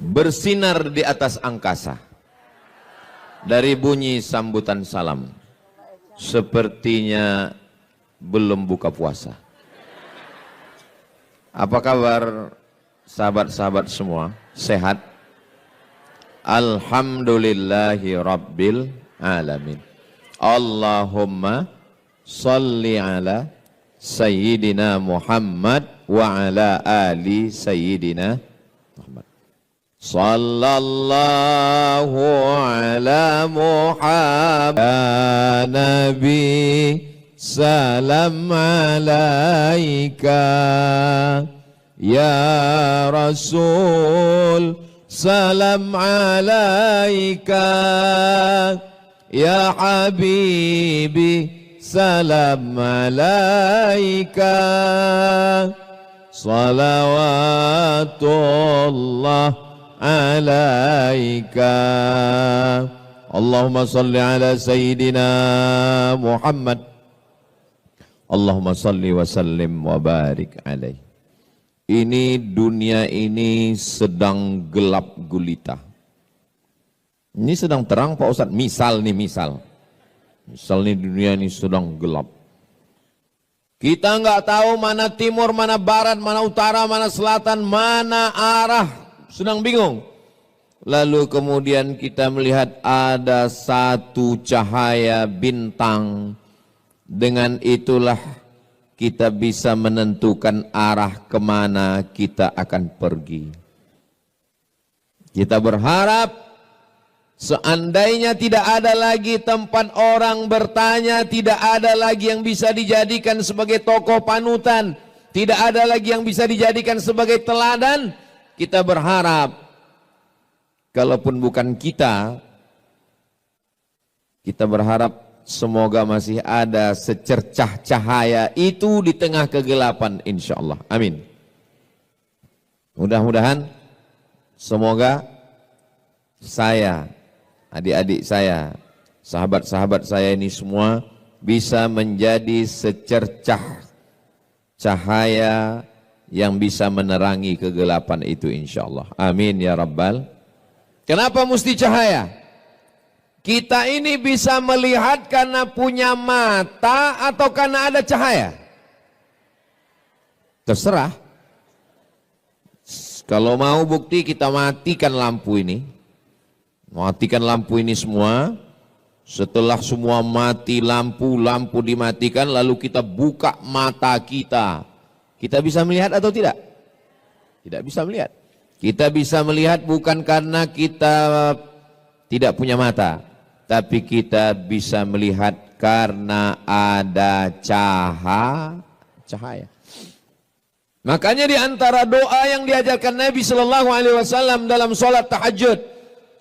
bersinar di atas angkasa. Dari bunyi sambutan salam, sepertinya belum buka puasa. Apa kabar sahabat-sahabat semua? Sehat? Alhamdulillahi Rabbil Alamin. Allahumma salli ala Sayyidina Muhammad wa ala ali Sayyidina Muhammad. Sallallahu ala Muhammad ya Nabi salam alaika ya Rasul salam alaika ya Habibi salam alaika salawatullah alaika Allahumma salli ala Sayyidina Muhammad Allahumma salli wa sallim wa barik alaih. Ini dunia ini sedang gelap gulita. Ini sedang terang Pak Ustadz. Misal nih, misal nih dunia ini sedang gelap. Kita nggak tahu mana timur, mana barat, mana utara, mana selatan, mana arah. Sedang bingung. Lalu kemudian kita melihat ada satu cahaya bintang. Dengan itulah kita bisa menentukan arah kemana kita akan pergi. Kita berharap seandainya tidak ada lagi tempat orang bertanya, tidak ada lagi yang bisa dijadikan sebagai tokoh panutan, tidak ada lagi yang bisa dijadikan sebagai teladan, kita berharap kalaupun bukan kita berharap semoga masih ada secercah cahaya itu di tengah kegelapan insya Allah. Amin. Mudah-mudahan semoga saya, adik-adik saya, sahabat-sahabat saya ini semua bisa menjadi secercah cahaya yang bisa menerangi kegelapan itu insya Allah. Amin ya Rabbal. Kenapa mesti cahaya? Kita ini bisa melihat karena punya mata atau karena ada cahaya? Terserah. Kalau mau bukti kita matikan lampu ini. Matikan lampu ini semua. Setelah semua mati lampu dimatikan lalu kita buka mata kita. Kita bisa melihat atau tidak? Tidak bisa melihat. Kita bisa melihat bukan karena kita tidak punya mata. Tapi kita bisa melihat karena ada cahaya. Makanya di antara doa yang diajarkan Nabi Sallallahu Alaihi Wasallam dalam sholat tahajud,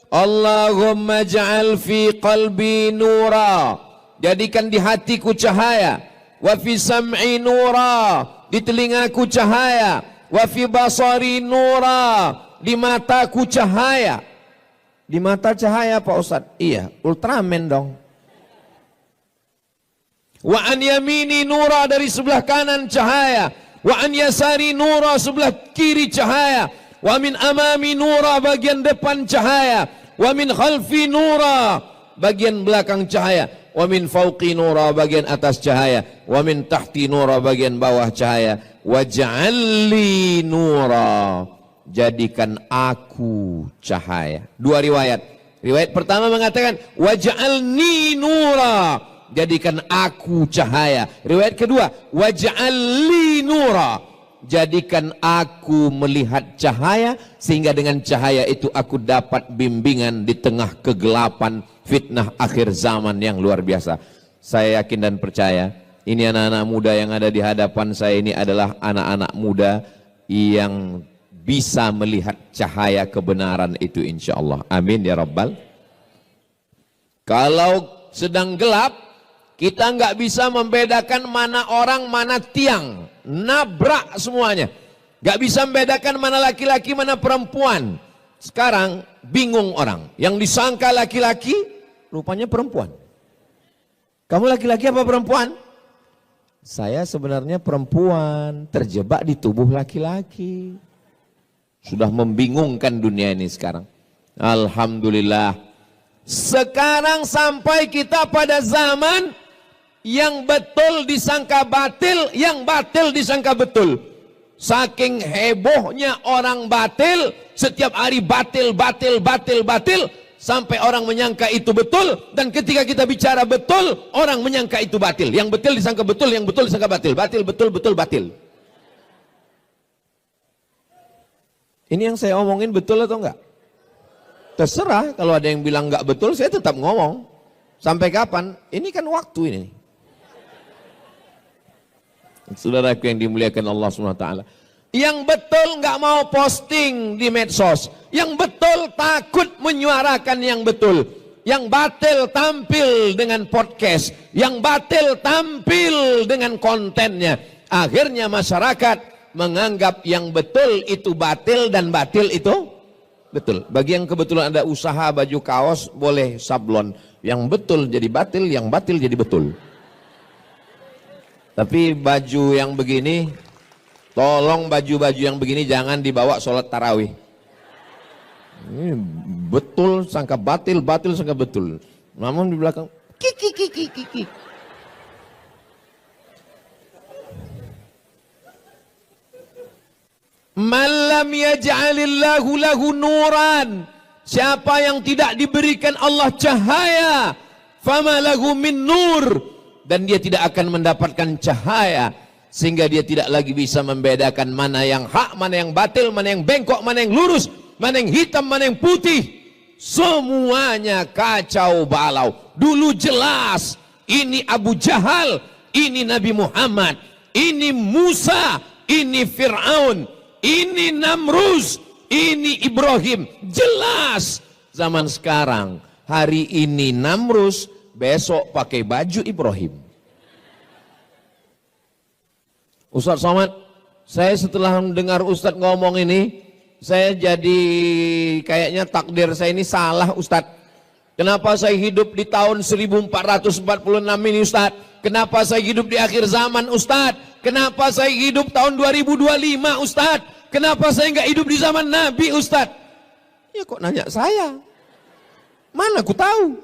Allahumma ja'al fi qalbi nura, jadikan di hatiku cahaya, wa fi sam'i nura, di telingaku cahaya, wa fi basari nura, di mataku cahaya. Di mata cahaya Pak Ustadz? Iya, Ultraman dong. Wa an yamini nura, dari sebelah kanan cahaya. Wa an yasari nura, sebelah kiri cahaya. Wa min amami nura, bagian depan cahaya. Wa min khalfi nura, bagian belakang cahaya. Wa min fauqi nura, bagian atas cahaya. Wa min tahti nura, bagian bawah cahaya. Wa ja'alli nura, jadikan aku cahaya. Dua riwayat. Riwayat pertama mengatakan waj'alni nura, jadikan aku cahaya. Riwayat kedua waj'alli nura, jadikan aku melihat cahaya sehingga dengan cahaya itu aku dapat bimbingan di tengah kegelapan fitnah akhir zaman yang luar biasa. Saya yakin dan percaya ini anak-anak muda yang ada di hadapan saya ini adalah anak-anak muda yang bisa melihat cahaya kebenaran itu insya Allah. Amin ya Rabbal. Kalau sedang gelap, kita nggak bisa membedakan mana orang, mana tiang. Nabrak semuanya. Nggak bisa membedakan mana laki-laki, mana perempuan. Sekarang bingung orang. Yang disangka laki-laki, rupanya perempuan. Kamu laki-laki apa perempuan? Saya sebenarnya perempuan, terjebak di tubuh laki-laki. Sudah membingungkan dunia ini sekarang. Alhamdulillah. Sekarang sampai kita pada zaman yang betul disangka batil, yang batil disangka betul. Saking hebohnya orang batil, setiap hari batil, sampai orang menyangka itu betul. Dan ketika kita bicara betul, orang menyangka itu batil. Yang betul disangka betul, yang betul disangka batil. Batil, betul, batil. Ini yang saya omongin betul atau enggak? Terserah, kalau ada yang bilang enggak betul, saya tetap ngomong. Sampai kapan? Ini kan waktu ini. Saudaraku yang dimuliakan Allah SWT. Yang betul enggak mau posting di medsos. Yang betul takut menyuarakan yang betul. Yang batil tampil dengan podcast. Yang batil tampil dengan kontennya. Akhirnya masyarakat menganggap yang betul itu batil dan batil itu betul. Bagi yang kebetulan ada usaha baju kaos, boleh sablon. Yang betul jadi batil, yang batil jadi betul. Tapi baju yang begini, tolong baju-baju yang begini jangan dibawa sholat tarawih. Ini betul sangka batil, batil sangka betul. Namun di belakang kiki. Malam yaj'alillahu lahu nuran. Siapa yang tidak diberikan Allah cahaya, fama lahu min nur, dan dia tidak akan mendapatkan cahaya, sehingga dia tidak lagi bisa membedakan mana yang hak, mana yang batil, mana yang bengkok, mana yang lurus, mana yang hitam, mana yang putih. Semuanya kacau balau. Dulu jelas ini Abu Jahal, ini Nabi Muhammad, ini Musa, ini Fir'aun, ini Namrus, ini Ibrahim. Jelas. Zaman sekarang, hari ini Namrus, besok pakai baju Ibrahim. Ustaz Somad, saya setelah mendengar Ustaz ngomong ini, saya jadi kayaknya takdir saya ini salah Ustaz. Kenapa saya hidup di tahun 1446 ini Ustaz? Kenapa saya hidup di akhir zaman Ustaz? Kenapa saya hidup tahun 2025 Ustaz? Kenapa saya nggak hidup di zaman Nabi Ustaz? Ya kok nanya saya? Mana aku tahu?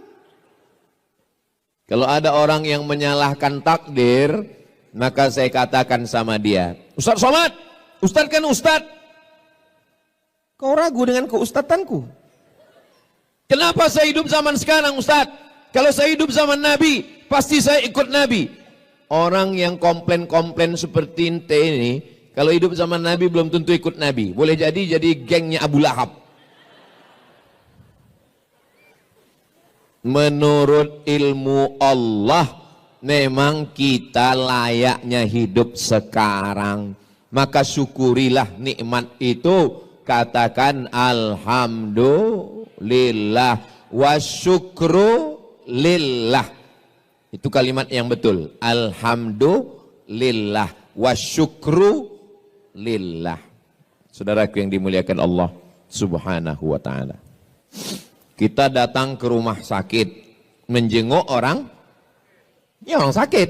Kalau ada orang yang menyalahkan takdir, maka saya katakan sama dia, Ustaz Somad, Ustaz kan Ustaz. Kau ragu dengan keustatanku? Kenapa saya hidup zaman sekarang Ustaz? Kalau saya hidup zaman Nabi, pasti saya ikut Nabi. Orang yang komplain-komplain seperti ente ini, kalau hidup zaman Nabi belum tentu ikut Nabi. Boleh jadi gengnya Abu Lahab. Menurut ilmu Allah, memang kita layaknya hidup sekarang. Maka syukurilah nikmat itu. Katakan alhamdulillah wa syukru lillah. Itu kalimat yang betul. Alhamdulillah wa syukru lillah. Saudaraku yang dimuliakan Allah Subhanahu wa ta'ala. Kita datang ke rumah sakit menjenguk orang sakit.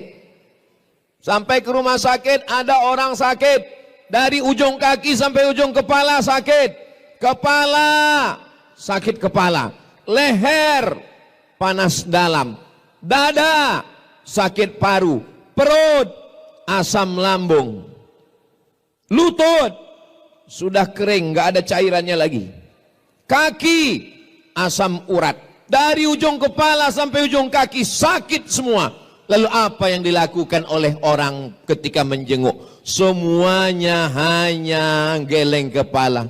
Sampai ke rumah sakit ada orang sakit. Dari ujung kaki sampai ujung kepala sakit. Kepala, sakit kepala. Leher, panas dalam. Dada, sakit paru. Perut, asam lambung. Lutut, sudah kering, nggak ada cairannya lagi. Kaki, asam urat. Dari ujung kepala sampai ujung kaki sakit semua. Lalu apa yang dilakukan oleh orang ketika menjenguk? Semuanya hanya geleng kepala.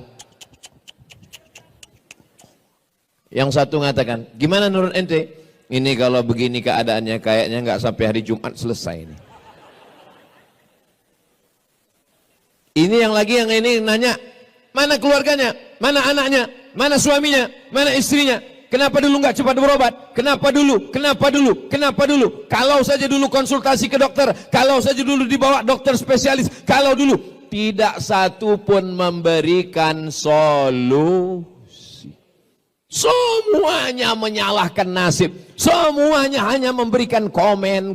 Yang satu mengatakan, gimana menurut ente? Ini kalau begini keadaannya kayaknya nggak sampai hari Jumat selesai ini. Ini yang ini nanya, mana keluarganya, mana anaknya, mana suaminya, mana istrinya? Kenapa dulu nggak cepat berobat? Kenapa dulu? Kenapa dulu? Kenapa dulu? Kalau saja dulu konsultasi ke dokter, kalau saja dulu dibawa dokter spesialis, kalau dulu tidak satu pun memberikan solusi. Semuanya menyalahkan nasib, semuanya hanya memberikan komen.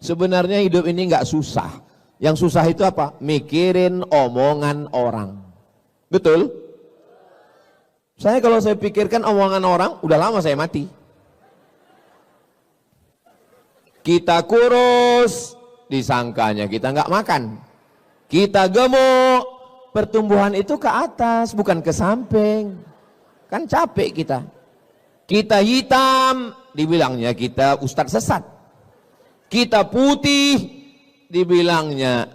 Sebenarnya hidup ini nggak susah. Yang susah itu apa? Mikirin omongan orang. Betul? Kalau saya pikirkan omongan orang, udah lama saya mati. Kita kurus, disangkanya kita nggak makan. Kita gemuk, pertumbuhan itu ke atas, bukan ke samping. Kan capek kita. Kita hitam, dibilangnya kita ustadz sesat. Kita putih, dibilangnya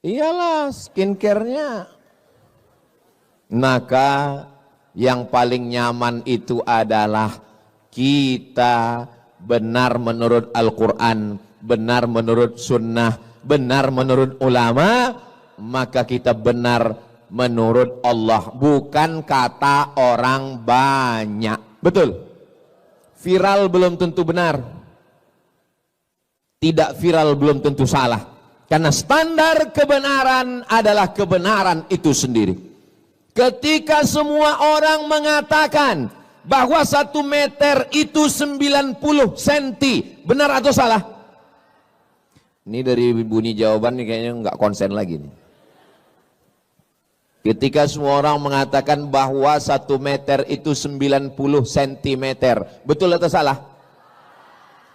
iyalah skincare-nya. Maka yang paling nyaman itu adalah kita benar menurut Al-Quran, benar menurut sunnah, benar menurut ulama, maka kita benar menurut Allah, bukan kata orang banyak. Betul? Viral belum tentu benar, tidak viral belum tentu salah, karena standar kebenaran adalah kebenaran itu sendiri. Ketika semua orang mengatakan bahwa 1 meter itu 90 cm, benar atau salah? Ini dari bunyi jawaban nih kayaknya nggak konsen lagi nih. Ketika semua orang mengatakan bahwa 1 meter itu 90 cm, betul atau salah?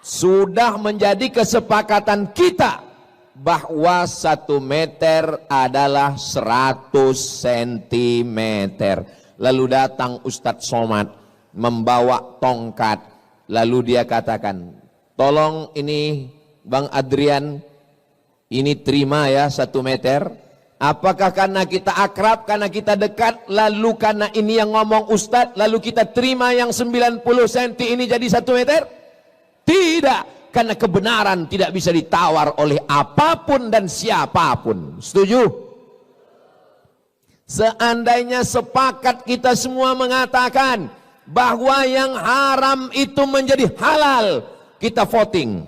Sudah menjadi kesepakatan kita bahwa 1 meter adalah 100 cm. Lalu datang Ustadz Somad membawa tongkat, lalu dia katakan, tolong ini Bang Adrian, ini terima ya 1 meter. Apakah karena kita akrab, karena kita dekat, lalu karena ini yang ngomong Ustadz, lalu kita terima yang 90 cm ini jadi 1 meter? Tidak, karena kebenaran tidak bisa ditawar oleh apapun dan siapapun. Setuju? Seandainya sepakat kita semua mengatakan bahwa yang haram itu menjadi halal, kita voting.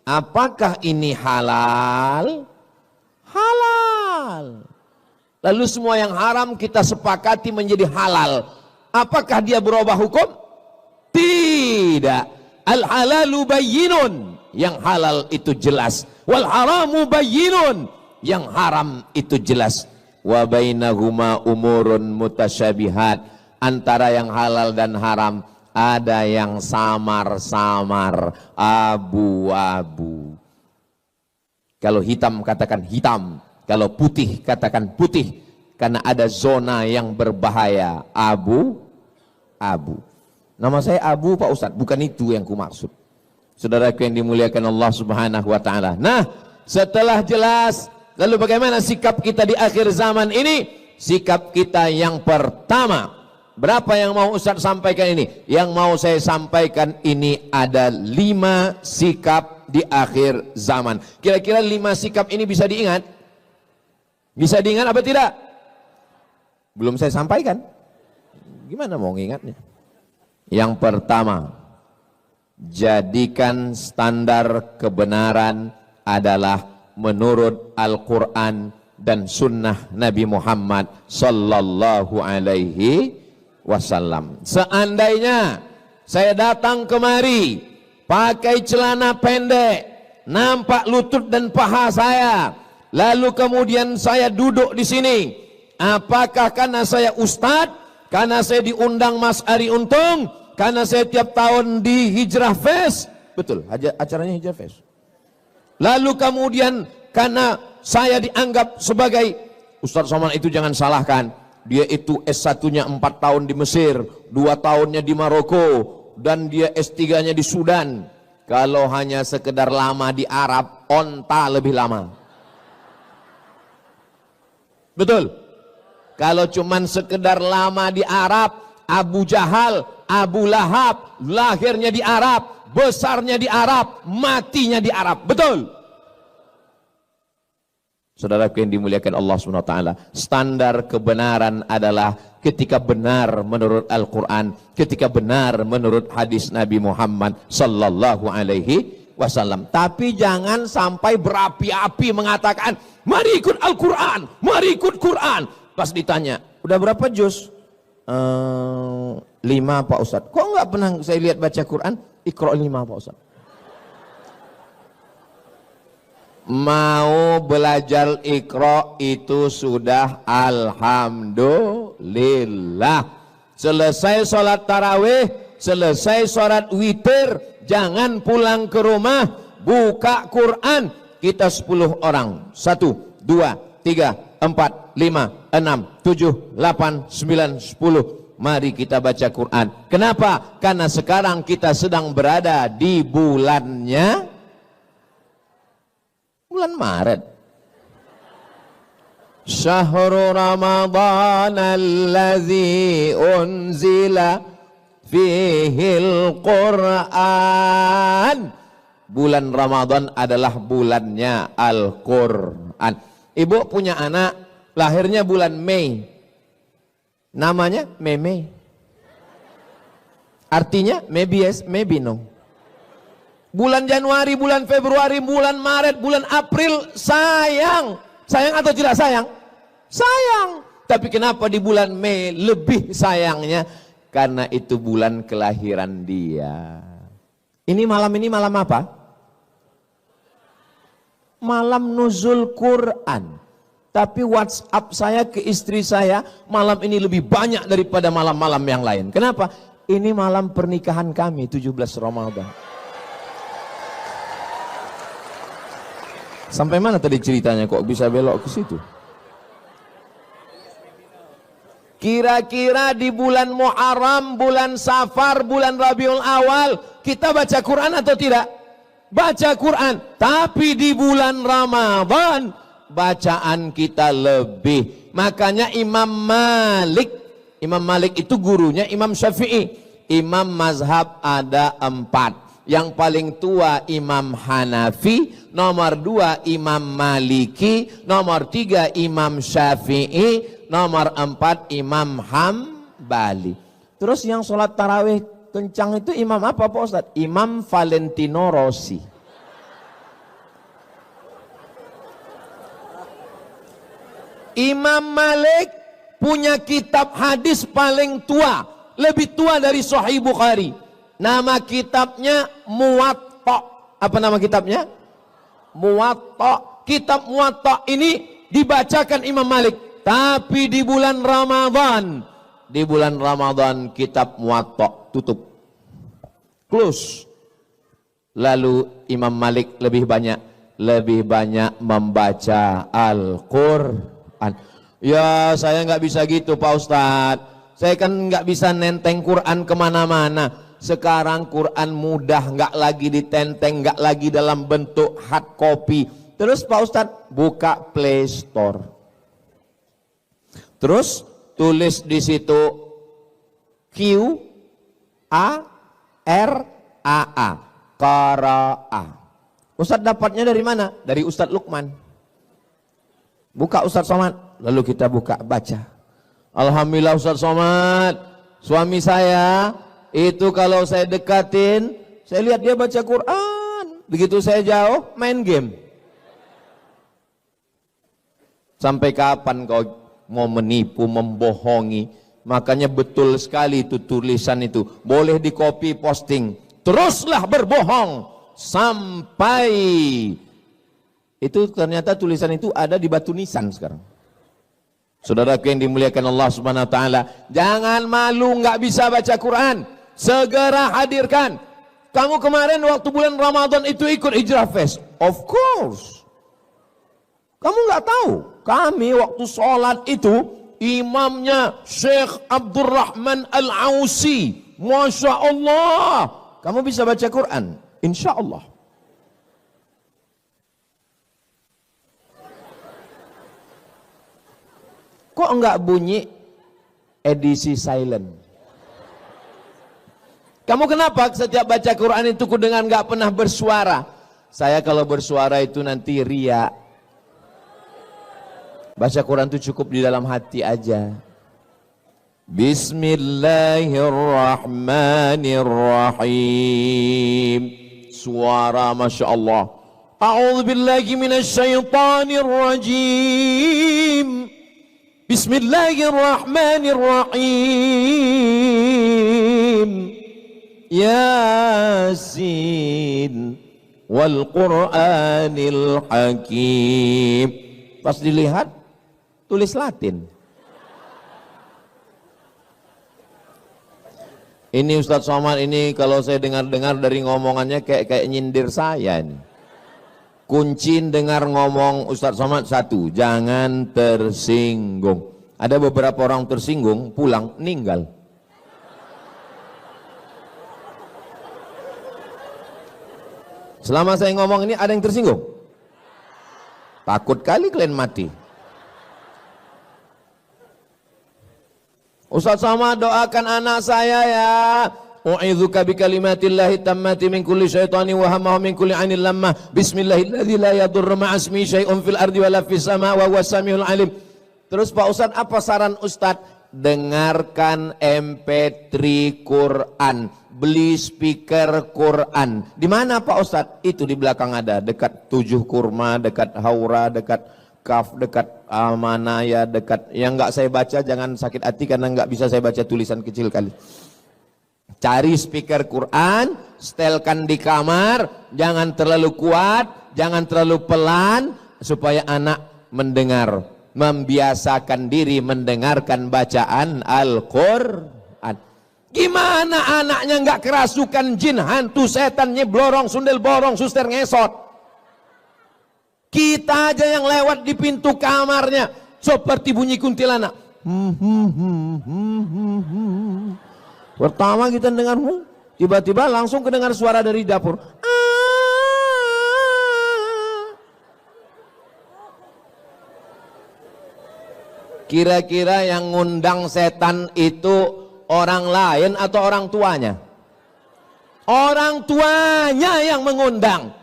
Apakah ini halal? Halal. Lalu semua yang haram kita sepakati menjadi halal. Apakah dia berubah hukum? Tidak. Al-halalu bayyinun, yang halal itu jelas. Wal haramu bayyinun, yang haram itu jelas. Wa bainahuma umurun mutasyabihat, antara yang halal dan haram ada yang samar-samar, abu-abu. Kalau hitam katakan hitam, kalau putih katakan putih, karena ada zona yang berbahaya, abu-abu. Nama saya Abu Pak Ustadz, bukan itu yang ku maksud. Saudaraku yang dimuliakan Allah Subhanahu wa taala. Nah, setelah jelas, lalu bagaimana sikap kita di akhir zaman ini? Sikap kita yang pertama, berapa yang mau Ustadz sampaikan ini? Yang mau saya sampaikan ini ada 5 sikap di akhir zaman. Kira-kira 5 sikap ini bisa diingat? Bisa diingat apa tidak? Belum saya sampaikan. Gimana mau ngingatnya? Yang pertama, jadikan standar kebenaran adalah menurut Al-Quran dan sunnah Nabi Muhammad sallallahu alaihi wasallam. Seandainya saya datang kemari pakai celana pendek, nampak lutut dan paha saya, lalu kemudian saya duduk di sini, apakah karena saya ustadz, karena saya diundang Mas Ari Untung, karena saya tiap tahun di Hijrah Fest, betul, acaranya Hijrah Fest. Lalu kemudian karena saya dianggap sebagai Ustadz Somad itu jangan salahkan, dia itu S1-nya 4 tahun di Mesir, 2 tahunnya di Maroko, dan dia S3-nya di Sudan. Kalau hanya sekedar lama di Arab, onta lebih lama. Betul? Kalau cuman sekedar lama di Arab, Abu Jahal, Abu Lahab, lahirnya di Arab, besarnya di Arab, matinya di Arab. Betul? Saudaraku yang dimuliakan Allah SWT, standar kebenaran adalah ketika benar menurut Al-Quran, ketika benar menurut hadis Nabi Muhammad sallallahu alaihi wasallam. Tapi jangan sampai berapi-api mengatakan, mari ikut Al-Quran, mari ikut Quran. Pas ditanya, udah berapa juz? 5 Pak Ustadz. Kok enggak pernah saya lihat baca Quran? Iqra 5 Pak Ustadz. Mau belajar Iqra itu sudah alhamdulillah. Selesai sholat tarawih, selesai sholat witir, jangan pulang ke rumah, buka Quran. Kita 10 orang, 1, 2, 3, 4, 5, 6, 7, 8, 9, 10. Mari kita baca Quran. Kenapa? Karena sekarang kita sedang berada di bulannya bulan Maret. Syahrul Ramadan alladzi unzila fihil Quran. Bulan Ramadan adalah bulannya Al-Quran. Ibu punya anak, lahirnya bulan Mei. Namanya Meme. Artinya maybe yes, maybe no. Bulan Januari, bulan Februari, bulan Maret, bulan April, sayang. Sayang atau tidak sayang? Sayang. Tapi kenapa di bulan Mei lebih sayangnya? Karena itu bulan kelahiran dia. Ini malam apa? Malam nuzul Quran. Tapi WhatsApp saya ke istri saya, malam ini lebih banyak daripada malam-malam yang lain. Kenapa? Ini malam pernikahan kami, 17 Ramadan. Sampai mana tadi ceritanya kok bisa belok ke situ? Kira-kira di bulan Muharram, bulan Safar, bulan Rabiul Awal kita baca Quran atau tidak? Baca Quran. Tapi di bulan Ramadan bacaan kita lebih. Makanya Imam Malik itu gurunya Imam Syafi'i. Imam mazhab ada 4. Yang paling tua Imam Hanafi, nomor 2 Imam Maliki, nomor 3 Imam Syafi'i, nomor 4 Imam Hambali. Terus yang sholat tarawih kencang itu imam apa Pak Ustadz? Imam Valentino Rossi. Imam Malik punya kitab hadis paling tua, lebih tua dari Sahih Bukhari. Nama kitabnya Muwatta. Apa nama kitabnya? Muwatta. Kitab Muwatta ini dibacakan Imam Malik. Tapi di bulan Ramadan kitab Muwatta tutup. Close. Lalu Imam Malik lebih banyak membaca Al-Quran. Ya saya nggak bisa gitu Pak Ustadz. Saya kan nggak bisa nenteng Quran kemana-mana. Sekarang Quran mudah, nggak lagi ditenteng, nggak lagi dalam bentuk hard copy. Terus Pak Ustadz buka Play Store. Terus tulis di situ Q-A-R-A-A, Qara'a. Ustadz dapatnya dari mana? Dari Ustadz Lukman. Buka Ustadz Somad, lalu kita baca. Alhamdulillah Ustadz Somad, suami saya itu kalau saya dekatin, saya lihat dia baca Quran. Begitu saya jauh, main game. Sampai kapan kau mau menipu, membohongi? Makanya betul sekali itu tulisan itu. Boleh di copy posting. Teruslah berbohong sampai itu ternyata tulisan itu ada di batu nisan sekarang. Saudaraku yang dimuliakan Allah Subhanahu wa taala, jangan malu nggak bisa baca Quran. Segera hadirkan. Kamu kemarin waktu bulan Ramadan itu ikut Hijrah Fest? Of course. Kamu nggak tahu? Kami waktu sholat itu imamnya Syekh Abdurrahman Al-Ausi. Masya Allah. Kamu bisa baca Quran? Insya Allah. Kok enggak bunyi edisi silent? Kamu kenapa setiap baca Quran itu dengan enggak pernah bersuara? Saya kalau bersuara itu nanti ria. Baca Quran itu cukup di dalam hati aja. Bismillahirrahmanirrahim. Suara Masya Allah. A'udzu billahi minasyaitonir rajim. Bismillahirrahmanirrahim. Yasin wal Qur'anil Hakim. Pas dilihat tulis Latin. Ini Ustadz Somad ini kalau saya dengar-dengar dari ngomongannya kayak nyindir saya ini. Kunci dengar ngomong Ustadz Somad satu, jangan tersinggung. Ada beberapa orang tersinggung, pulang, meninggal. Selama saya ngomong ini ada yang tersinggung? Takut kali kalian mati. Ustaz Somad doakan anak saya ya. U'idzuka bikalimatillahi tammati min kulli syaitani wa hammahu min kulli 'ainil lammah. Bismillahilladzi la yadurru ma'asmi syai'un fil ardi wala fis sama' wa huwas samiul 'alim. Terus Pak Ustaz, apa saran Ustaz? Dengarkan MP3 Quran, beli speaker Quran. Di mana Pak Ustaz? Itu di belakang ada, dekat 7 Kurma, dekat Haura, dekat Kaf, dekat Amanaya, dekat yang nggak saya baca jangan sakit hati karena nggak bisa saya baca tulisan kecil kali. Cari speaker Quran, setelkan di kamar, jangan terlalu kuat, jangan terlalu pelan supaya anak mendengar, membiasakan diri mendengarkan bacaan Al-Quran. Gimana anaknya nggak kerasukan jin, hantu, setan, nyeblorong, sundel borong, suster ngesot? Kita aja yang lewat di pintu kamarnya seperti bunyi kuntilanak. Pertama kita dengar, tiba-tiba langsung kedengar suara dari dapur. Kira-kira yang ngundang setan itu orang lain atau orang tuanya? Orang tuanya yang mengundang.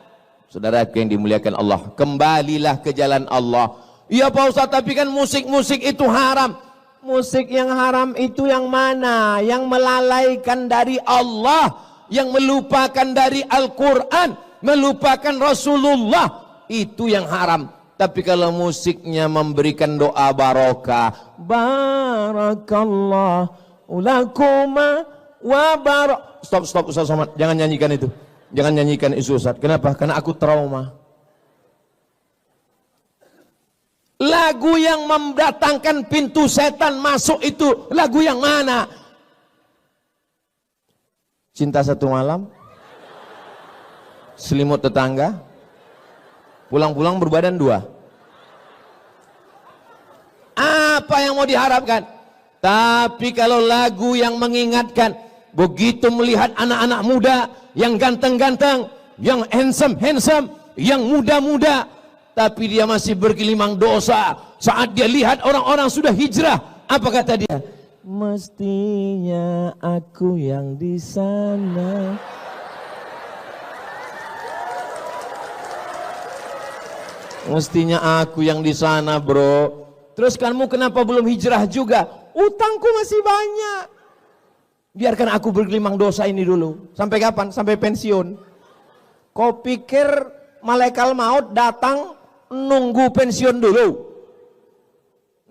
Saudaraku yang dimuliakan Allah, kembalilah ke jalan Allah. Iya Pak Ustaz, tapi kan musik-musik itu haram. Musik yang haram itu yang mana? Yang melalaikan dari Allah, yang melupakan dari Al-Quran, melupakan Rasulullah, itu yang haram. Tapi kalau musiknya memberikan doa barokah, barakallahu lakuma wa barak. Stop Ustaz Somad, jangan nyanyikan itu. Jangan nyanyikan itu Ustaz. Kenapa? Karena aku trauma. Lagu yang mendatangkan pintu setan masuk itu lagu yang mana? Cinta Satu Malam, Selimut Tetangga, Pulang-pulang Berbadan Dua. Apa yang mau diharapkan? Tapi kalau lagu yang mengingatkan, begitu melihat anak-anak muda yang ganteng-ganteng, yang handsome, yang muda-muda, tapi dia masih bergelimang dosa. Saat dia lihat orang-orang sudah hijrah, apa kata dia? Mestinya aku yang di sana. Mestinya aku yang di sana, bro. Terus kamu kenapa belum hijrah juga? Utangku masih banyak. Biarkan aku bergelimang dosa ini dulu. Sampai kapan? Sampai pensiun. Kau pikir malaikat maut datang nunggu pensiun dulu?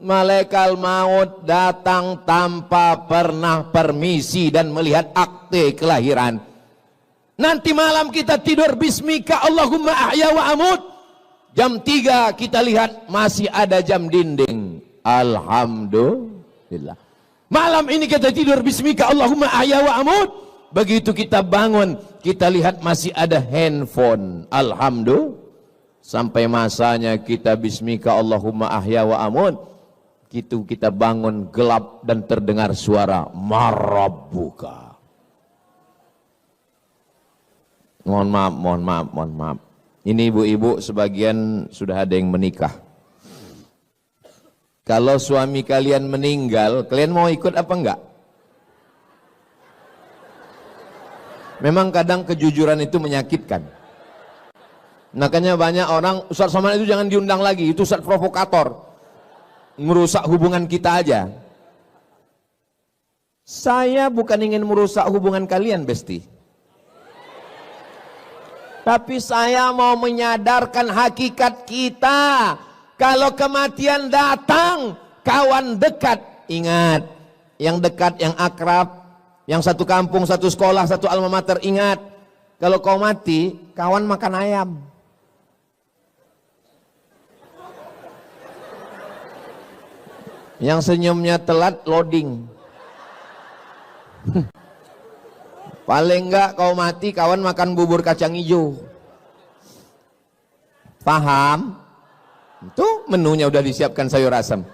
Malaikat maut datang tanpa pernah permisi dan melihat akte kelahiran. Nanti malam kita tidur bismika Allahumma ahya wa amut. Jam 3 kita lihat masih ada jam dinding. Alhamdulillah. Malam ini kita tidur bismika Allahumma ahya wa amut. Begitu kita bangun, kita lihat masih ada handphone. Alhamdulillah. Sampai masanya kita bismika Allahumma ahya wa amut. Gitu kita bangun gelap dan terdengar suara marabbuka. Mohon maaf. Ini ibu-ibu sebagian sudah ada yang menikah. Kalau suami kalian meninggal, kalian mau ikut apa enggak? Memang kadang kejujuran itu menyakitkan. Makanya banyak orang, Ustaz Somad itu jangan diundang lagi, itu Ustaz provokator. Merusak hubungan kita aja. Saya bukan ingin merusak hubungan kalian, Besti. Tapi saya mau menyadarkan hakikat kita. Kalau kematian datang, kawan dekat, ingat. Yang dekat, yang akrab, yang satu kampung, satu sekolah, satu alma mater, ingat. Kalau kau mati, kawan makan ayam. Yang senyumnya telat loading. Paling enggak kau mati, kawan makan bubur kacang hijau. Paham? Itu menunya udah disiapkan sayur asam.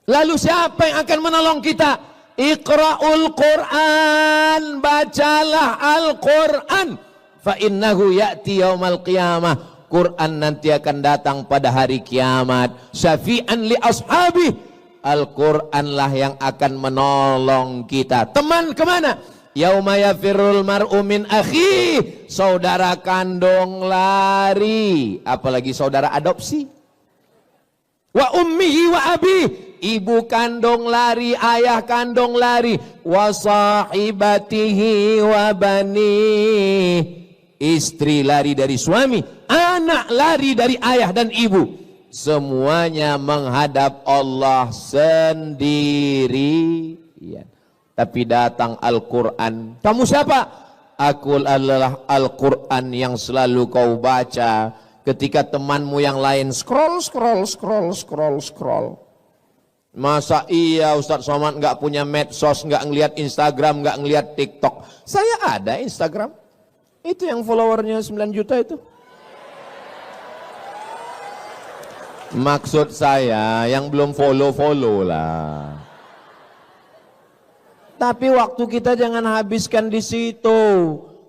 Lalu siapa yang akan menolong kita? Iqra'ul Qur'an, bacalah Al-Qur'an. Fa innahu ya'ti yaumal qiyamah. Quran nanti akan datang pada hari kiamat. Syafi'an li ashabi. Al-Quran lah yang akan menolong kita. Teman kemana? Yauma yafirrul mar'u min akhi. Saudara kandung lari. Apalagi saudara adopsi. Wa ummihi wa abi. Ibu kandung lari, ayah kandung lari. Wa sahibatihi wa bani. Istri lari dari suami, anak lari dari ayah dan ibu. Semuanya menghadap Allah sendirian. Tapi datang Al-Quran. Kamu siapa? Aku adalah Al-Quran yang selalu kau baca. Ketika temanmu yang lain scroll. Masa iya Ustadz Somad nggak punya medsos, nggak ngelihat Instagram, nggak ngelihat TikTok. Saya ada Instagram. Itu yang followernya 9 juta itu. Maksud saya yang belum follow lah. Tapi waktu kita jangan habiskan di situ.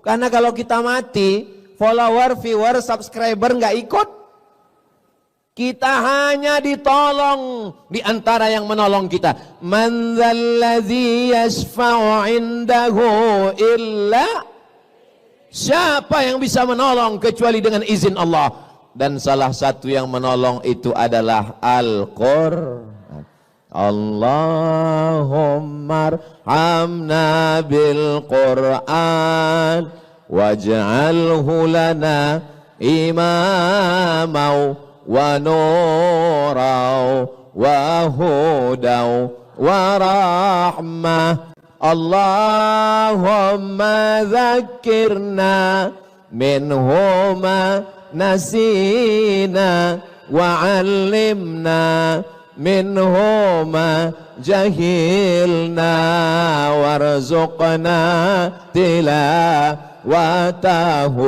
Karena kalau kita mati, follower, viewer, subscriber nggak ikut. Kita hanya ditolong di antara yang menolong kita. Man dzalladzi yashfa'u 'indahu illa. Siapa yang bisa menolong kecuali dengan izin Allah? Dan salah satu yang menolong itu adalah Al-Qur'an. Allahumma arhamna bil Qur'an waj'alhu lana imamau wa nurau wa hudau wa rahmah. Allahumma dzakirna minhuma nasina wa 'allimna minhuma jahilna warzuqna tilawatahu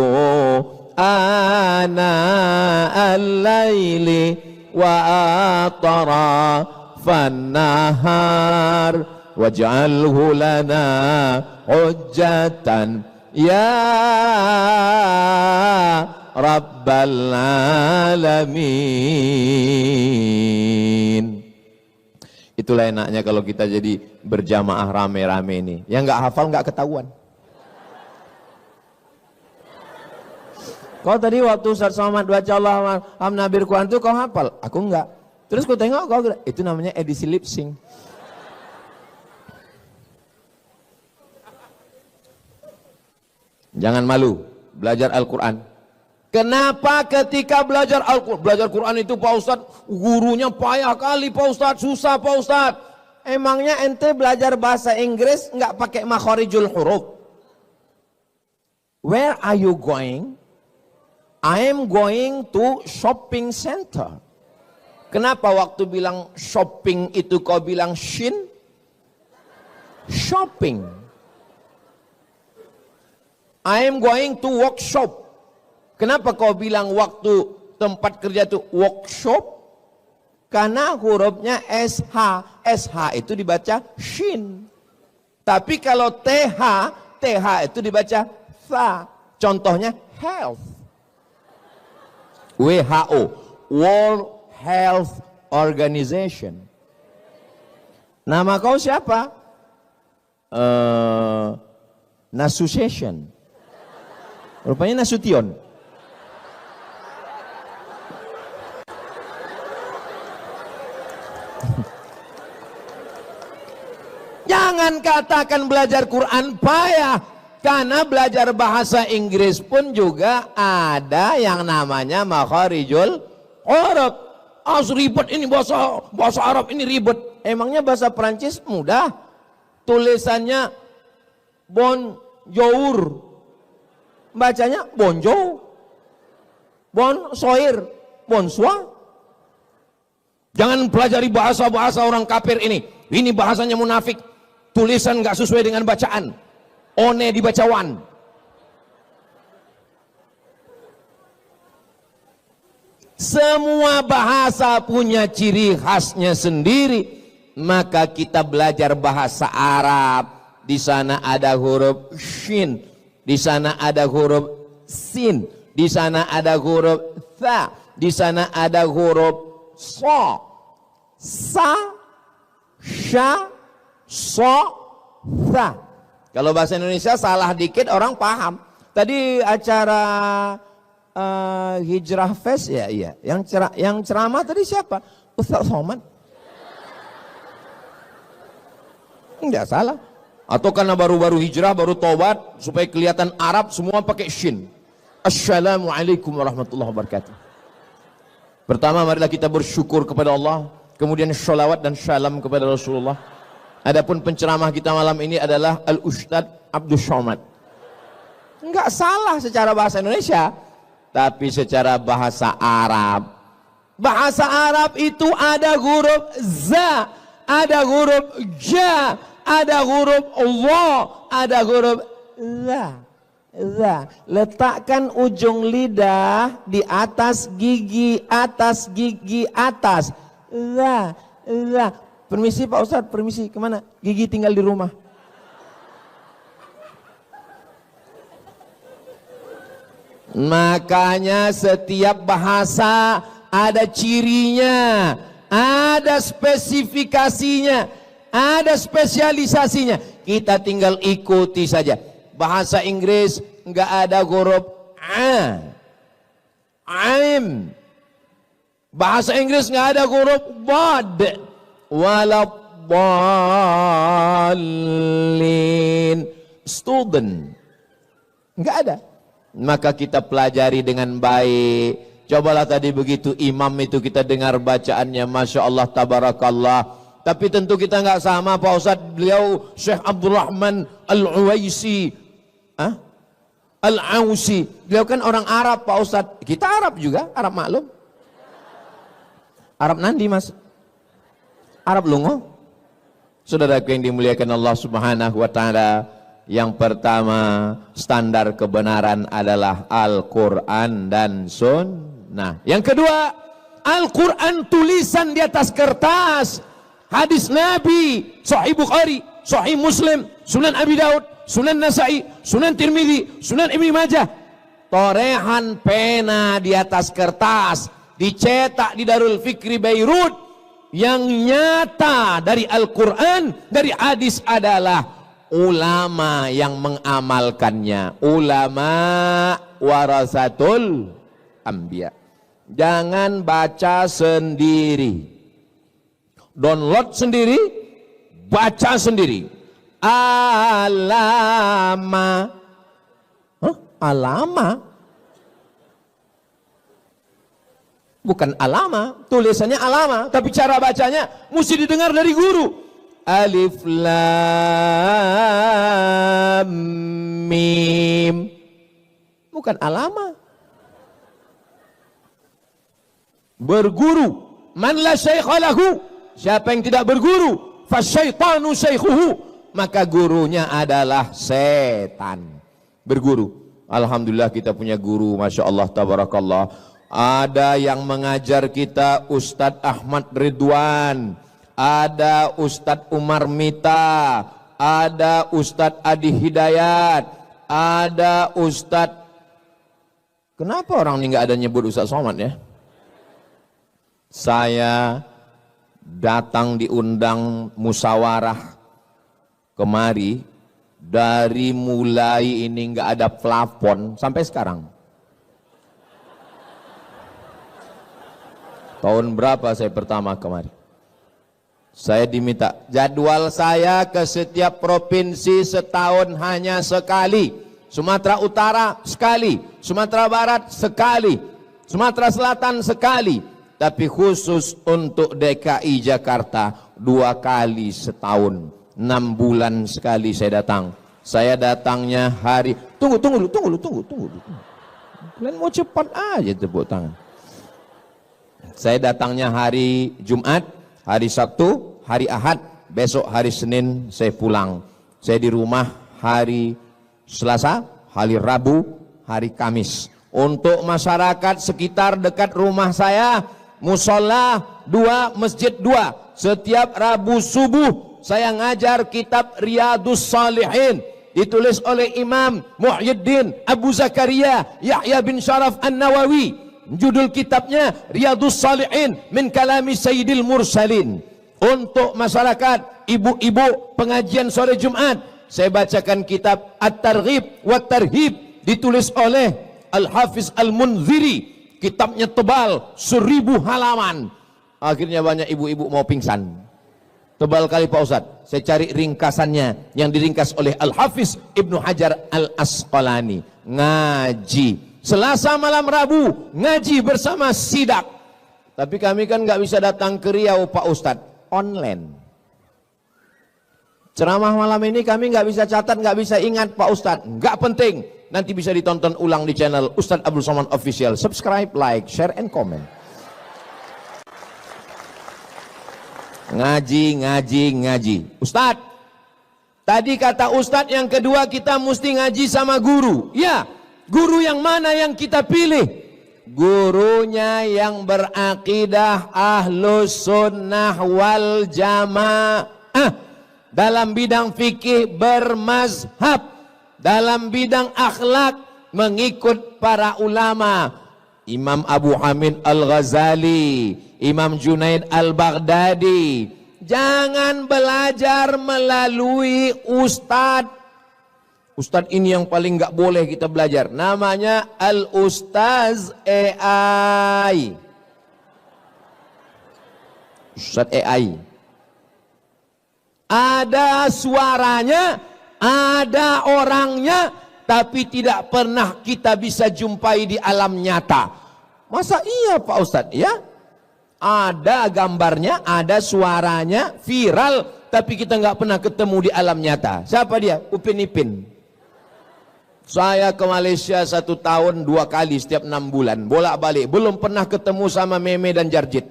ana al-laili wa atrafan nahar waj'alhu lana hujjatan ya rabbal alamin. Itulah enaknya kalau kita jadi berjamaah rame-rame ini. Yang nggak hafal nggak ketahuan. Kau tadi waktu Ustaz Somad baca Allah Nabil Quran itu kau hafal? Aku enggak. Terus ku tengok kau, itu namanya edisi lip sync. Jangan malu belajar Al-Quran. Kenapa ketika belajar Al-Quran, belajar Quran itu Pak Ustadz, gurunya payah kali Pak Ustadz, susah Pak Ustadz. Emangnya ente belajar bahasa Inggris nggak pakai makharijul huruf? Where are you going? I am going to shopping center. Kenapa waktu bilang shopping itu kau bilang shin? Shopping. I am going to workshop. Kenapa kau bilang waktu tempat kerja itu workshop? Karena hurufnya SH. SH itu dibaca shin. Tapi kalau TH, TH itu dibaca tha. Contohnya health. WHO, World Health Organization. Nama kau siapa? Nasution. Rupanya Nasution. Jangan katakan belajar Quran payah, karena belajar bahasa Inggris pun juga ada yang namanya makharijul huruf. Ribet ini bahasa Arab ini ribet. Emangnya bahasa Prancis mudah? Tulisannya bonjour. bacanya bonjo, bonsoir, bonswa. Jangan pelajari bahasa-bahasa orang kafir ini. Ini bahasanya munafik. Tulisan nggak sesuai dengan bacaan. One dibaca wan. Semua bahasa punya ciri khasnya sendiri. Maka kita belajar bahasa Arab. Di sana ada huruf shin, di sana ada huruf sin, di sana ada huruf tha, di sana ada huruf so, sa, sha, so, tha. Kalau bahasa Indonesia salah dikit orang paham. Tadi acara Hijrah Fest ya, iya. Yang ceramah tadi siapa? Ustaz Somad. Enggak salah. Atau karena baru-baru hijrah, baru tobat, supaya kelihatan Arab, semua pakai shin. Assalamualaikum warahmatullahi wabarakatuh. Pertama, marilah kita bersyukur kepada Allah. Kemudian sholawat dan salam kepada Rasulullah. Adapun penceramah kita malam ini adalah Al-Ustadz Abdul Somad. Enggak salah secara bahasa Indonesia, tapi secara bahasa Arab. Bahasa Arab itu ada huruf za, ada huruf ja, ada huruf Allah, ada huruf la. Letakkan ujung lidah di atas gigi atas. La. Permisi Pak Ustadz, permisi. Kemana? Gigi tinggal di rumah. Makanya setiap bahasa ada cirinya, ada spesifikasinya, ada spesialisasinya. Kita tinggal ikuti saja. Bahasa Inggris enggak ada huruf a, aim. Bahasa Inggris enggak ada huruf bad, waladdallin. Student enggak ada. Maka kita pelajari dengan baik. Cobalah tadi begitu imam itu kita dengar bacaannya, Masya Allah, Tabarakallah. Tapi tentu kita nggak sama Pak Ustadz. Beliau Syekh Abdurrahman Al-Uwaisi, Al-Ausi. Beliau kan orang Arab Pak Ustadz. Kita Arab juga, Arab maklum. Arab nandi mas, Arab lungo. Saudaraku yang dimuliakan Allah Subhanahu wa Ta'ala, yang pertama standar kebenaran adalah Al-Quran dan Sunnah. Yang kedua, Al-Quran tulisan di atas kertas, hadis Nabi, Sahih Bukhari, Sahih Muslim, Sunan Abi Daud, Sunan Nasai, Sunan Tirmidzi, Sunan Ibnu Majah. Torehan pena di atas kertas, dicetak di Darul Fikri Beirut. Yang nyata dari Al-Quran, dari hadis adalah ulama yang mengamalkannya. Ulama warasatul anbiya. Jangan baca sendiri, download sendiri, baca sendiri. Alama, alama, bukan alama, tulisannya alama, tapi cara bacanya mesti didengar dari guru. Alif lam mim, bukan alama. Berguru, man la syaikha lahu, siapa yang tidak berguru, fasyaitanu syaikhuhu, maka gurunya adalah setan. Berguru. Alhamdulillah kita punya guru, Masya Allah, Tabarakallah. Ada yang mengajar kita Ustadz Ahmad Ridwan, ada Ustadz Umar Mita, ada Ustadz Adi Hidayat, ada Ustadz, kenapa orang ini nggak ada nyebut Ustadz Somad ya? Saya datang diundang musyawarah kemari, dari mulai ini nggak ada plafon sampai sekarang. Tahun berapa saya pertama kemari? Saya diminta jadwal saya ke setiap provinsi setahun hanya sekali. Sumatera Utara sekali, Sumatera Barat sekali, Sumatera Selatan sekali. Tapi khusus untuk DKI Jakarta 2 kali setahun, 6 bulan sekali saya datang. Saya datangnya hari Tunggu dulu. Kalian mau cepat aja tepuk tangan. Saya datangnya hari Jumat, hari Sabtu, hari Ahad, besok hari Senin saya pulang. Saya di rumah hari Selasa, hari Rabu, hari Kamis. Untuk masyarakat sekitar dekat rumah saya, musola 2, masjid 2. Setiap Rabu subuh saya ngajar kitab Riyadhus Shalihin, ditulis oleh Imam Muhyiddin Abu Zakaria Yahya bin Sharaf An-Nawawi. Judul kitabnya Riyadhus Shalihin min kalami Sayyidil Mursalin. Untuk masyarakat ibu-ibu pengajian sore Jumat, saya bacakan kitab At-Targhib wa Tarhib, ditulis oleh Al-Hafiz Al-Munziri. Kitabnya tebal 1000 halaman. Akhirnya banyak ibu-ibu mau pingsan. Tebal kali Pak Ustadz. Saya cari ringkasannya yang diringkas oleh Al-Hafiz Ibnu Hajar Al-Asqalani. Ngaji Selasa malam Rabu, ngaji bersama sidak. Tapi kami kan nggak bisa datang ke Riau Pak Ustadz, online. Ceramah malam ini kami nggak bisa catat, nggak bisa ingat Pak Ustadz. Nggak penting, nanti bisa ditonton ulang di channel Ustadz Abdul Somad Official. Subscribe, like, share, and comment. Ngaji. Ustadz, tadi kata Ustadz yang kedua kita mesti ngaji sama guru. Ya, guru yang mana yang kita pilih? Gurunya yang berakidah Ahlus Sunnah wal Jamaah. Dalam bidang fikih bermazhab, dalam bidang akhlak mengikut para ulama. Imam Abu Hamid Al-Ghazali, Imam Junaid Al-Baghdadi. Jangan belajar melalui ustadz. Ustadz ini yang paling nggak boleh kita belajar. Namanya Al-Ustaz AI. Ustadz AI. Ada suaranya, ada orangnya, tapi tidak pernah kita bisa jumpai di alam nyata. Masa iya Pak Ustadz? Ya, ada gambarnya, ada suaranya, viral, tapi kita nggak pernah ketemu di alam nyata. Siapa dia? Upin Ipin. Saya ke Malaysia 1 tahun 2 kali setiap 6 bulan, bolak-balik, belum pernah ketemu sama Meme dan Jarjit.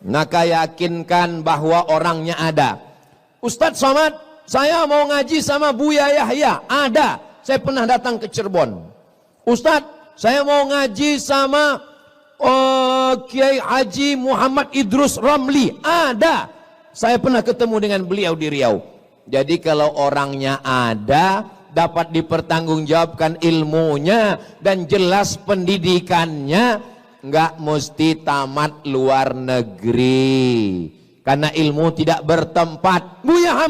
Maka yakinkan bahwa orangnya ada. Ustadz Somad, saya mau ngaji sama Buya Yahya. Ada, saya pernah datang ke Cirebon. Ustadz, saya mau ngaji sama Kiai Haji Muhammad Idrus Ramli. Ada, saya pernah ketemu dengan beliau di Riau. Jadi kalau orangnya ada, dapat dipertanggungjawabkan ilmunya dan jelas pendidikannya, nggak mesti tamat luar negeri, karena ilmu tidak bertempat. Buya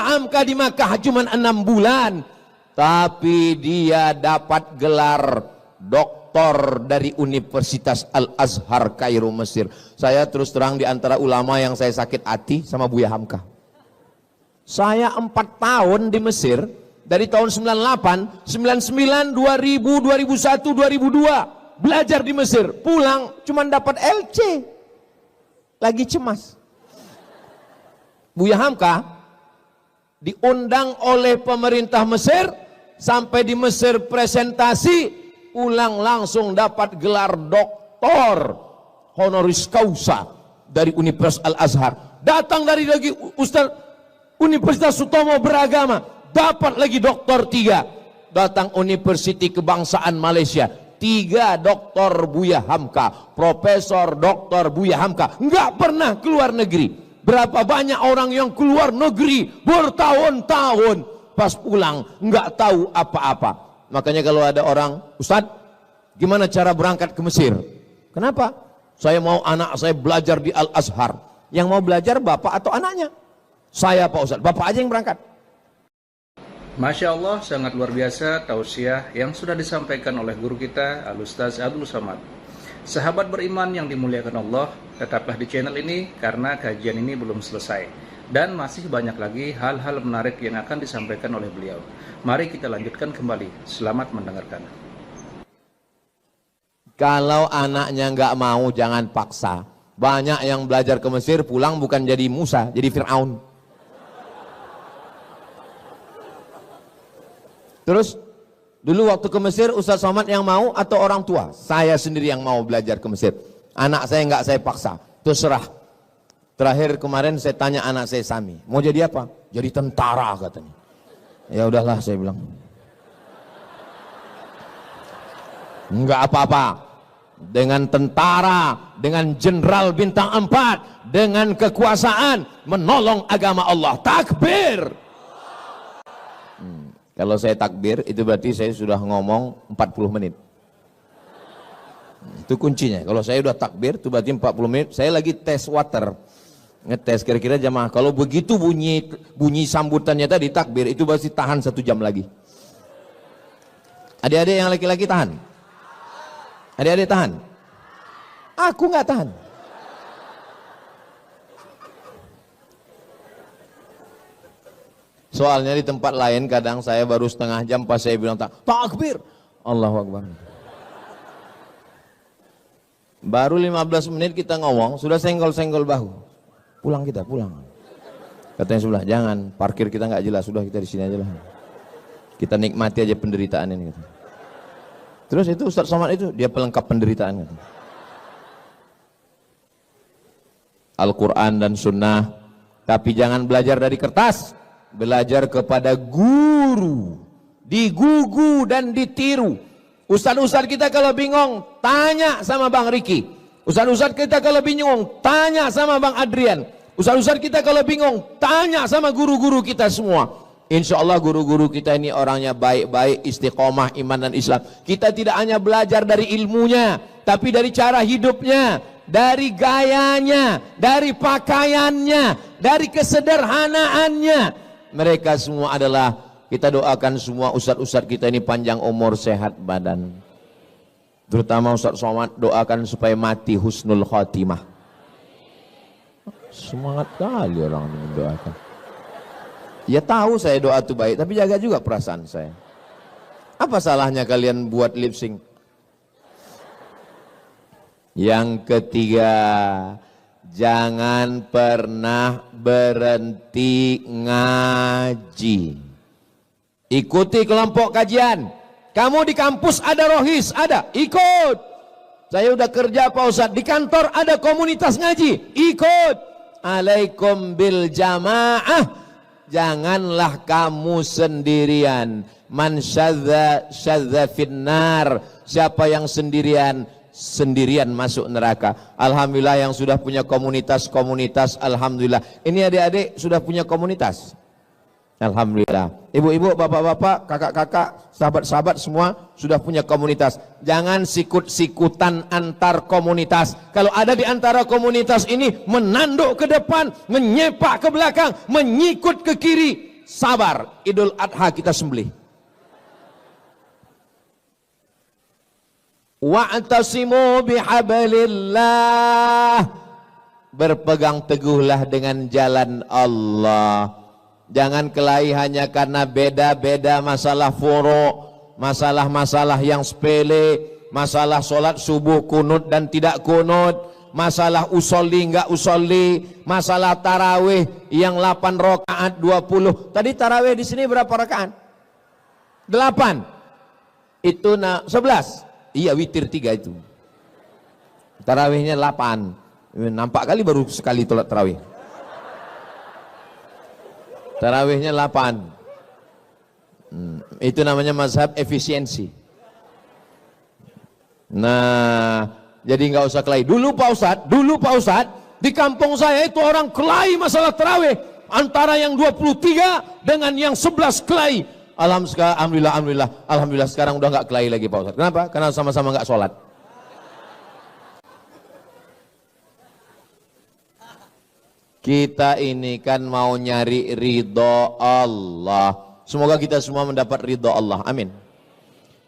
Hamka di Makkah cuma 6 bulan, tapi dia dapat gelar doktor dari Universitas Al-Azhar Kairo Mesir. Saya terus terang di antara ulama yang saya sakit hati sama Buya Hamka. Saya 4 tahun di Mesir, dari tahun 98, 99, 2000, 2001, 2002 belajar di Mesir, pulang cuma dapat LC, lagi cemas. Buya Hamka diundang oleh pemerintah Mesir, sampai di Mesir presentasi, pulang langsung dapat gelar doktor honoris causa dari Universitas Al-Azhar. Datang dari lagi Ustaz Universitas Sutomo Beragama, dapat lagi doktor 3. Datang Universiti Kebangsaan Malaysia, 3 doktor Buya Hamka, Profesor Doktor Buya Hamka, nggak pernah keluar negeri. Berapa banyak orang yang keluar negeri bertahun-tahun, pas pulang nggak tahu apa-apa. Makanya kalau ada orang, Ustadz, gimana cara berangkat ke Mesir? Kenapa? Saya mau anak saya belajar di Al-Azhar. Yang mau belajar bapak atau anaknya? Saya Pak Ustadz, bapak aja yang berangkat. Masya Allah, sangat luar biasa tausiah yang sudah disampaikan oleh guru kita Al-Ustaz Abdul Somad. Sahabat beriman yang dimuliakan Allah, tetaplah di channel ini karena kajian ini belum selesai dan masih banyak lagi hal-hal menarik yang akan disampaikan oleh beliau. Mari kita lanjutkan kembali. Selamat mendengarkan. Kalau anaknya nggak mau, jangan paksa. Banyak yang belajar ke Mesir pulang bukan jadi Musa, jadi Fir'aun. Terus dulu waktu ke Mesir Ustaz Somad yang mau atau orang tua? Saya sendiri yang mau belajar ke Mesir. Anak saya enggak saya paksa, terserah. Terakhir kemarin saya tanya anak saya Sami, mau jadi apa? Jadi tentara katanya. Ya udahlah saya bilang. Enggak apa-apa. Dengan tentara, dengan jenderal bintang 4, dengan kekuasaan menolong agama Allah. Takbir. Kalau saya takbir itu berarti saya sudah ngomong 40 menit. Itu kuncinya. Kalau saya udah takbir itu berarti 40 menit. Saya lagi tes water. Ngetes kira-kira jamaah. Kalau begitu bunyi sambutannya tadi takbir itu berarti tahan 1 jam lagi. Adik-adik yang laki-laki tahan. Adik-adik tahan? Aku nggak tahan. Soalnya di tempat lain kadang saya baru setengah jam pas saya bilang takbir. Allahu Akbar. Baru 15 menit kita ngomong, sudah senggol-senggol bahu. Pulang kita, pulang. Katanya sebelah, jangan, parkir kita nggak jelas, sudah kita di sini aja lah. Kita nikmati aja penderitaan ini. Gitu. Terus itu Ustaz Somad itu dia pelengkap penderitaan. Al-Quran dan Sunnah, tapi jangan belajar dari kertas, belajar kepada guru, digugu dan ditiru. Ustaz-ustaz kita kalau bingung tanya sama Bang Riki, ustaz-ustaz kita kalau bingung tanya sama Bang Adrian, ustaz-ustaz kita kalau bingung tanya sama guru-guru kita semua. Insya Allah guru-guru kita ini orangnya baik-baik, istiqomah, iman dan Islam. Kita tidak hanya belajar dari ilmunya, tapi dari cara hidupnya, dari gayanya, dari pakaiannya, dari kesederhanaannya. Mereka semua adalah, kita doakan semua ustadz-ustadz kita ini panjang umur, sehat badan. Terutama Ustaz Somad doakan supaya mati husnul khotimah. Semangat kali orang ini mendoakan. Ya tahu saya doa itu baik, tapi jaga juga perasaan saya. Apa salahnya kalian buat lip sync? Yang ketiga, jangan pernah berhenti ngaji. Ikuti kelompok kajian. Kamu di kampus ada rohis, ada, ikut. Saya udah kerja Pak Ustadz, di kantor ada komunitas ngaji, ikut. Alaikum bil jamaah. Janganlah kamu sendirian. Man syadza finnar. Siapa yang sendirian, sendirian masuk neraka. Alhamdulillah yang sudah punya komunitas-komunitas, alhamdulillah. Ini adik-adik sudah punya komunitas. Alhamdulillah. Ibu-ibu, bapak-bapak, kakak-kakak, sahabat-sahabat semua sudah punya komunitas. Jangan sikut-sikutan antar komunitas. Kalau ada di antara komunitas ini menanduk ke depan, menyepak ke belakang, menyikut ke kiri, sabar. Idul Adha kita sembelih. Wa'tasimu bihablillah. Berpegang teguhlah dengan jalan Allah. Jangan kelahi hanya karena beda-beda masalah furu', masalah-masalah yang sepele, masalah sholat subuh kunut dan tidak kunut, masalah usolli enggak usolli, masalah tarawih yang 8 rakaat 20. Tadi tarawih di sini berapa rakaat? 8. Itu 11. Iya, witir 3 itu. Tarawihnya 8. Nampak kali baru sekali sholat tarawih. Tarawihnya 8. Itu namanya mazhab efisiensi. Nah, jadi nggak usah kelahi. Dulu Pak Ustadz, di kampung saya itu orang kelahi masalah tarawih. Antara yang 23 dengan yang 11 kelahi. Alhamdulillah sekarang udah nggak kelahi lagi Pak Ustadz. Kenapa? Karena sama-sama nggak sholat. Kita ini kan mau nyari ridho Allah. Semoga kita semua mendapat ridho Allah. Amin.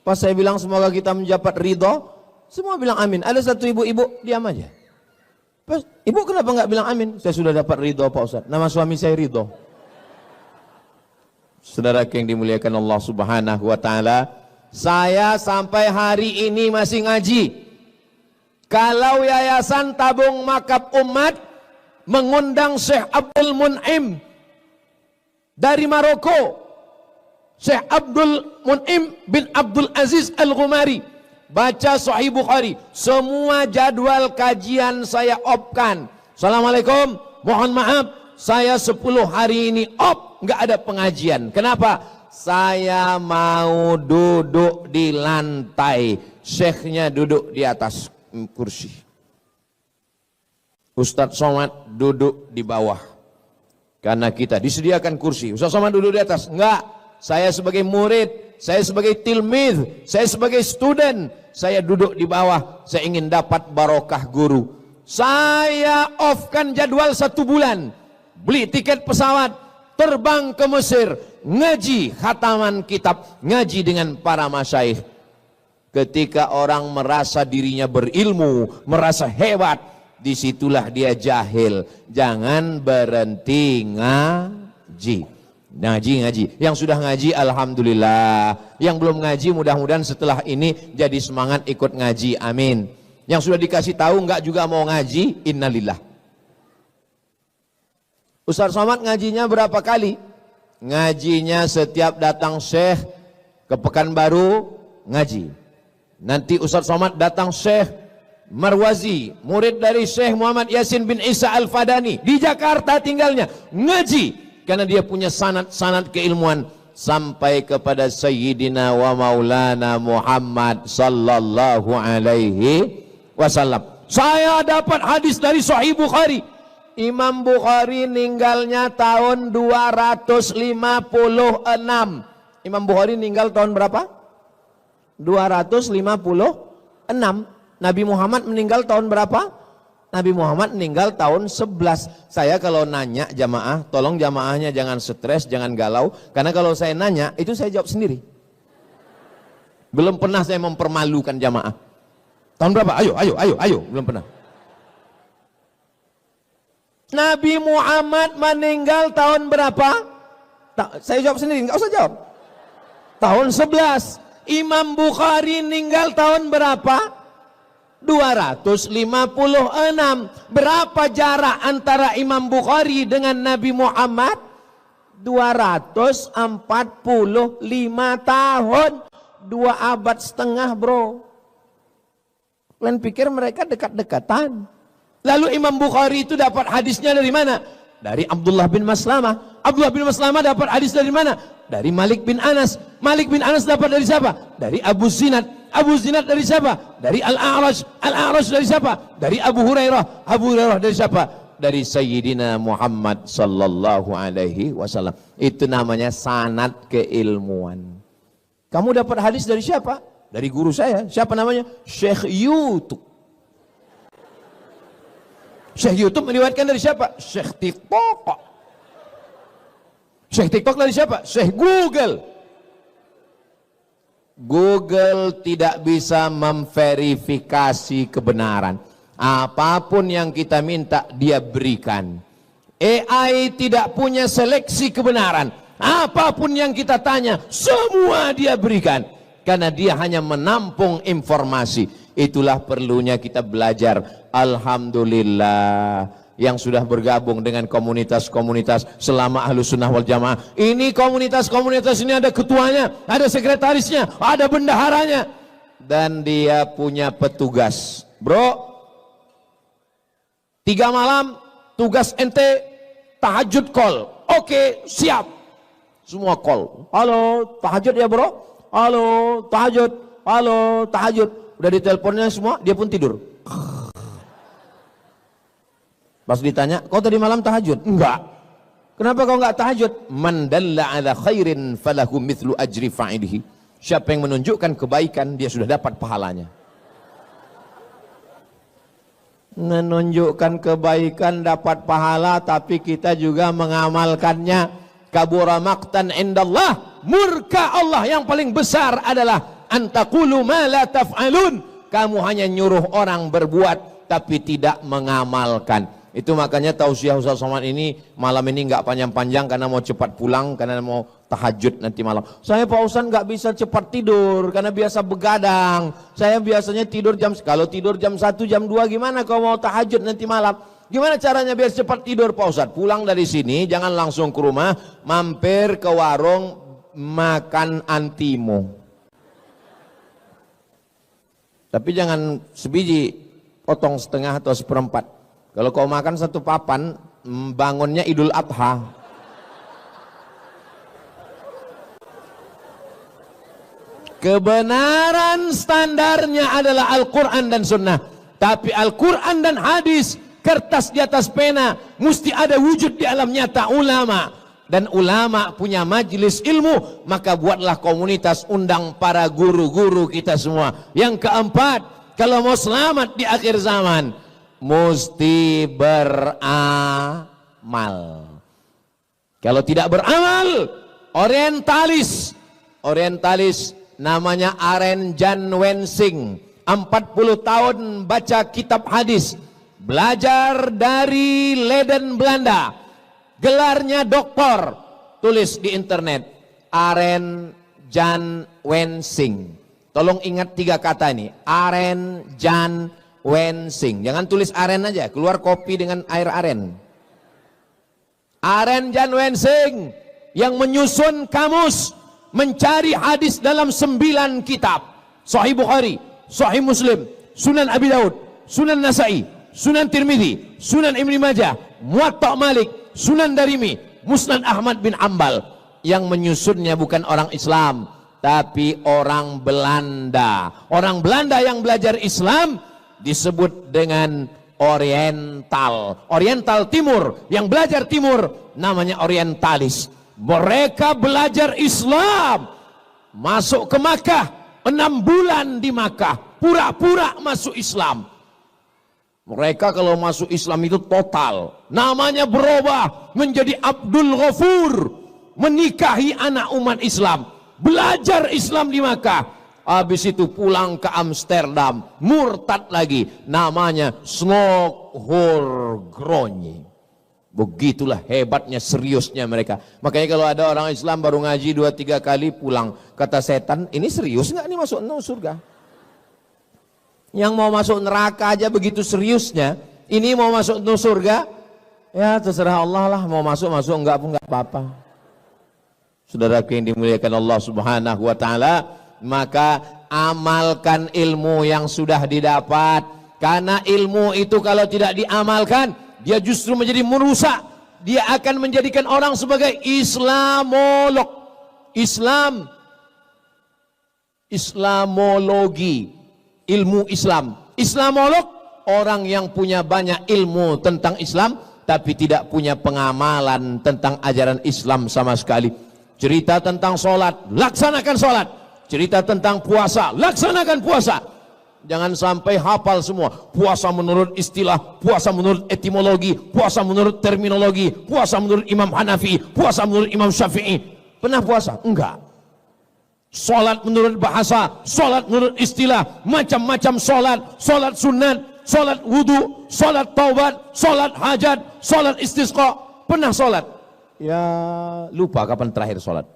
Pas saya bilang semoga kita mendapat ridho, semua bilang amin. Ada satu ibu-ibu diam aja. Pas, ibu kenapa nggak bilang amin? Saya sudah dapat ridho Pak Ustadz. Nama suami saya Ridho. Saudara yang dimuliakan Allah Subhanahu wa taala, saya sampai hari ini masih ngaji. Kalau Yayasan Tabung Makab Umat mengundang Syekh Abdul Mun'im dari Maroko, Syekh Abdul Mun'im bin Abdul Aziz Al-Ghumari, baca Sahih Bukhari. Semua jadwal kajian saya opkan. Assalamualaikum, mohon maaf, saya 10 hari ini nggak ada pengajian. Kenapa? Saya mau duduk di lantai, syekhnya duduk di atas kursi, Ustadz Somad duduk di bawah. Karena kita disediakan kursi, Ustadz Somad duduk di atas. Enggak, saya sebagai murid, saya sebagai tilmid, saya sebagai student, saya duduk di bawah. Saya ingin dapat barokah guru. Saya offkan jadwal 1 bulan, beli tiket pesawat, terbang ke Mesir, ngaji khataman kitab, ngaji dengan para masyaikh. Ketika orang merasa dirinya berilmu, merasa hebat, disitulah dia jahil. Jangan berhenti ngaji. Ngaji. Yang sudah ngaji alhamdulillah. Yang belum ngaji mudah-mudahan setelah ini jadi semangat ikut ngaji. Amin. Yang sudah dikasih tahu enggak juga mau ngaji, innalillah. Ustaz Somad ngajinya berapa kali? Ngajinya setiap datang Syekh ke Pekanbaru ngaji. Nanti Ustaz Somad datang Syekh Marwazi, murid dari Syekh Muhammad Yasin bin Isa Al-Fadani, di Jakarta tinggalnya, ngaji. Karena dia punya sanad keilmuan sampai kepada Sayyidina wa Maulana Muhammad sallallahu alaihi wasallam. Saya dapat hadis dari Sahih Bukhari. Imam Bukhari meninggalnya tahun 256. Imam Bukhari meninggal tahun berapa? 256. Nabi Muhammad meninggal tahun berapa? Nabi Muhammad meninggal tahun 11. Saya kalau nanya jamaah, tolong jamaahnya jangan stres, jangan galau. Karena kalau saya nanya, itu saya jawab sendiri. Belum pernah saya mempermalukan jamaah. Tahun berapa? Ayo. Belum pernah. Nabi Muhammad meninggal tahun berapa? Saya jawab sendiri, nggak usah jawab. Tahun 11. Imam Bukhari meninggal tahun berapa? 256. Berapa jarak antara Imam Bukhari dengan Nabi Muhammad? 245 tahun. 2 abad setengah, bro. Kalian pikir mereka dekat-dekatan? Lalu Imam Bukhari itu dapat hadisnya dari mana? Dari Abdullah bin Maslamah. Abdullah bin Maslamah dapat hadis dari mana? Dari Malik bin Anas. Malik bin Anas dapat dari siapa? Dari Abu Zinad. Abu Zinad dari siapa? Dari Al-A'raj. Al-A'raj dari siapa? Dari Abu Hurairah. Abu Hurairah dari siapa? Dari Sayyidina Muhammad sallallahu alaihi wasallam. Itu namanya sanad keilmuan. Kamu dapat hadis dari siapa? Dari guru saya. Siapa namanya? Syekh YouTube. Syekh YouTube meriwayatkan dari siapa? Syekh TikTok. Syekh TikTok dari siapa? Syekh Google. Google tidak bisa memverifikasi kebenaran. Apapun yang kita minta, dia berikan. AI tidak punya seleksi kebenaran. Apapun yang kita tanya, semua dia berikan. Karena dia hanya menampung informasi. Itulah perlunya kita belajar. Alhamdulillah yang sudah bergabung dengan komunitas-komunitas selama Ahlus Sunnah wal Jamaah. Ini komunitas-komunitas ini ada ketuanya, ada sekretarisnya, ada bendaharanya, dan dia punya petugas. Bro, 3 malam tugas ente tahajud call. Oke, siap. Semua call. Halo, tahajud ya bro? Halo, tahajud. Halo, tahajud. Udah diteleponnya semua, dia pun tidur. Pas ditanya, kau tadi malam tahajud? Enggak. Kenapa kau enggak tahajud? Man dalla ala khairin falahu mithlu ajri fa'ilihi. Siapa yang menunjukkan kebaikan, dia sudah dapat pahalanya. Menunjukkan kebaikan dapat pahala, tapi kita juga mengamalkannya. Kabura maqtan indallah. Murka Allah yang paling besar adalah antaqulu ma la taf'alun. Kamu hanya nyuruh orang berbuat tapi tidak mengamalkan. Itu makanya tausiah Ustaz Somad ini malam ini nggak panjang-panjang karena mau cepat pulang, karena mau tahajud nanti malam. Saya Pak Ustaz nggak bisa cepat tidur karena biasa begadang. Saya biasanya tidur kalau tidur jam 1 jam 2 gimana kalau mau tahajud nanti malam? Gimana caranya biar cepat tidur Pak Ustaz? Pulang dari sini jangan langsung ke rumah, mampir ke warung makan antimo. Tapi jangan sebiji, potong setengah atau seperempat. Kalau kau makan satu papan, bangunnya Idul Adha. Kebenaran standarnya adalah Al-Quran dan Sunnah. Tapi Al-Quran dan hadis, kertas di atas pena, mesti ada wujud di alam nyata ulama. Dan ulama punya majelis ilmu, maka buatlah komunitas, undang para guru-guru kita semua. Yang keempat, kalau mau selamat di akhir zaman, mesti beramal. Kalau tidak beramal, orientalis namanya Aren Jan Wensing, 40 tahun baca kitab hadis, belajar dari Leiden Belanda, gelarnya doktor, tulis di internet Aren Jan Wensing. Tolong ingat 3 kata ini, Aren Jan Wensing. Jangan tulis aren aja, keluar kopi dengan air aren. Aren Jan Wensing yang menyusun kamus mencari hadis dalam 9 kitab. Sahih Bukhari, Sahih Muslim, Sunan Abi Daud, Sunan Nasai, Sunan Tirmidzi, Sunan Ibnu Majah, Muwatta Malik, Sunan Darimi, Musnad Ahmad bin Ambal. Yang menyusunnya bukan orang Islam, tapi orang Belanda. Orang Belanda yang belajar Islam disebut dengan Oriental. Oriental Timur, yang belajar Timur namanya orientalis. Mereka belajar Islam, masuk ke Makkah, 6 bulan di Makkah, pura-pura masuk Islam. Mereka kalau masuk Islam itu total, namanya berubah menjadi Abdul Ghafur, menikahi anak umat Islam, belajar Islam di Makkah, habis itu pulang ke Amsterdam, murtad lagi, namanya Snokholm. Begitulah hebatnya, seriusnya mereka. Makanya kalau ada orang Islam baru ngaji 2-3 kali pulang, kata setan, ini serius nggak nih masuk surga? Yang mau masuk neraka aja begitu seriusnya, ini mau masuk surga, ya terserah Allah lah, mau masuk enggak pun enggak apa-apa. Saudaraku yang dimuliakan Allah Subhanahu wa taala, maka amalkan ilmu yang sudah didapat, karena ilmu itu kalau tidak diamalkan, dia justru menjadi merusak. Dia akan menjadikan orang sebagai Islamolog. Islamologi, ilmu Islam. Islamolog, orang yang punya banyak ilmu tentang Islam, tapi tidak punya pengamalan tentang ajaran Islam sama sekali. Cerita tentang sholat, laksanakan sholat. Cerita tentang puasa, laksanakan puasa. Jangan sampai hafal semua. Puasa menurut istilah, puasa menurut etimologi, puasa menurut terminologi, puasa menurut Imam Hanafi, puasa menurut Imam Syafi'i. Pernah puasa? Enggak. Sholat menurut bahasa, sholat menurut istilah, macam-macam sholat. Sholat sunat, sholat wudu, sholat taubat, sholat hajat, sholat istisqa. Pernah sholat? Ya lupa kapan terakhir sholat.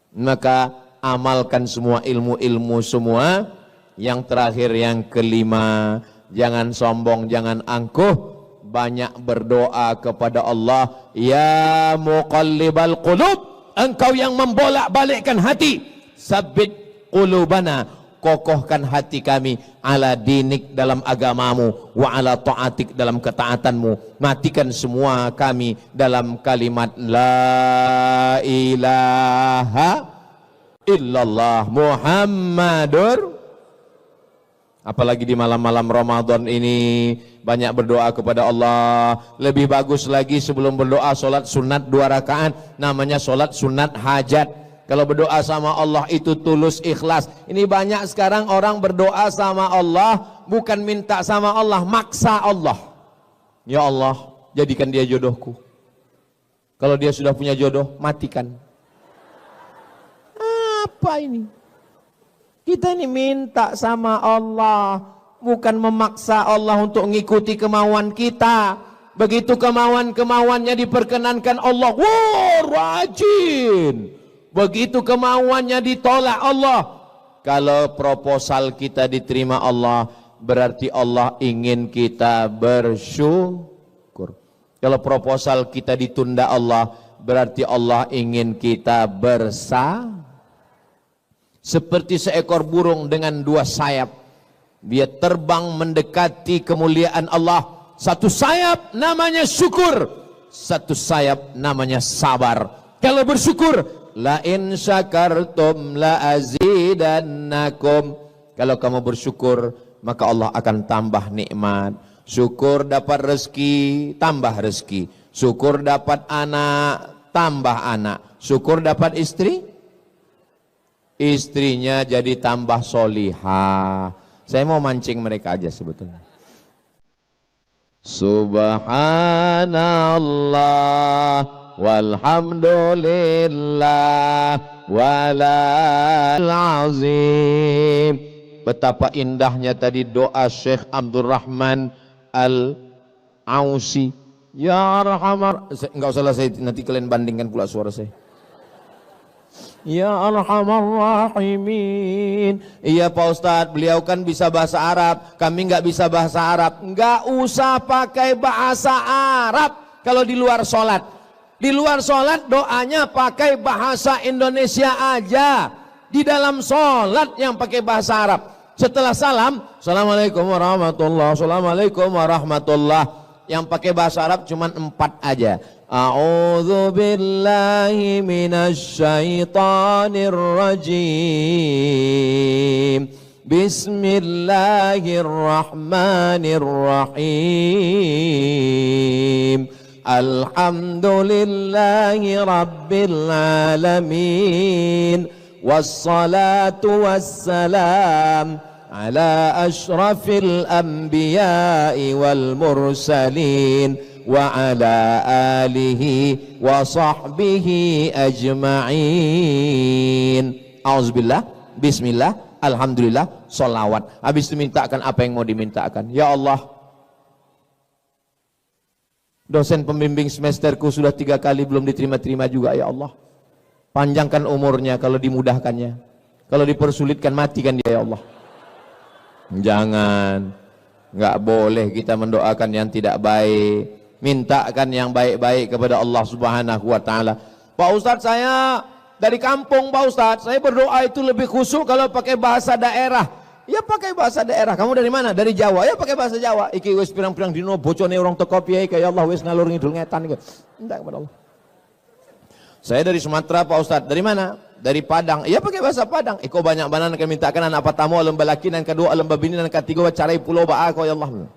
Maka amalkan semua ilmu-ilmu semua. Yang terakhir, yang kelima, jangan sombong, jangan angkuh, banyak berdoa kepada Allah. Ya muqallibal qulub, engkau yang membolak-balikkan hati, sabbit qulubana, kokohkan hati kami, ala dinik dalam agamamu, wa ala ta'atik dalam ketaatanmu. Matikan semua kami dalam kalimat la ilaha illallah Muhammadur. Apalagi di malam-malam Ramadan ini banyak berdoa kepada Allah. Lebih bagus lagi sebelum berdoa sholat sunat 2 rakaat, namanya sholat sunat hajat. Kalau berdoa sama Allah itu tulus ikhlas. Ini banyak sekarang orang berdoa sama Allah bukan minta sama Allah, maksa Allah. Ya Allah, jadikan dia jodohku. Kalau dia sudah punya jodoh, matikan. Apa ini? Kita ini minta sama Allah, bukan memaksa Allah untuk mengikuti kemauan kita. Begitu kemauan-kemauannya diperkenankan Allah, wah rajin. Begitu kemauannya ditolak Allah. Kalau proposal kita diterima Allah, berarti Allah ingin kita bersyukur. Kalau proposal kita ditunda Allah, berarti Allah ingin kita seperti seekor burung dengan dua sayap. Dia terbang mendekati kemuliaan Allah. Satu sayap namanya syukur, satu sayap namanya sabar. Kalau bersyukur, la in syakartum la azidannakum. Kalau kamu bersyukur, maka Allah akan tambah nikmat. Syukur dapat rezeki, tambah rezeki. Syukur dapat anak, tambah anak. Syukur dapat istri, istrinya jadi tambah solihah. Saya mau mancing mereka aja sebetulnya. Subhanallah walhamdulillah walal azim. Betapa indahnya tadi doa Syekh Abdurrahman Al-Ausi. Ya Arhamar, enggak usah lah, saya nanti kalian bandingkan pula suara saya. Ya Arhamar Rahimin. Iya Pak Ustadz, beliau kan bisa bahasa Arab, kami nggak bisa bahasa Arab. Nggak usah pakai bahasa Arab kalau di luar sholat. Di luar sholat doanya pakai bahasa Indonesia aja. Di dalam sholat yang pakai bahasa Arab. Setelah salam, Assalamualaikum warahmatullahi wabarakatuh, Assalamualaikum warahmatullahi. Yang pakai bahasa Arab cuma 4 aja. A'udzu billahi minasy syaithanir rajim. Bismillahirrahmanirrahim. Alhamdulillahi rabbil alamin. Wassalatu wassalam ala asyrafil anbiya'i wal mursalin wa ala alihi wa sahbihi ajma'in. Auzubillah, bismillah, alhamdulillah, sholawat. Habis itu mintakan apa yang mau dimintakan. Ya Allah, dosen pembimbing semesterku sudah 3 kali belum diterima-terima juga. Ya Allah, panjangkan umurnya kalau dimudahkannya, kalau dipersulitkan matikan dia. Ya Allah, jangan, nggak boleh kita mendoakan yang tidak baik. Mintakan yang baik-baik kepada Allah Subhanahu wa ta'ala. Pak Ustadz, saya dari kampung Pak Ustadz, saya berdoa itu lebih khusyuk kalau pakai bahasa daerah. Ya pakai bahasa daerah. Kamu dari mana? Dari Jawa. Ya pakai bahasa Jawa. Iki wis pirang-pirang dino bocone orang teko piye kayak Allah wis ngalur ngidul ngetan gitu. Minta kepada Allah. Saya dari Sumatera Pak Ustadz. Dari mana? Dari Padang. Ya pakai bahasa Padang. Iko banyak banan akan mintakan anak pertama alam balaki dan kedua alam babini dan ketiga carai pulau ba'a ya Allah.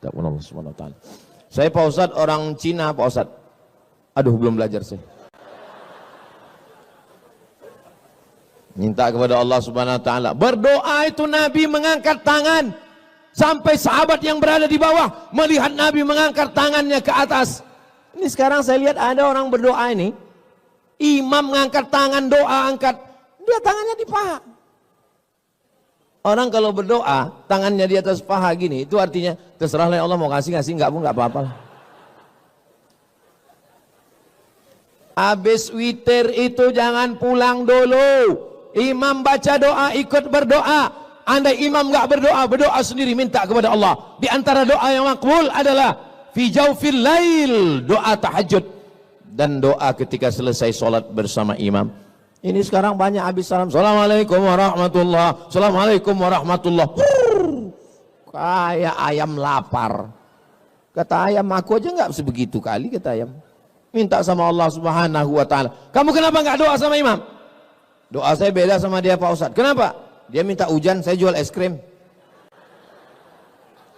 Tak pun Allah Subhanahu wa ta'ala. Saya Pak Ustadz orang Cina Pak Ustadz. Aduh belum belajar saya. Minta kepada Allah Subhanahu wa ta'ala. Berdoa itu Nabi mengangkat tangan sampai sahabat yang berada di bawah melihat Nabi mengangkat tangannya ke atas. Ini sekarang saya lihat ada orang berdoa ini, imam mengangkat tangan doa, angkat dia tangannya di paha. Orang kalau berdoa tangannya di atas paha gini, itu artinya terserahlah Allah mau kasih enggak pun enggak apa-apa. Habis witir itu jangan pulang dulu. Imam baca doa, ikut berdoa. Andai imam enggak berdoa, berdoa sendiri minta kepada Allah. Di antara doa yang makbul adalah fi jaufil lail, doa tahajud dan doa ketika selesai sholat bersama imam. Ini sekarang banyak habis salam, Assalamualaikum warahmatullahi, Assalamualaikum warahmatullahi. Kayak ayam lapar. Kata ayam, aku aja enggak sebegitu kali, kata ayam. Minta sama Allah Subhanahu wa ta'ala. Kamu kenapa enggak doa sama imam? Doa saya beda sama dia Pak Ustadz. Kenapa? Dia minta hujan, saya jual es krim.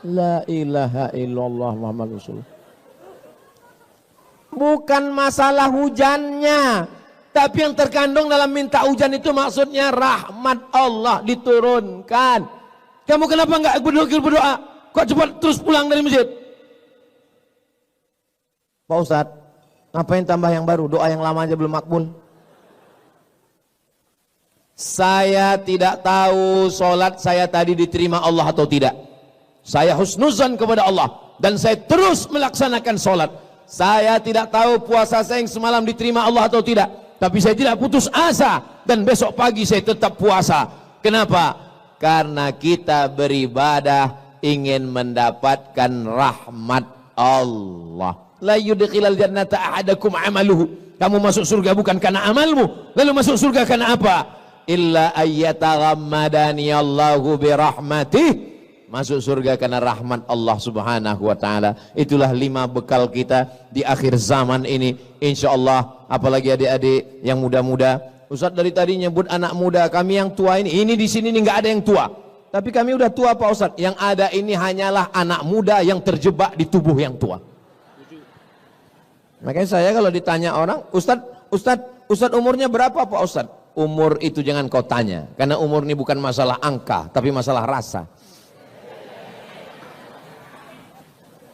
La ilaha illallah Muhammad Rasulullah. Bukan masalah hujannya, tapi yang terkandung dalam minta hujan itu maksudnya rahmat Allah diturunkan. Kamu kenapa enggak berdoa? Kok cepat terus pulang dari masjid? Pak Ustadz, ngapain tambah yang baru? Doa yang lama aja belum makbul. Saya tidak tahu sholat saya tadi diterima Allah atau tidak. Saya husnuzan kepada Allah dan saya terus melaksanakan sholat. Saya tidak tahu puasa saya yang semalam diterima Allah atau tidak, tapi saya tidak putus asa dan besok pagi saya tetap puasa. Kenapa? Karena kita beribadah ingin mendapatkan rahmat Allah. La yudkhilal jannata ahadakum amaluhu. Kamu masuk surga bukan karena amalmu. Lalu masuk surga karena apa? Illa ayyataghammadani Allahu birahmatih. Masuk surga karena rahmat Allah subhanahu wa ta'ala. Itulah 5 bekal kita di akhir zaman ini, insya Allah. Apalagi adik-adik yang muda-muda. Ustaz dari tadi nyebut anak muda, kami yang tua ini di sini nggak ada yang tua. Tapi kami udah tua Pak Ustaz. Yang ada ini hanyalah anak muda yang terjebak di tubuh yang tua. Makanya saya kalau ditanya orang, Ustaz umurnya berapa Pak Ustaz? Umur itu jangan kau tanya. Karena umur ini bukan masalah angka, tapi masalah rasa.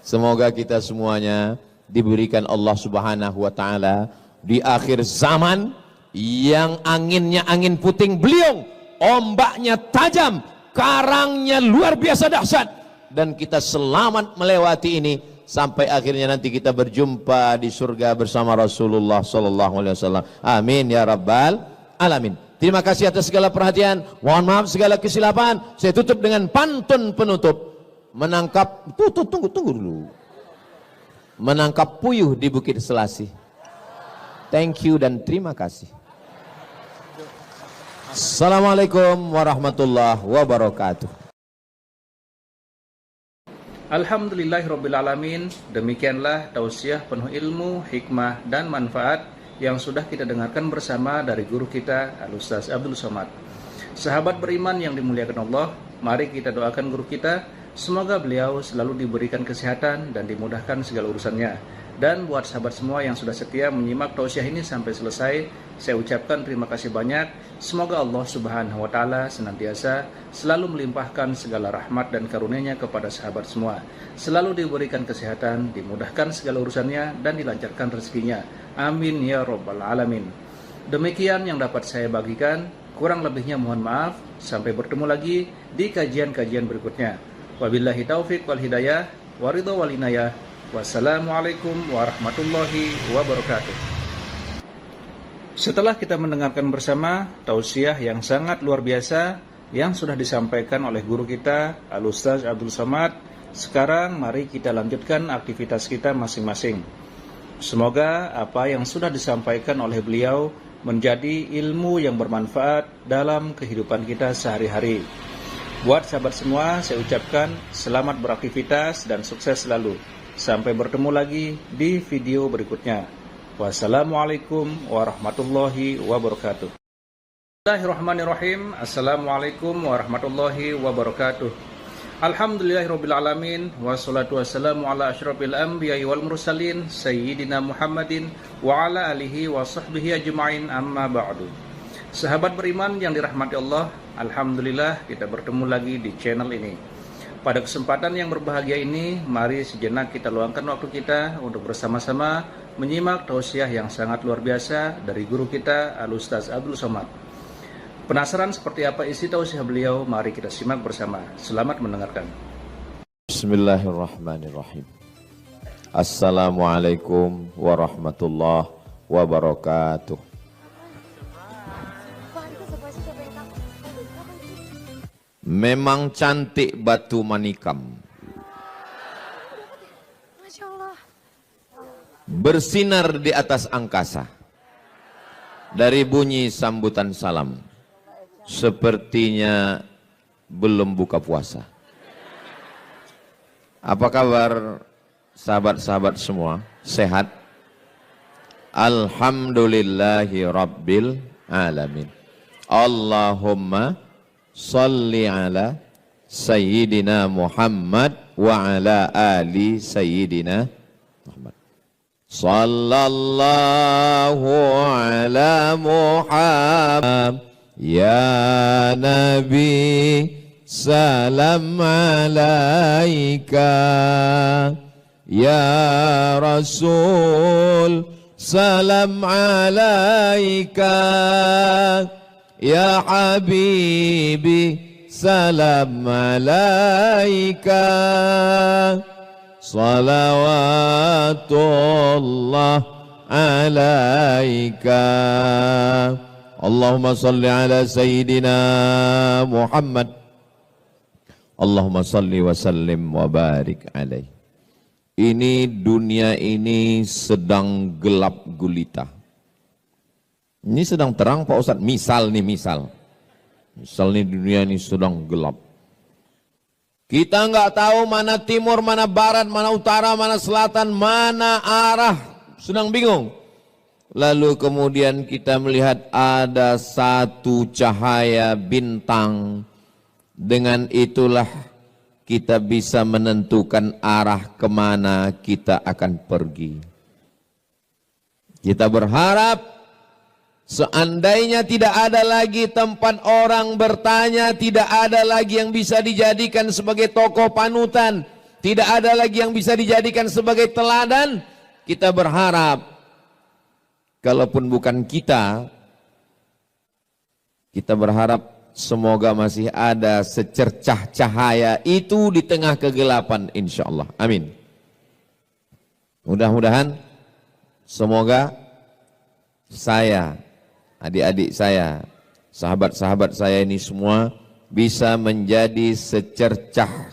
Semoga kita semuanya diberikan Allah subhanahu wa ta'ala di akhir zaman yang anginnya angin puting beliung, ombaknya tajam, karangnya luar biasa dahsyat, dan kita selamat melewati ini sampai akhirnya nanti kita berjumpa di surga bersama Rasulullah sallallahu alaihi wasallam. Amin ya rabbal alamin. Terima kasih atas segala perhatian. Mohon maaf segala kesilapan. Saya tutup dengan pantun penutup. Tunggu dulu. Menangkap puyuh di Bukit Selasih. Thank you dan terima kasih. Assalamualaikum warahmatullahi wabarakatuh. Alhamdulillahirrabbilalamin. Demikianlah tausiah penuh ilmu, hikmah dan manfaat yang sudah kita dengarkan bersama dari guru kita Al-Ustaz Abdul Somad. Sahabat beriman yang dimuliakan Allah, mari kita doakan guru kita. Semoga beliau selalu diberikan kesehatan dan dimudahkan segala urusannya. Dan buat sahabat semua yang sudah setia menyimak tausiah ini sampai selesai, saya ucapkan terima kasih banyak. Semoga Allah subhanahu wa ta'ala senantiasa selalu melimpahkan segala rahmat dan karunia-Nya kepada sahabat semua. Selalu diberikan kesehatan, dimudahkan segala urusannya, dan dilancarkan rezekinya. Amin ya rabbal alamin. Demikian yang dapat saya bagikan. Kurang lebihnya mohon maaf. Sampai bertemu lagi di kajian-kajian berikutnya. Wabillahi taufiq wal hidayah, waridha wal inayah. Wassalamualaikum warahmatullahi wabarakatuh. Setelah kita mendengarkan bersama tausiah yang sangat luar biasa yang sudah disampaikan oleh guru kita Al-Ustaz Abdul Somad, sekarang mari kita lanjutkan aktivitas kita masing-masing. Semoga apa yang sudah disampaikan oleh beliau menjadi ilmu yang bermanfaat dalam kehidupan kita sehari-hari. Buat sahabat semua, saya ucapkan selamat beraktivitas dan sukses selalu. Sampai bertemu lagi di video berikutnya. Wassalamualaikum warahmatullahi wabarakatuh. Bismillahirrahmanirrahim. Assalamualaikum warahmatullahi wabarakatuh. Alhamdulillahirrabbilalamin. Wassalatu wassalamu ala asyrafil anbiya'i wal mursalin Sayyidina Muhammadin wa ala alihi wa sahbihi ajma'in, amma ba'du. Sahabat beriman yang dirahmati Allah, alhamdulillah kita bertemu lagi di channel ini. Pada kesempatan yang berbahagia ini, mari sejenak kita luangkan waktu kita untuk bersama-sama menyimak tausiah yang sangat luar biasa dari guru kita Al-Ustaz Abdul Somad. Penasaran seperti apa isi tausiah beliau? Mari kita simak bersama. Selamat mendengarkan. Bismillahirrahmanirrahim. Assalamualaikum warahmatullahi wabarakatuh. Memang cantik batu manikam, Masya Allah. bersinar di atas angkasa. Dari bunyi sambutan salam, sepertinya belum buka puasa. Apa kabar sahabat-sahabat semua? Sehat? Alhamdulillahi rabbil alamin. Allahumma salli ala Sayyidina Muhammad wa ala ali Sayyidina Muhammad. Sallallahu ala Muhammad ya Nabi, salam alaika ya Rasul, salam alaika ya Habibi, salam alaika, salawatullah alaika. Allahumma salli ala Sayyidina Muhammad. Allahumma salli wa sallim wa barik alaih. ini dunia ini sedang gelap gulita. Ini sedang terang Pak Ustadz, misal nih dunia ini sedang gelap. Kita nggak tahu mana timur, mana barat, mana utara, mana selatan, mana arah, sedang bingung. Lalu kemudian kita melihat ada satu cahaya bintang, dengan itulah kita bisa menentukan arah kemana kita akan pergi. Kita berharap seandainya tidak ada lagi tempat orang bertanya, tidak ada lagi yang bisa dijadikan sebagai tokoh panutan, tidak ada lagi yang bisa dijadikan sebagai teladan, kita berharap kalaupun bukan kita berharap semoga masih ada secercah cahaya itu di tengah kegelapan, insya Allah. Amin. Mudah-mudahan semoga saya, adik-adik saya, sahabat-sahabat saya ini semua bisa menjadi secercah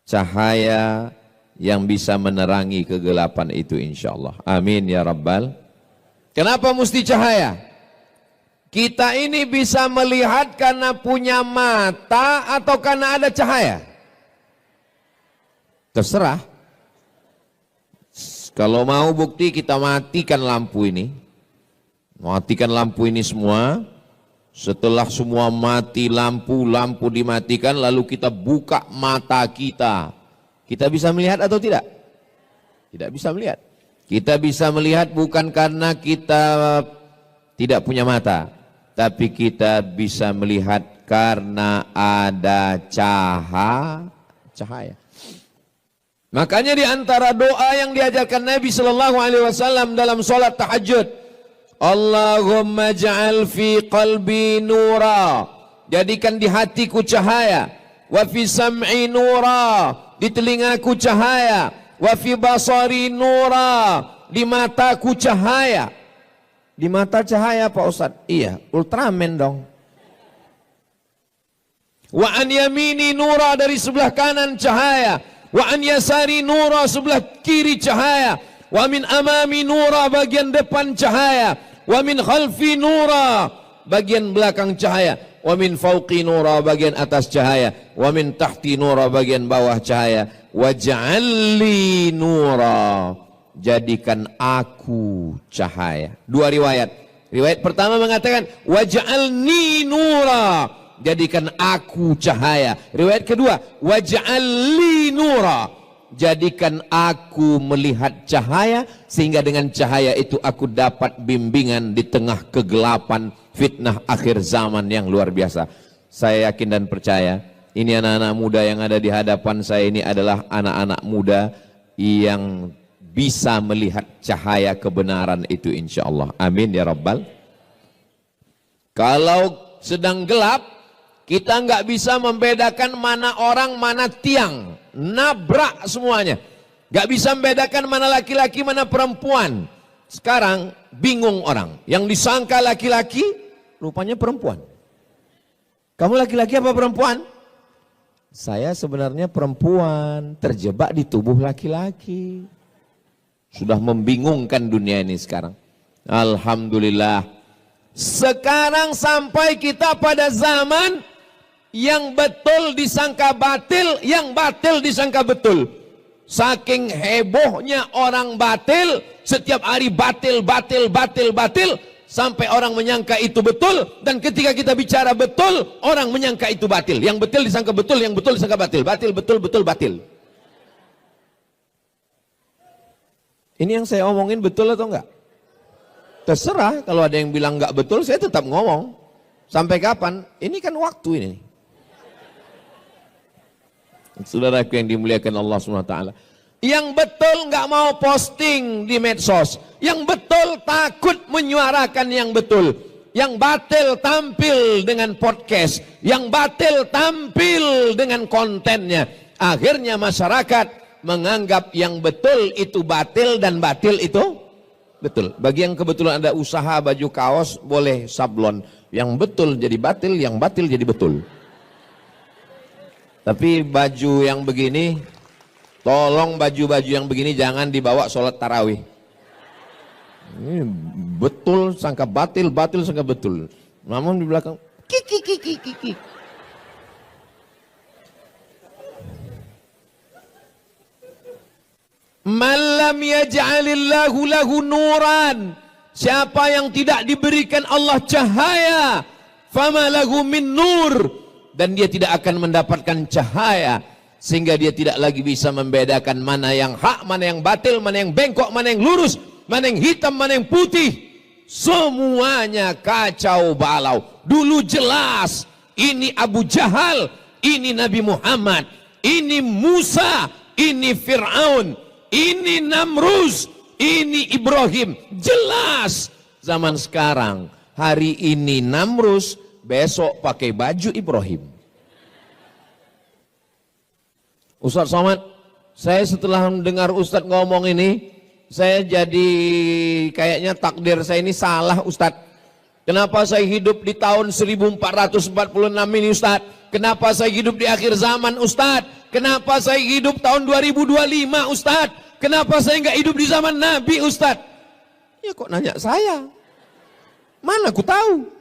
cahaya yang bisa menerangi kegelapan itu, insya Allah. Amin ya Rabbal. Kenapa mesti cahaya? Kita ini bisa melihat karena punya mata atau karena ada cahaya? Terserah. Kalau mau bukti, kita matikan lampu ini. Matikan lampu ini semua. Setelah semua mati lampu dimatikan, lalu kita buka mata kita. Kita bisa melihat atau tidak? Tidak bisa melihat. Kita bisa melihat bukan karena kita tidak punya mata, tapi kita bisa melihat karena ada cahaya. Makanya di antara doa yang diajarkan Nabi Shallallahu Alaihi Wasallam dalam sholat tahajud, Allahumma ja'al fi qalbi nura, jadikan di hatiku cahaya, wa fi sam'i nura, di telingaku cahaya, wa fi basari nura, di mataku cahaya. Di mata cahaya Pak Ustadz? Iya, Ultraman dong. Wa an yamini nura, dari sebelah kanan cahaya. Wa an yasari nura, sebelah kiri cahaya. Wa min amami nura, bagian depan cahaya. Wa min khalfi nura, bagian belakang cahaya. Wa min fauqi nura, bagian atas cahaya. Wa min tahti nura, bagian bawah cahaya. Wa ja'alli nura, jadikan aku cahaya. Dua riwayat. Riwayat pertama mengatakan waj'alni nura, jadikan aku cahaya. Riwayat kedua waj'alli nura, jadikan aku melihat cahaya, sehingga dengan cahaya itu aku dapat bimbingan di tengah kegelapan fitnah akhir zaman yang luar biasa. Saya yakin dan percaya ini anak-anak muda yang ada di hadapan saya ini adalah anak-anak muda yang bisa melihat cahaya kebenaran itu, insya Allah. Amin ya Rabbal. Kalau sedang gelap, kita nggak bisa membedakan mana orang mana tiang, nabrak semuanya. Nggak bisa membedakan mana laki-laki mana perempuan. Sekarang bingung orang, yang disangka laki-laki rupanya perempuan. Kamu laki-laki apa perempuan? Saya sebenarnya perempuan, terjebak di tubuh laki-laki. Sudah membingungkan dunia ini sekarang. Alhamdulillah. Sekarang sampai kita pada zaman yang betul disangka batil, yang batil disangka betul. Saking hebohnya orang batil, setiap hari batil, sampai orang menyangka itu betul. Dan ketika kita bicara betul, orang menyangka itu batil. Yang betul disangka betul, yang betul disangka batil. Batil, betul, batil. Ini yang saya omongin betul atau enggak? Terserah, kalau ada yang bilang enggak betul, saya tetap ngomong. Sampai kapan? Ini kan waktu ini. Saudaraku yang dimuliakan Allah SWT. Yang betul enggak mau posting di medsos. Yang betul takut menyuarakan yang betul. Yang batil tampil dengan podcast. Yang batil tampil dengan kontennya. Akhirnya masyarakat menganggap yang betul itu batil dan batil itu betul. Bagi yang kebetulan ada usaha baju kaos, boleh sablon. Yang betul jadi batil, yang batil jadi betul. Tapi baju yang begini, Tolong baju-baju yang begini jangan dibawa sholat tarawih. Ini betul sangka batil, batil sangka betul. Namun di belakang kiki. Malam yaj'alillahu lahu nuran. Siapa yang tidak diberikan Allah cahaya, fama lahu min nur, dan dia tidak akan mendapatkan cahaya, sehingga dia tidak lagi bisa membedakan mana yang hak, mana yang batil, mana yang bengkok, mana yang lurus, mana yang hitam, mana yang putih. Semuanya kacau balau. Dulu jelas ini Abu Jahal, ini Nabi Muhammad, ini Musa, ini Fir'aun, ini Namrus, ini Ibrahim. Jelas. Zaman sekarang, hari ini Namrus, besok pakai baju Ibrahim. Ustaz Somad, saya setelah mendengar Ustaz ngomong ini, saya jadi kayaknya takdir saya ini salah Ustaz. Kenapa saya hidup di tahun 1446 ini Ustaz? Kenapa saya hidup di akhir zaman Ustaz? Kenapa saya hidup tahun 2025 Ustaz? Kenapa saya nggak hidup di zaman Nabi Ustaz? Ya kok nanya saya? Mana aku tahu?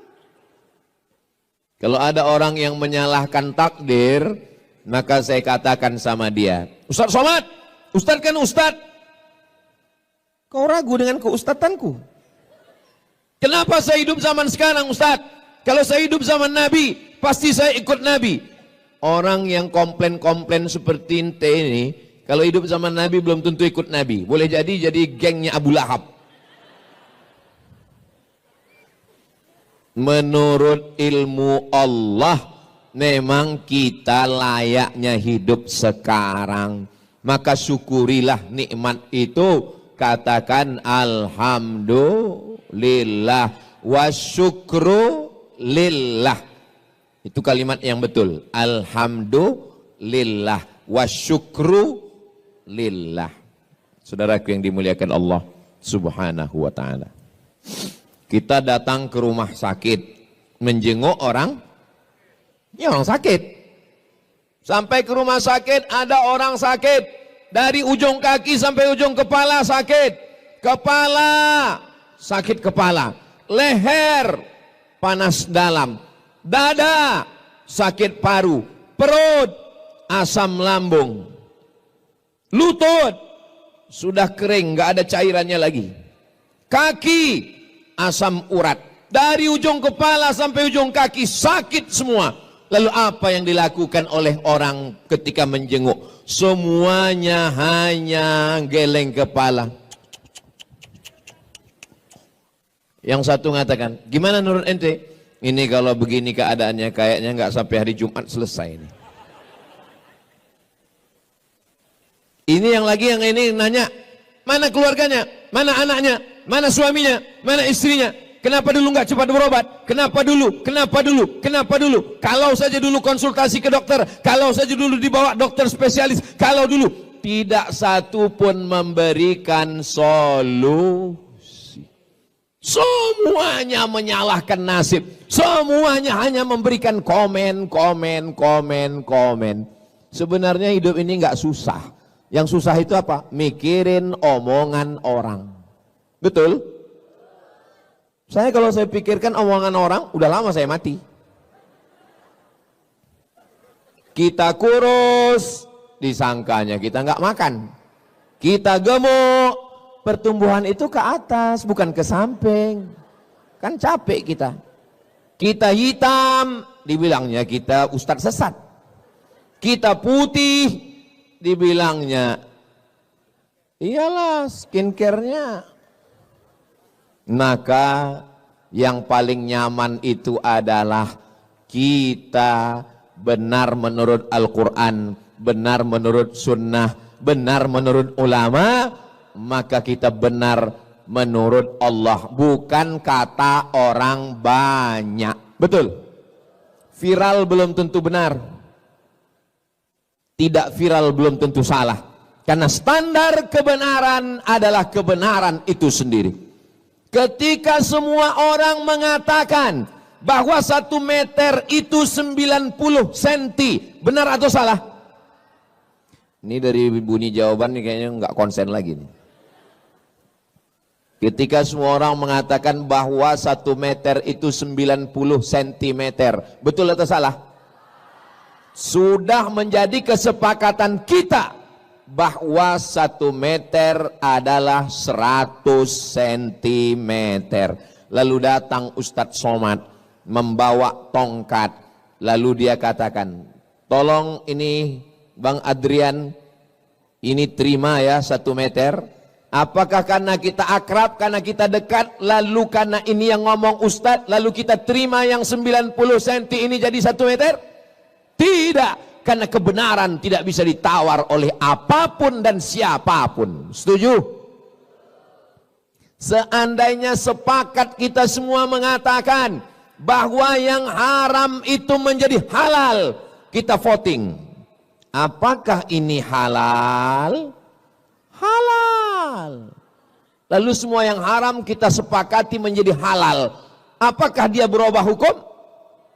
Kalau ada orang yang menyalahkan takdir, maka saya katakan sama dia, Ustaz Somad, Ustaz kan Ustaz. Kau ragu dengan keustatanku? Kenapa saya hidup zaman sekarang Ustaz? Kalau saya hidup zaman Nabi, pasti saya ikut Nabi. Orang yang komplain-komplain seperti ente ini, kalau hidup zaman Nabi belum tentu ikut Nabi. Boleh jadi gengnya Abu Lahab. Menurut ilmu Allah, memang kita layaknya hidup sekarang. Maka syukurilah nikmat itu. Katakan alhamdulillah wa syukru lillah. Itu kalimat yang betul. Alhamdulillah wa syukru lillah. Saudaraku yang dimuliakan Allah Subhanahu wa ta'ala. Kita datang ke rumah sakit menjenguk orang sakit. Sampai ke rumah sakit ada orang sakit. Dari ujung kaki sampai ujung kepala sakit. Kepala, sakit kepala. Leher, panas dalam. Dada, sakit paru. Perut, asam lambung. Lutut, sudah kering, gak ada cairannya lagi. Kaki, asam urat. Dari ujung kepala sampai ujung kaki sakit semua. Lalu apa yang dilakukan oleh orang ketika menjenguk? Semuanya hanya geleng kepala. Yang satu mengatakan, gimana menurut ente? Ini kalau begini keadaannya kayaknya nggak sampai hari Jumat selesai ini. Ini yang ini nanya, mana keluarganya, mana anaknya, mana suaminya, mana istrinya? Kenapa dulu nggak cepat berobat? Kenapa dulu? Kenapa dulu? Kenapa dulu? Kalau saja dulu konsultasi ke dokter, kalau saja dulu dibawa dokter spesialis, kalau dulu tidak satu pun memberikan solusi. Semuanya menyalahkan nasib. Semuanya hanya memberikan komen. Sebenarnya hidup ini nggak susah. Yang susah itu apa? Mikirin omongan orang. Betul? Kalau saya pikirkan omongan orang, udah lama saya mati. Kita kurus, disangkanya kita nggak makan. Kita gemuk, pertumbuhan itu ke atas, bukan ke samping. Kan capek kita. Kita hitam, dibilangnya kita ustadz sesat. Kita putih, dibilangnya iyalah skincare-nya. Maka yang paling nyaman itu adalah kita benar menurut Al-Quran, benar menurut sunnah, benar menurut ulama, maka kita benar menurut Allah, bukan kata orang banyak. Betul? Viral belum tentu benar, tidak viral belum tentu salah, karena standar kebenaran adalah kebenaran itu sendiri. Ketika semua orang mengatakan bahwa 1 meter itu 90 cm, benar atau salah? Ini dari bunyi jawaban nih kayaknya nggak konsen lagi nih. Ketika semua orang mengatakan bahwa 1 meter itu 90 cm. Betul atau salah? Sudah menjadi kesepakatan kita bahwa 1 meter adalah 100 cm. Lalu datang Ustadz Somad membawa tongkat. Lalu dia katakan, tolong ini Bang Adrian, ini terima ya 1 meter. Apakah karena kita akrab, karena kita dekat, lalu karena ini yang ngomong Ustadz, lalu kita terima yang 90 cm ini jadi 1 meter? Tidak, karena kebenaran tidak bisa ditawar oleh apapun dan siapapun. Setuju? Seandainya sepakat kita semua mengatakan bahwa yang haram itu menjadi halal, kita voting. Apakah ini halal? Halal. Lalu semua yang haram kita sepakati menjadi halal. Apakah dia berubah hukum?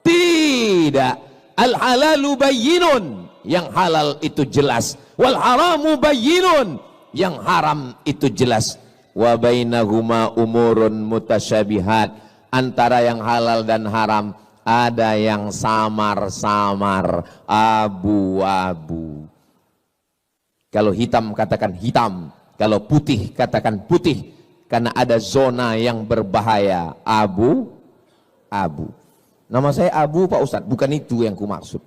Tidak. Al halalu bayyinun. Yang halal itu jelas. Wal haramu bayyinun. Yang haram itu jelas. Wa bainahuma umurun mutasyabihat. Antara yang halal dan haram ada yang samar-samar, abu-abu. Kalau hitam katakan hitam, kalau putih katakan putih, karena ada zona yang berbahaya, abu-abu. Nama saya Abu Pak Ustadz, bukan itu yang ku maksud.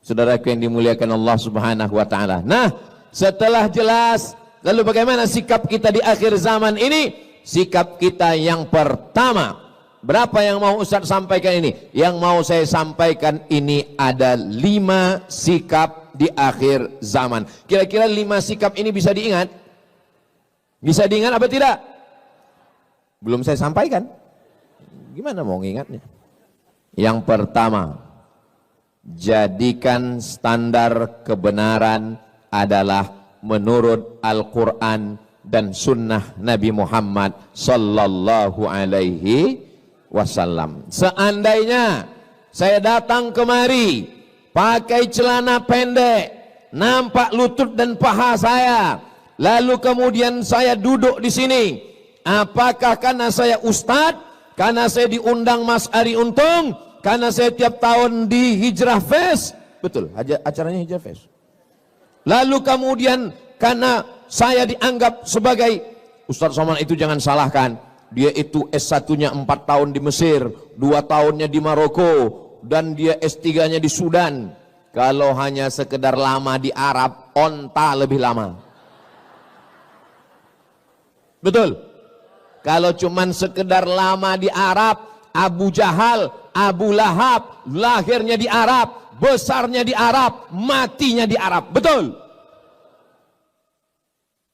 Saudaraku yang dimuliakan Allah Subhanahu wa taala. Nah, setelah jelas, lalu bagaimana sikap kita di akhir zaman ini? Sikap kita yang pertama, berapa yang mau Ustadz sampaikan ini? Yang mau saya sampaikan ini ada 5 sikap di akhir zaman. Kira-kira 5 sikap ini bisa diingat? Bisa diingat apa tidak? Belum saya sampaikan. Gimana mau ngingatnya? Yang pertama, jadikan standar kebenaran adalah menurut Al-Quran dan sunnah Nabi Muhammad sallallahu alaihi wasallam. Seandainya saya datang kemari pakai celana pendek, nampak lutut dan paha saya, lalu kemudian saya duduk di sini, apakah karena saya ustadz, karena saya diundang Mas Ari Untung, karena saya tiap tahun di Hijrah Fest? Betul, acaranya Hijrah Fest. Lalu kemudian karena saya dianggap sebagai Ustadz Somad, itu jangan salahkan, dia itu S1-nya 4 tahun di Mesir, 2 tahunnya di Maroko, dan dia S3-nya di Sudan. Kalau hanya sekedar lama di Arab, onta lebih lama. Betul? Kalau cuman sekedar lama di Arab, Abu Jahal, Abu Lahab, lahirnya di Arab, besarnya di Arab, matinya di Arab. Betul?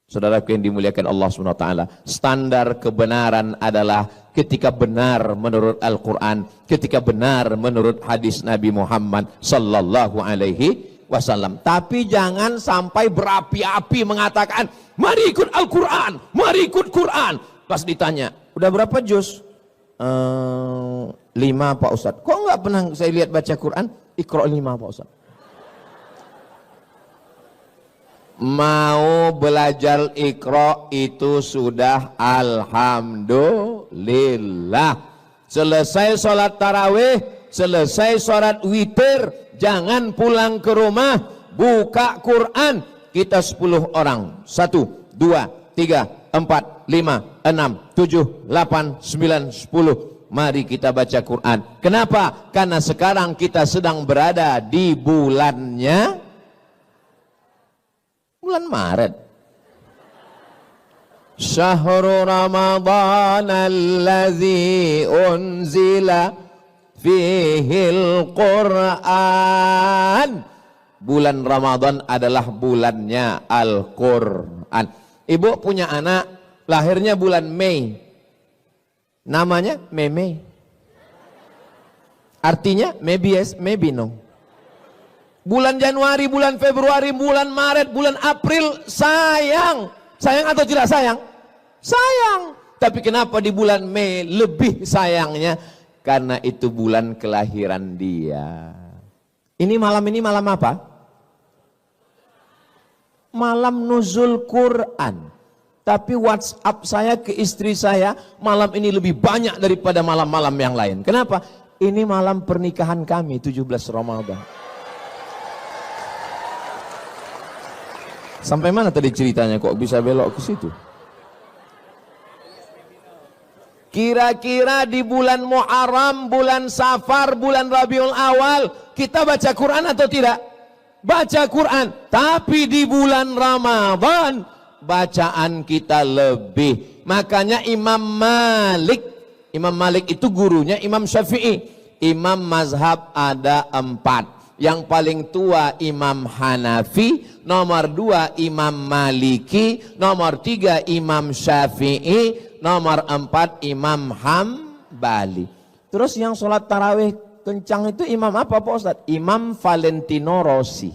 Saudaraku yang dimuliakan Allah SWT, standar kebenaran adalah ketika benar menurut Al-Quran, ketika benar menurut hadis Nabi Muhammad sallallahu alaihi wasallam. Tapi jangan sampai berapi-api mengatakan, mari ikut Al-Quran, mari ikut Quran. Pas ditanya, udah berapa juz? 5 Pak Ustadz. Kok nggak pernah saya lihat baca Quran? Iqra 5 Pak Ustadz. Mau belajar Iqra itu sudah alhamdulillah. Selesai sholat tarawih, selesai sholat witir, jangan pulang ke rumah, buka Quran. Kita 10 orang, 1, 2, 3, 4, 5, 6, 7, 8, 9, 10. Mari kita baca Quran. Kenapa? Karena sekarang kita sedang berada di bulannya bulan Maret. Syahrul Ramadan alladzi unzila fihil Quran. Bulan Ramadan adalah bulannya Al-Quran. Ibu punya anak, lahirnya bulan Mei. Namanya Meme. Artinya maybe yes, maybe no. Bulan Januari, bulan Februari, bulan Maret, bulan April, sayang. Sayang atau tidak sayang? Sayang. Tapi kenapa di bulan Mei lebih sayangnya? Karena itu bulan kelahiran dia. Ini malam apa? malam nuzul Quran. Tapi WhatsApp saya ke istri saya malam ini lebih banyak daripada malam-malam yang lain. Kenapa? Ini malam pernikahan kami 17 Ramadan. Sampai mana tadi ceritanya kok bisa belok ke situ? Kira-kira di bulan Muharram, bulan Safar, bulan Rabiul Awal kita baca Quran atau tidak? Baca Quran. Tapi di bulan Ramadan bacaan kita lebih. Makanya Imam Malik itu gurunya Imam Syafi'i. Imam mazhab ada 4. Yang paling tua Imam Hanafi, nomor 2 Imam Maliki, nomor 3 Imam Syafi'i, nomor 4 Imam Hambali. Terus yang sholat tarawih kencang itu imam apa Pak Ustadz? Imam Valentino Rossi.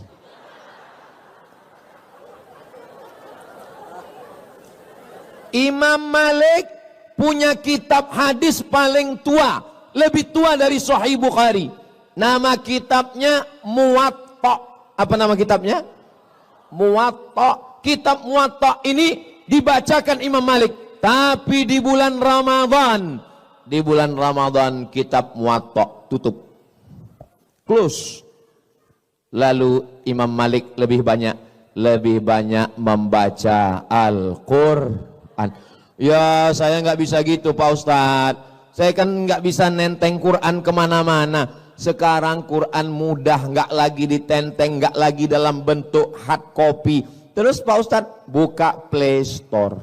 Imam Malik punya kitab hadis paling tua, lebih tua dari Sahih Bukhari. Nama kitabnya Muwatta. Apa nama kitabnya? Muwatta. Kitab Muwatta ini dibacakan Imam Malik. Tapi di bulan Ramadan kitab Muwatta tutup, close. Lalu Imam Malik lebih banyak membaca Al-Quran. Ya saya nggak bisa gitu Pak Ustadz. Saya kan nggak bisa nenteng Quran kemana-mana. Sekarang Quran mudah, nggak lagi ditenteng, nggak lagi dalam bentuk hard copy. Terus Pak Ustadz buka Play Store.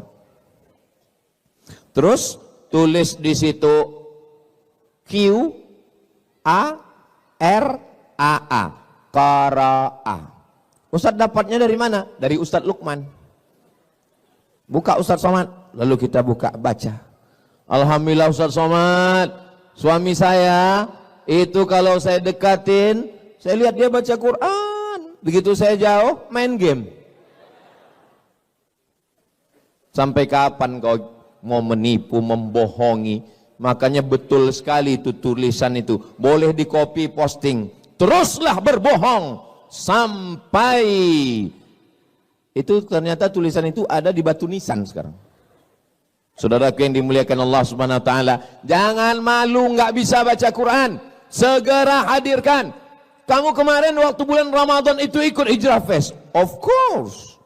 Terus tulis di situ Q-A-R-A-A, Qara'a. Ustadz dapatnya dari mana? Dari Ustadz Lukman. Buka Ustadz Somad, lalu kita buka baca. Alhamdulillah Ustadz Somad, suami saya itu kalau saya dekatin, saya lihat dia baca Quran. Begitu saya jauh, main game. Sampai kapan kau mau menipu, membohongi? Makanya betul sekali itu tulisan itu. Boleh di copy posting. Teruslah berbohong sampai itu ternyata tulisan itu ada di batu nisan sekarang. Saudaraku yang dimuliakan Allah Subhanahu wa taala, jangan malu nggak bisa baca Quran. Segera hadirkan. Kamu kemarin waktu bulan Ramadan itu ikut Hijrah Fest? Of course.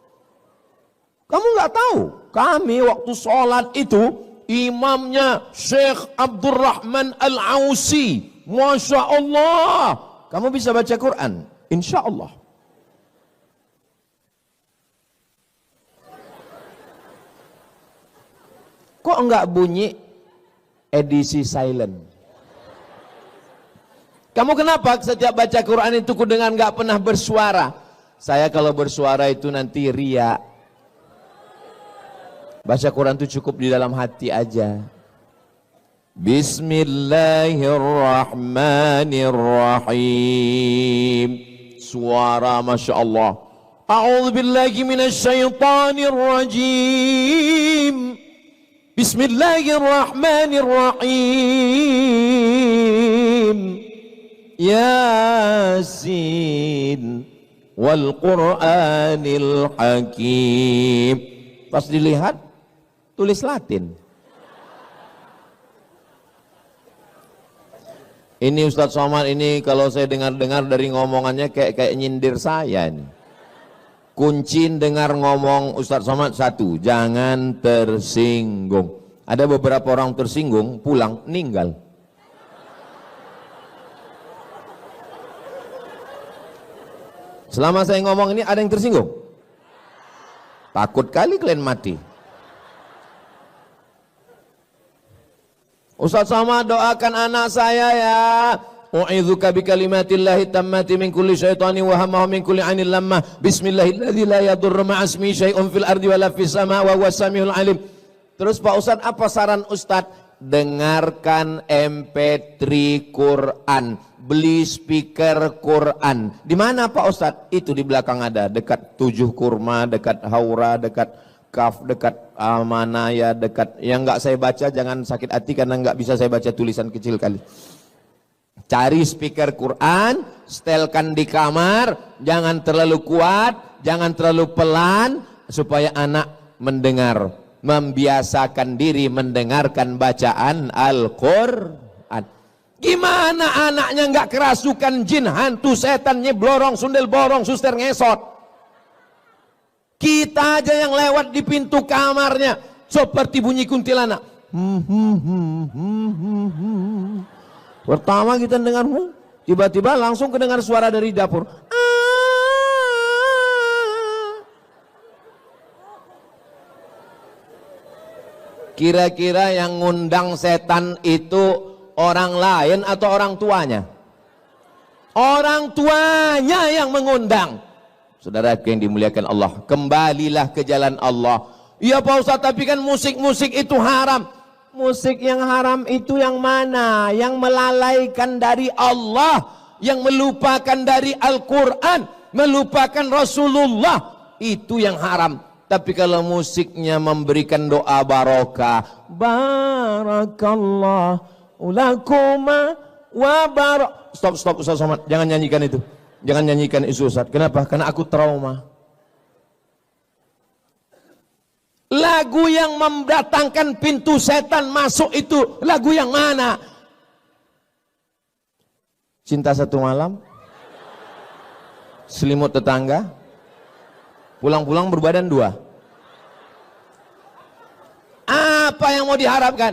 Kamu nggak tahu? Kami waktu sholat itu imamnya Syekh Abdurrahman Al-Ausi. Masya Allah. Kamu bisa baca Quran? Insya Allah. Kok enggak bunyi edisi silent? Kamu kenapa setiap baca Quran itu kudengar enggak pernah bersuara? Saya kalau bersuara itu nanti ria. Baca Quran itu cukup di dalam hati aja. Bismillahirrahmanirrahim. Suara Masya Allah. A'udzubillahi minasyaitanirrajim. Bismillahirrahmanirrahim. Yasin wal Qur'anil Hakim. Pas dilihat tulis Latin. Ini Ustadz Somad ini kalau saya dengar-dengar dari ngomongannya kayak nyindir saya ini. Kunci dengar ngomong Ustadz Somad satu, jangan tersinggung. Ada beberapa orang tersinggung, pulang, meninggal. Selama saya ngomong ini ada yang tersinggung? Takut kali kalian mati. Ustadz Somad doakan anak saya ya. U'idzuka bikalimatillahi tammati min kulli syaitani wa hammahu min kulli 'ainil lammah. Bismillahilladzi la yadurru ma'a ismihi syai'un fil ardi wa la fis sama' wa huwas samiul 'alim. Terus Pak Ustadz, apa saran Ustadz? Dengarkan MP3 Quran, beli speaker Quran. Di mana Pak Ustadz? Itu di belakang ada, dekat Tujuh Kurma, dekat Haura, dekat Kaf, dekat Amanaya, dekat. Yang enggak saya baca jangan sakit hati karena enggak bisa saya baca tulisan kecil kali. Cari speaker Quran, setelkan di kamar, jangan terlalu kuat, jangan terlalu pelan supaya anak mendengar, membiasakan diri mendengarkan bacaan Al-Quran. Gimana anaknya nggak kerasukan jin, hantu, setan, nyeblorong, sundel borong, suster ngesot? Kita aja yang lewat di pintu kamarnya seperti bunyi kuntilanak. Pertama kita dengar, tiba-tiba langsung kedengar suara dari dapur. Kira-kira yang ngundang setan itu orang lain atau orang tuanya? Orang tuanya yang mengundang. Saudara yang dimuliakan Allah, kembalilah ke jalan Allah. Iya Pak Ustaz, tapi kan musik-musik itu haram. Musik yang haram itu yang mana? Yang melalaikan dari Allah, yang melupakan dari Al-Quran, melupakan Rasulullah, itu yang haram. Tapi kalau musiknya memberikan doa barokah, barakallahu lakuma wa barak. Stop Ustaz Somad, jangan nyanyikan itu. Jangan nyanyikan itu Ustaz. Kenapa? Karena aku trauma. Lagu yang mendatangkan pintu setan masuk itu lagu yang mana? Cinta Satu Malam, Selimut Tetangga, Pulang-pulang berbadan dua. Apa yang mau diharapkan?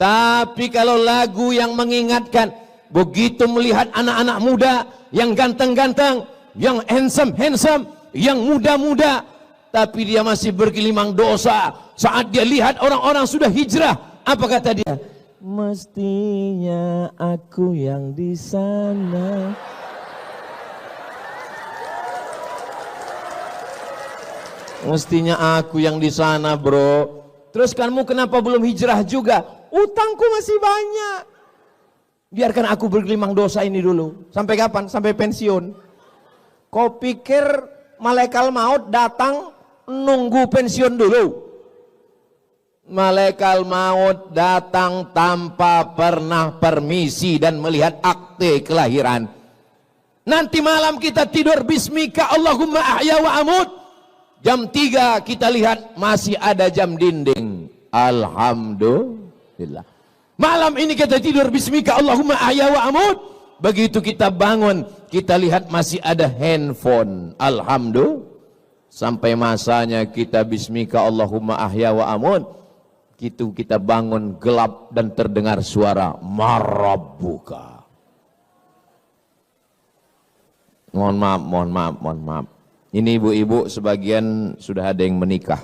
Tapi kalau lagu yang mengingatkan, begitu melihat anak-anak muda yang ganteng-ganteng, yang handsome, yang muda-muda, tapi dia masih bergelimang dosa. Saat dia lihat orang-orang sudah hijrah, apa kata dia? Mestinya aku yang di sana. Mestinya aku yang di sana, bro. Terus kamu kenapa belum hijrah juga? Utangku masih banyak. Biarkan aku bergelimang dosa ini dulu. Sampai kapan? Sampai pensiun. Kau pikir malaikat maut datang nunggu pensiun dulu? Malaikat maut datang tanpa pernah permisi dan melihat akte kelahiran. Nanti malam kita tidur bismika Allahumma ahya wa amut. Jam 3 kita lihat masih ada jam dinding. Alhamdulillah. Malam ini kita tidur bismika Allahumma ahya wa amut. Begitu kita bangun, kita lihat masih ada handphone. Alhamdulillah. Sampai masanya kita bismika Allahumma ahya wa amut. Gitu kita bangun gelap dan terdengar suara marabbuka. Mohon maaf. Ini ibu-ibu sebagian sudah ada yang menikah.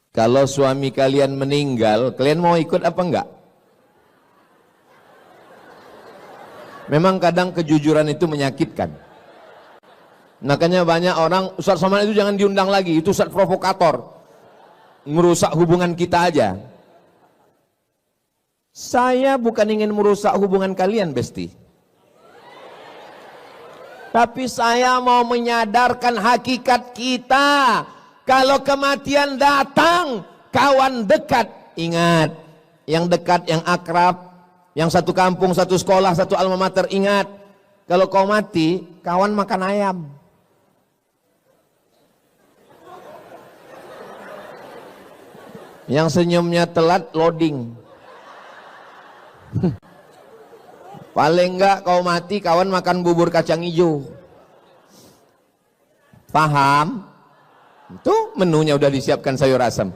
Kalau suami kalian meninggal, kalian mau ikut apa enggak? Memang kadang kejujuran itu menyakitkan. Makanya banyak orang, Ustaz Somad itu jangan diundang lagi, itu Ustaz provokator. Merusak hubungan kita aja. Saya bukan ingin merusak hubungan kalian, Besti. Tapi saya mau menyadarkan hakikat kita. Kalau kematian datang, kawan dekat, ingat. Yang dekat, yang akrab, yang satu kampung, satu sekolah, satu alma mater, ingat. Kalau kau mati, kawan makan ayam. Yang senyumnya telat, loading. Paling enggak kau mati, kawan makan bubur kacang hijau. Paham? Itu menunya udah disiapkan sayur asam.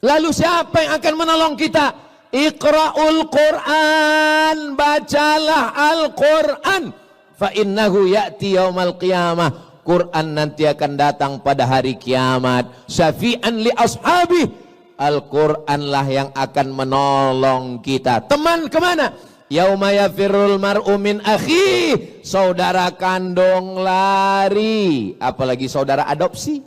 Lalu siapa yang akan menolong kita? Iqra'ul Qur'an, bacalah Al-Quran. Fa innahu ya'ti yaumal qiyamah. Quran nanti akan datang pada hari kiamat. Syafi'an li ashabi. Al-Quran lah yang akan menolong kita. Teman kemana? Yauma yafirrul mar'u min akhi. Saudara kandung lari. Apalagi saudara adopsi.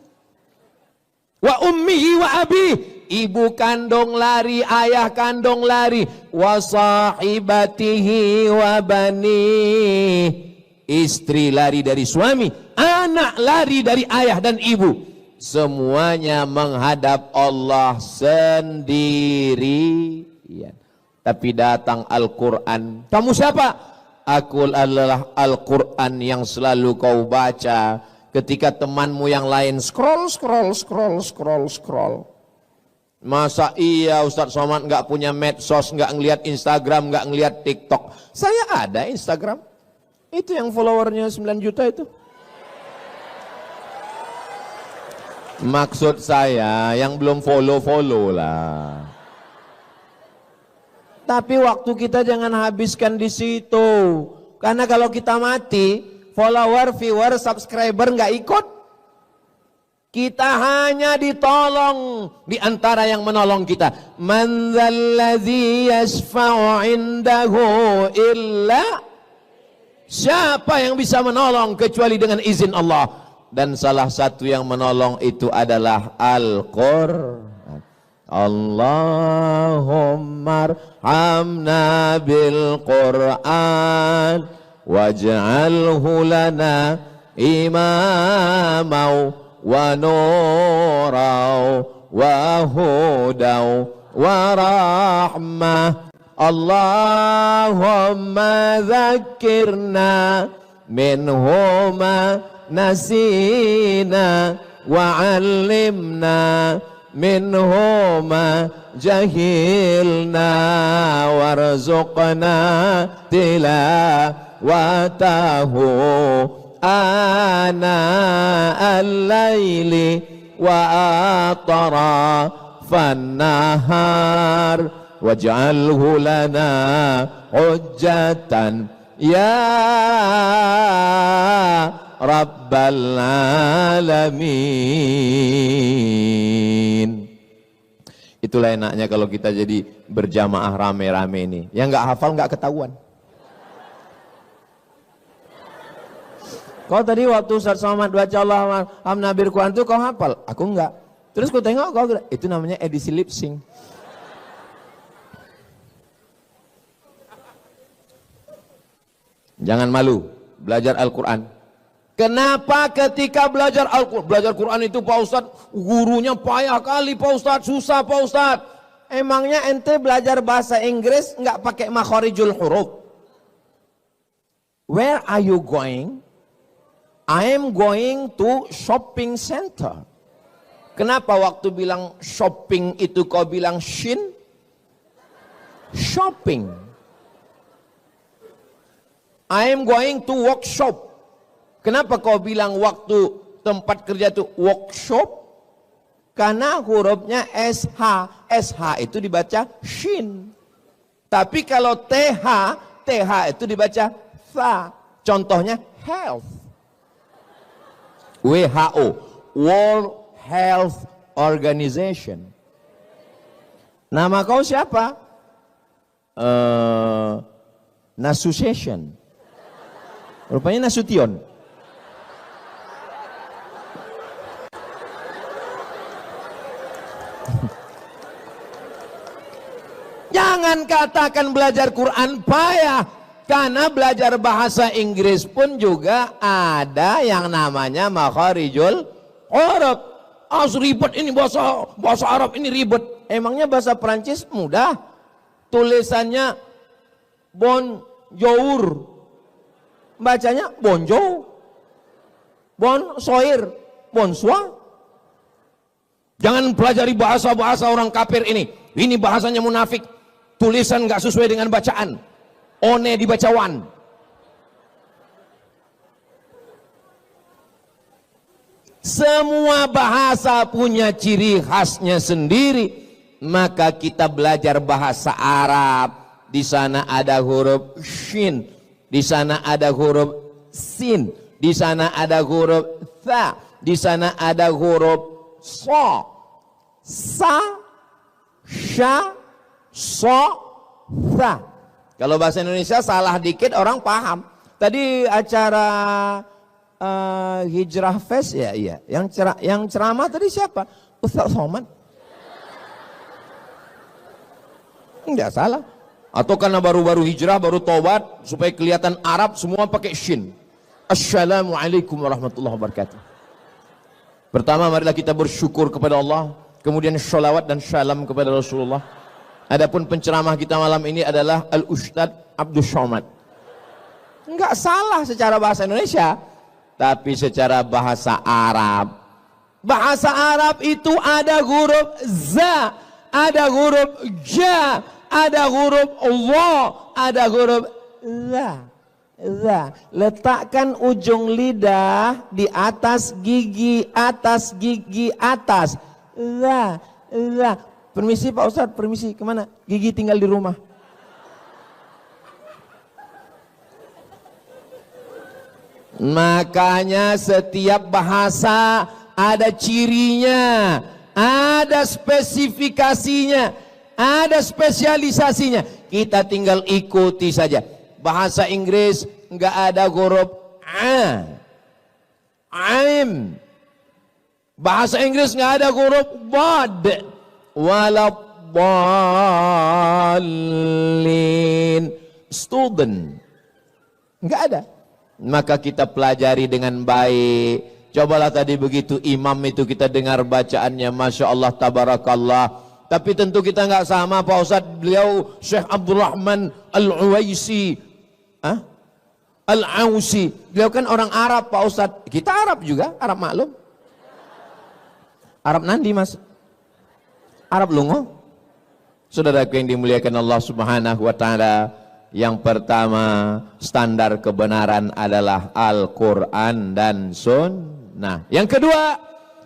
Wa ummihi wa abi. Ibu kandung lari, ayah kandung lari. Wa sahibatihi wa bani. Istri lari dari suami. Anak lari dari ayah dan ibu. Semuanya menghadap Allah sendiri. Tapi datang Al-Quran. Kamu siapa? Aku adalah Al-Quran yang selalu kau baca ketika temanmu yang lain scroll. Masa iya Ustadz Somad nggak punya medsos, nggak ngelihat Instagram, nggak ngelihat TikTok? Saya ada Instagram. Itu yang followernya 9 juta itu. Maksud saya yang belum follow lah. Tapi waktu kita jangan habiskan di situ. Karena kalau kita mati, follower, viewer, subscriber nggak ikut. Kita hanya ditolong di antara yang menolong kita. Man dzalladzi yashfa'u 'indahu illa, siapa yang bisa menolong kecuali dengan izin Allah. Dan salah satu yang menolong itu adalah Al-Qur'an. Allahumma arhamna bil Qur'an waj'alhu lana imamau wa nurau wa hudau wa rahmah. Allahumma zakkirna minhuma nasina wa 'allimna minhuma jahilna warzuqna tilawatahu ana al-laili wa atrafan nahar waj'alhu lana hujjatan ya rabbal alamin. Itulah enaknya kalau kita jadi berjamaah rame-rame ini. Yang nggak hafal nggak ketahuan. Kau tadi waktu Ustaz Somad baca Allah Nabil Quran itu kau hafal? Aku enggak. Terus kau tengok kau, itu namanya edisi lip sync. Jangan malu belajar Al-Quran. Kenapa ketika belajar Quran itu Pak Ustadz, gurunya payah kali Pak Ustadz, susah Pak Ustadz. Emangnya ente belajar bahasa Inggris nggak pakai makhorijul huruf? Where are you going? I am going to shopping center. Kenapa waktu bilang shopping itu kau bilang shin? Shopping. I am going to workshop. Kenapa kau bilang waktu tempat kerja itu workshop? Karena hurufnya SH. SH itu dibaca shin. Tapi kalau TH itu dibaca tha. Contohnya health. WHO, World Health Organization. Nama kau siapa? Nasution. Rupanya Nasution. Jangan katakan belajar Quran payah, karena belajar bahasa Inggris pun juga ada yang namanya makharijul huruf. Ribet ini bahasa Arab ini ribet. Emangnya bahasa Perancis mudah? Tulisannya bonjour, bacanya bonjour. Bonsoir, bonsoir. Jangan pelajari bahasa-bahasa orang kafir ini. Ini bahasanya munafik. Tulisan nggak sesuai dengan bacaan. One dibaca wan. Semua bahasa punya ciri khasnya sendiri. Maka kita belajar bahasa Arab. Di sana ada huruf shin. Di sana ada huruf sin. Di sana ada huruf tha. Di sana ada huruf so, sa, sha, so, tha. Kalau bahasa Indonesia salah dikit orang paham. Tadi acara Hijrah Fest ya, iya. Yang ceramah tadi siapa? Ustaz Somad. Enggak salah. Atau karena baru-baru hijrah, baru tobat, supaya kelihatan Arab, semua pakai shin. Assalamualaikum warahmatullahi wabarakatuh. Pertama, marilah kita bersyukur kepada Allah, kemudian sholawat dan salam kepada Rasulullah. Adapun penceramah kita malam ini adalah Al-Ustadz Abdul Somad. Enggak salah secara bahasa Indonesia, tapi secara bahasa Arab. Bahasa Arab itu ada huruf za, ada huruf ja, ada huruf wa, ada huruf za. Za. Letakkan ujung lidah di atas gigi atas. Za. Za. Permisi Pak Ustadz, permisi. Kemana? Gigi tinggal di rumah. Makanya setiap bahasa ada cirinya, ada spesifikasinya, ada spesialisasinya. Kita tinggal ikuti saja. Bahasa Inggris enggak ada huruf a, aim. Bahasa Inggris enggak ada huruf bad, waladdallin. Student enggak ada. Maka kita pelajari dengan baik. Cobalah tadi begitu imam itu kita dengar bacaannya, Masya Allah, Tabarakallah. Tapi tentu kita nggak sama Pak Ustadz. Beliau Syekh Abdurrahman Al-Uwaisi, Al-Ausi. Beliau kan orang Arab Pak Ustadz. Kita Arab juga, Arab maklum. Arab nandi mas, Arab lungo. Saudaraku yang dimuliakan Allah Subhanahu wa Ta'ala, yang pertama, standar kebenaran adalah Al-Quran dan Sunnah. Yang kedua,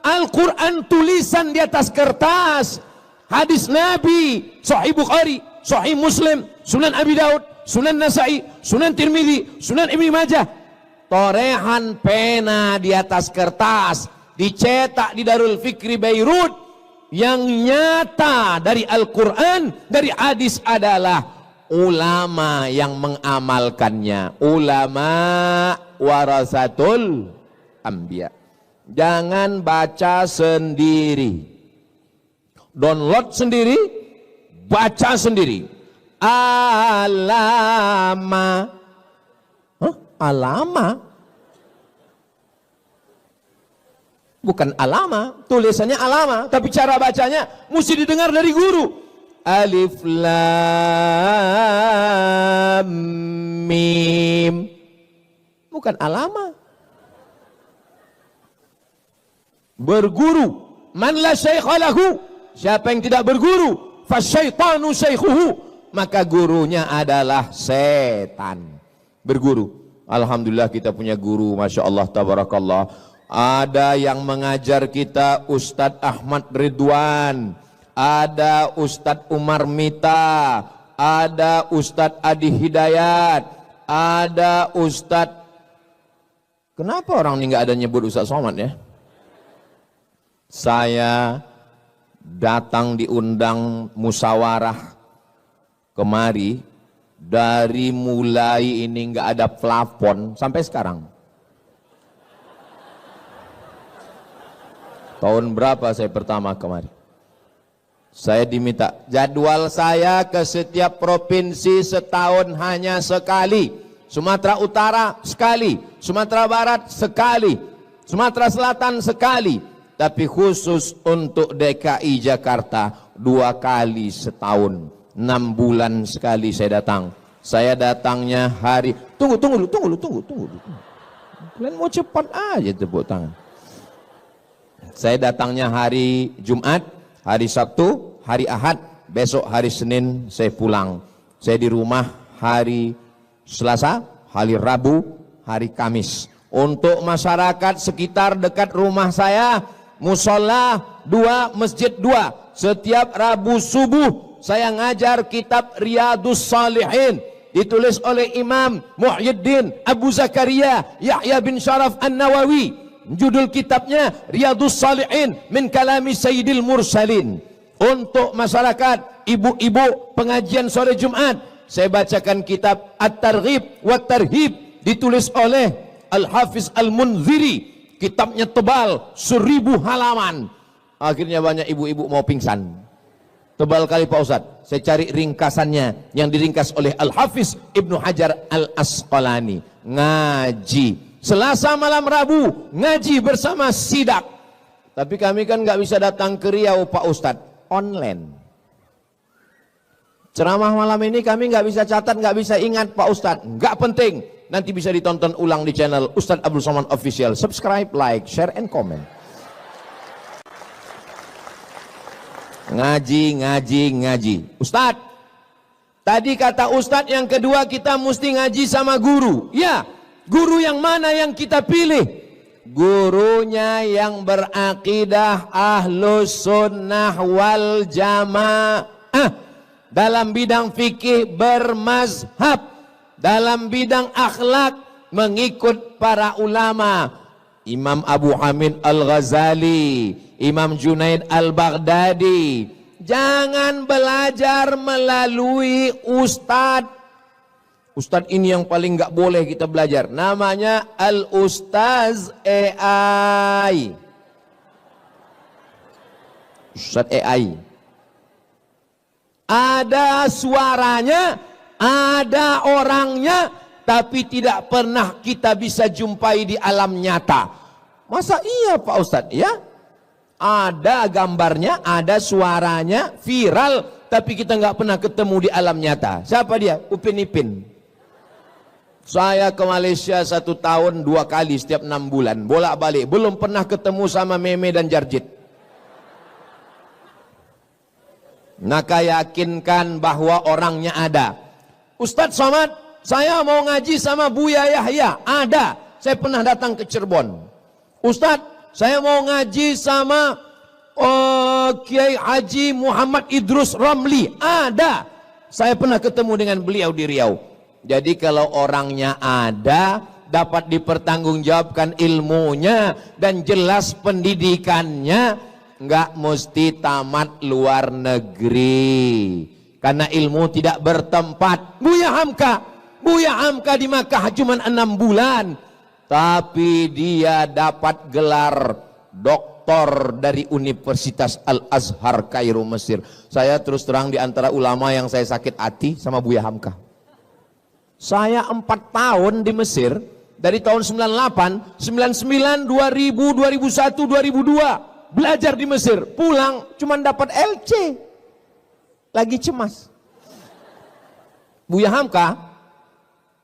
Al-Quran tulisan di atas kertas, hadis Nabi, Sahih Bukhari, Sahih Muslim, Sunan Abi Daud, Sunan Nasai, Sunan Tirmidzi, Sunan Ibnu Majah. Torehan pena di atas kertas, dicetak di Darul Fikri Beirut. Yang nyata dari Al-Quran, dari hadis adalah ulama yang mengamalkannya. Ulama warasatul anbiya. Jangan baca sendiri, download sendiri, baca sendiri. Alama. Alama? Bukan alama, tulisannya alama, tapi cara bacanya mesti didengar dari guru. Alif lam mim, bukan alama. Berguru, man la syaikha lahu, siapa yang tidak berguru, fasyaitanu syaikhuhu, maka gurunya adalah setan. Berguru. Alhamdulillah kita punya guru, Masya Allah, Tabarakallah. Ada yang mengajar kita Ustadz Ahmad Ridwan, ada Ustadz Umar Mita, ada Ustadz Adi Hidayat, ada Ustadz, kenapa orang ini nggak ada nyebut Ustadz Somad ya? Saya datang diundang musyawarah kemari, dari mulai ini nggak ada plafon sampai sekarang. Tahun berapa saya pertama kemari? Saya diminta jadwal saya ke setiap provinsi setahun hanya sekali. Sumatera Utara sekali, Sumatera Barat sekali, Sumatera Selatan sekali. Tapi khusus untuk DKI Jakarta 2 kali setahun, 6 bulan sekali saya datang. Saya datangnya hari, tunggu. Kalian mau cepat aja tepuk tangan. Saya datangnya hari Jumat, hari Sabtu, hari Ahad, besok hari Senin saya pulang. Saya di rumah hari Selasa, hari Rabu, hari Kamis. Untuk masyarakat sekitar dekat rumah saya, musola 2, masjid 2. Setiap Rabu subuh saya ngajar kitab Riyadus Salihin, ditulis oleh Imam Muhyiddin Abu Zakaria Yahya bin Sharaf An-Nawawi. Judul kitabnya Riyadus Salihin min kalami Sayyidil Mursalin. Untuk masyarakat ibu-ibu pengajian sore Jumat, saya bacakan kitab At-Targhib wa Tarhib, ditulis oleh Al-Hafiz Al-Munziri. Kitabnya tebal 1000 halaman. Akhirnya banyak ibu-ibu mau pingsan. Tebal kali Pak Ustadz. Saya cari ringkasannya yang diringkas oleh Al-Hafiz Ibnu Hajar Al-Asqalani. Ngaji Selasa malam Rabu, ngaji bersama sidak. Tapi kami kan nggak bisa datang ke Riau Pak Ustadz, online. Ceramah malam ini kami nggak bisa catat, nggak bisa ingat Pak Ustadz. Nggak penting, nanti bisa ditonton ulang di channel Ustadz Abdul Somad Official. Subscribe, like, share, and comment. Ngaji. Ustadz, tadi kata Ustadz yang kedua kita mesti ngaji sama guru. Ya, guru yang mana yang kita pilih? Gurunya yang berakidah ahlus sunnah wal jamaah. Dalam bidang fikih bermazhab, dalam bidang akhlak mengikut para ulama. Imam Abu Hamid Al-Ghazali, Imam Junaid Al-Baghdadi. Jangan belajar melalui ustadz. Ustadz ini yang paling nggak boleh kita belajar. Namanya Al-Ustaz AI. Ustadz AI. Ada suaranya, ada orangnya, tapi tidak pernah kita bisa jumpai di alam nyata. Masa iya Pak Ustadz? Ya, ada gambarnya, ada suaranya, viral, tapi kita nggak pernah ketemu di alam nyata. Siapa dia? Upin Ipin. Saya ke Malaysia 1 tahun 2 kali setiap 6 bulan, bolak-balik, belum pernah ketemu sama Meme dan Jarjit. Maka yakinkan bahwa orangnya ada. Ustadz Somad, saya mau ngaji sama Buya Yahya. Ada, saya pernah datang ke Cirebon. Ustadz, saya mau ngaji sama Kiai Haji Muhammad Idrus Ramli. Ada, saya pernah ketemu dengan beliau di Riau. Jadi kalau orangnya ada, dapat dipertanggungjawabkan ilmunya dan jelas pendidikannya, nggak mesti tamat luar negeri, karena ilmu tidak bertempat. Buya Hamka di Makkah cuma 6 bulan, tapi dia dapat gelar doktor dari Universitas Al-Azhar Kairo Mesir. Saya terus terang di antara ulama yang saya sakit hati sama Buya Hamka. Saya 4 tahun di Mesir, dari tahun 98, 99, 2000, 2001, 2002 belajar di Mesir, pulang cuma dapat LC, lagi cemas. Buya Hamka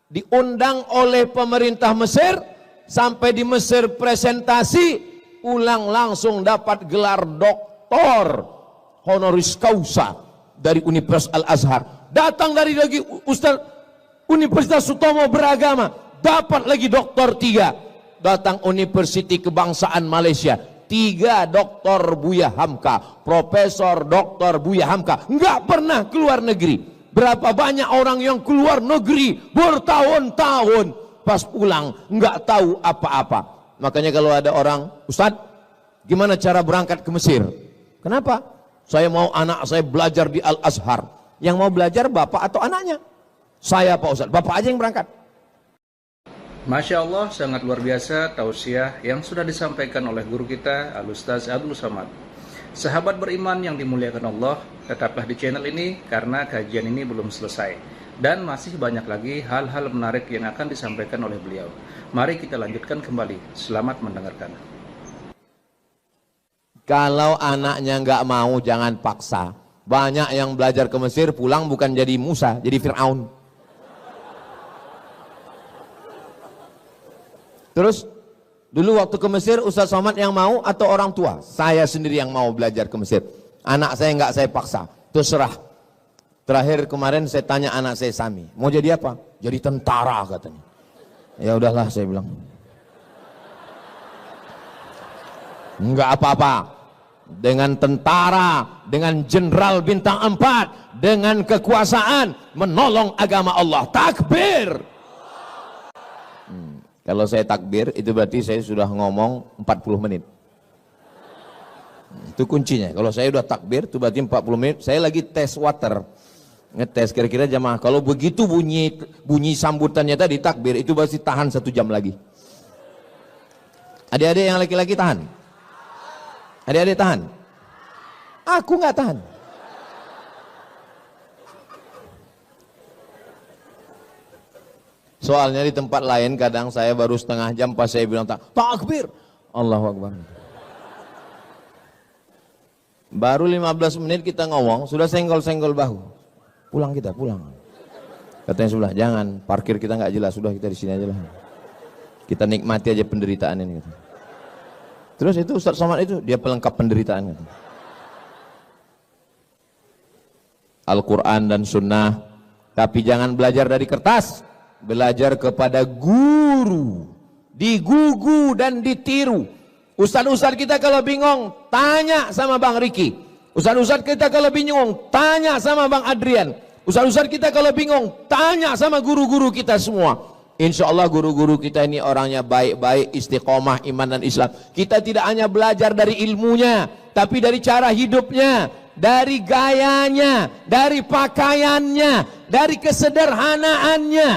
diundang oleh pemerintah Mesir, sampai di Mesir presentasi, pulang langsung dapat gelar doktor honoris causa dari Universitas Al-Azhar. Datang dari lagi Ustaz Universitas Sutomo Beragama, dapat lagi doktor 3. Datang Universiti Kebangsaan Malaysia, 3 doktor Buya Hamka, Profesor Doktor Buya Hamka, nggak pernah keluar negeri. Berapa banyak orang yang keluar negeri bertahun-tahun, pas pulang nggak tahu apa-apa. Makanya kalau ada orang, Ustadz, gimana cara berangkat ke Mesir? Kenapa? Saya mau anak saya belajar di Al-Azhar. Yang mau belajar bapak atau anaknya? Saya Pak Ustadz, bapak aja yang berangkat. Masya Allah, sangat luar biasa tausiah yang sudah disampaikan oleh guru kita Al-Ustaz Abdul Somad. Sahabat beriman yang dimuliakan Allah, tetaplah di channel ini karena kajian ini belum selesai dan masih banyak lagi hal-hal menarik yang akan disampaikan oleh beliau. Mari kita lanjutkan kembali. Selamat mendengarkan. Kalau anaknya nggak mau, jangan paksa. Banyak yang belajar ke Mesir pulang bukan jadi Musa, jadi Fir'aun. Terus dulu waktu ke Mesir, Ustaz Somad yang mau atau orang tua? Saya sendiri yang mau belajar ke Mesir. Anak saya nggak saya paksa, terserah. Terakhir kemarin saya tanya anak saya Sami, mau jadi apa? Jadi tentara katanya. Ya udahlah saya bilang. Enggak apa-apa. Dengan tentara, dengan jenderal bintang 4, dengan kekuasaan menolong agama Allah. Takbir. Kalau saya takbir, itu berarti saya sudah ngomong 40 menit. Itu kuncinya. Kalau saya udah takbir, itu berarti 40 menit. Saya lagi tes water. Ngetes kira-kira jamaah. Kalau begitu bunyi sambutannya tadi takbir, itu berarti tahan 1 jam lagi. Adik-adik yang laki-laki tahan? Adik-adik tahan? Aku nggak tahan. Soalnya di tempat lain kadang saya baru setengah jam pas saya bilang takbir, Allahu Akbar. Baru 15 menit kita ngomong, sudah senggol-senggol bahu. Pulang kita, pulang. Katanya sebelah, jangan, parkir kita nggak jelas, sudah kita di sini aja lah. Kita nikmati aja penderitaan ini. Gitu. Terus itu Ustaz Somad itu, dia pelengkap penderitaan. Gitu. Al-Quran dan Sunnah, tapi jangan belajar dari kertas, belajar kepada guru, digugu dan ditiru. Ustaz-ustaz kita kalau bingung, tanya sama Bang Riki. Ustaz-ustaz kita kalau bingung, tanya sama Bang Adrian. Ustaz-ustaz kita kalau bingung, tanya sama guru-guru kita semua. Insya Allah guru-guru kita ini orangnya baik-baik, istiqomah, iman dan Islam. Kita tidak hanya belajar dari ilmunya, tapi dari cara hidupnya, dari gayanya, dari pakaiannya, dari kesederhanaannya.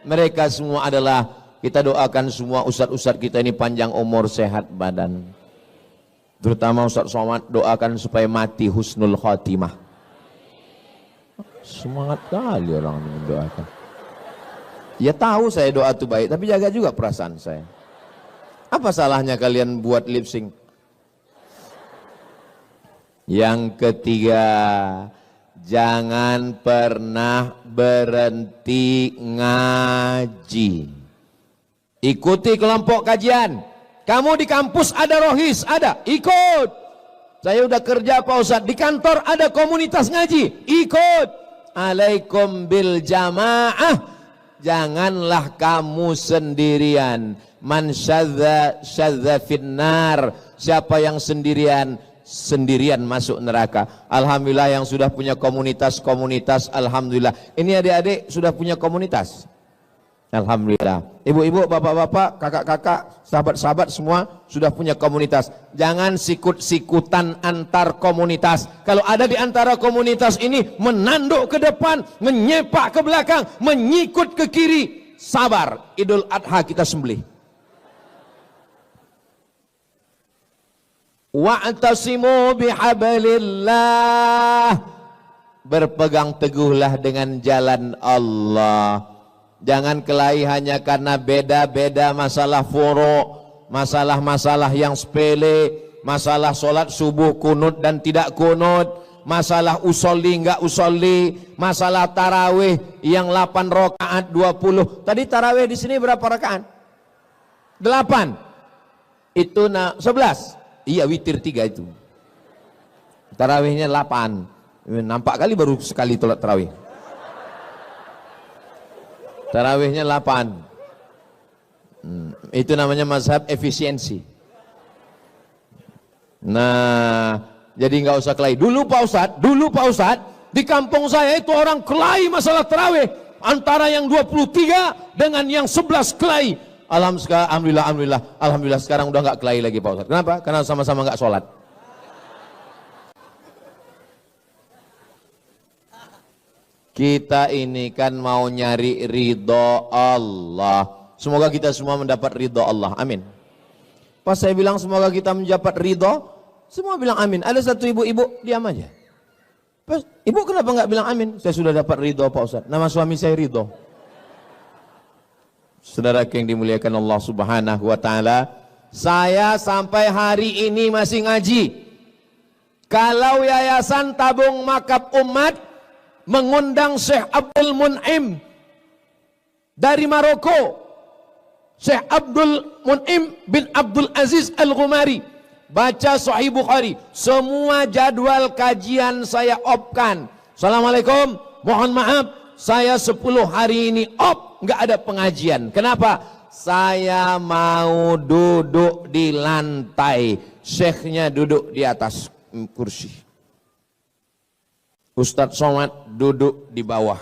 Mereka semua adalah, kita doakan semua ustadz-ustadz kita ini panjang umur, sehat badan. Terutama Ustaz Somad, doakan supaya mati husnul khotimah. Semangat kali orang mendoakan. Ya tahu saya doa itu baik, tapi jaga juga perasaan saya. Apa salahnya kalian buat lip sync? Yang ketiga, jangan pernah berhenti ngaji. Ikuti kelompok kajian. Kamu di kampus ada rohis, ada, ikut. Saya udah kerja Pak Ustadz, di kantor ada komunitas ngaji, ikut. Alaikum bil jamaah, janganlah kamu sendirian. Man syadza syadza finnar, siapa yang sendirian masuk neraka. Alhamdulillah yang sudah punya komunitas, alhamdulillah. Ini adik-adik sudah punya komunitas, alhamdulillah. Ibu-ibu, bapak-bapak, kakak-kakak, sahabat-sahabat semua sudah punya komunitas. Jangan sikut-sikutan antar komunitas. Kalau ada di antara komunitas ini menanduk ke depan, menyepak ke belakang, menyikut ke kiri, sabar, Idul Adha kita sembelih. Wa'tasimu bihablillah, berpegang teguhlah dengan jalan Allah. Jangan kelahi hanya karena beda-beda masalah furu', masalah-masalah yang sepele, masalah sholat subuh kunut dan tidak kunut, masalah usolli enggak usolli, masalah tarawih yang 8 rakaat 20. Tadi tarawih di sini berapa rakaat? 8. Itu 11. Iya, witir 3 itu. Tarawihnya 8. Nampak kali baru sekali sholat tarawih. Tarawihnya 8. Itu namanya mazhab efisiensi. Nah, jadi nggak usah kelahi. Dulu Pak Ustadz, di kampung saya itu orang kelahi masalah tarawih. Antara yang 23 dengan yang 11 kelahi. Alhamdulillah sekarang udah nggak kelahi lagi Pak Ustadz. Kenapa? Karena sama-sama nggak sholat. Kita ini kan mau nyari ridho Allah. Semoga kita semua mendapat ridho Allah. Amin. Pas saya bilang semoga kita mendapat ridho, semua bilang amin. Ada satu ibu-ibu diam aja. Pas, ibu kenapa nggak bilang amin? Saya sudah dapat ridho Pak Ustaz. Nama suami saya Ridho. Saudara yang dimuliakan Allah Subhanahu wa taala, saya sampai hari ini masih ngaji. Kalau Yayasan Tabung Makab Umat mengundang Syekh Abdul Mun'im dari Maroko, Syekh Abdul Mun'im bin Abdul Aziz Al-Ghumari, baca Sahih Bukhari, semua jadwal kajian saya opkan. Assalamualaikum, mohon maaf, saya 10 hari ini nggak ada pengajian. Kenapa? Saya mau duduk di lantai, syekhnya duduk di atas kursi. Ustadz Somad duduk di bawah.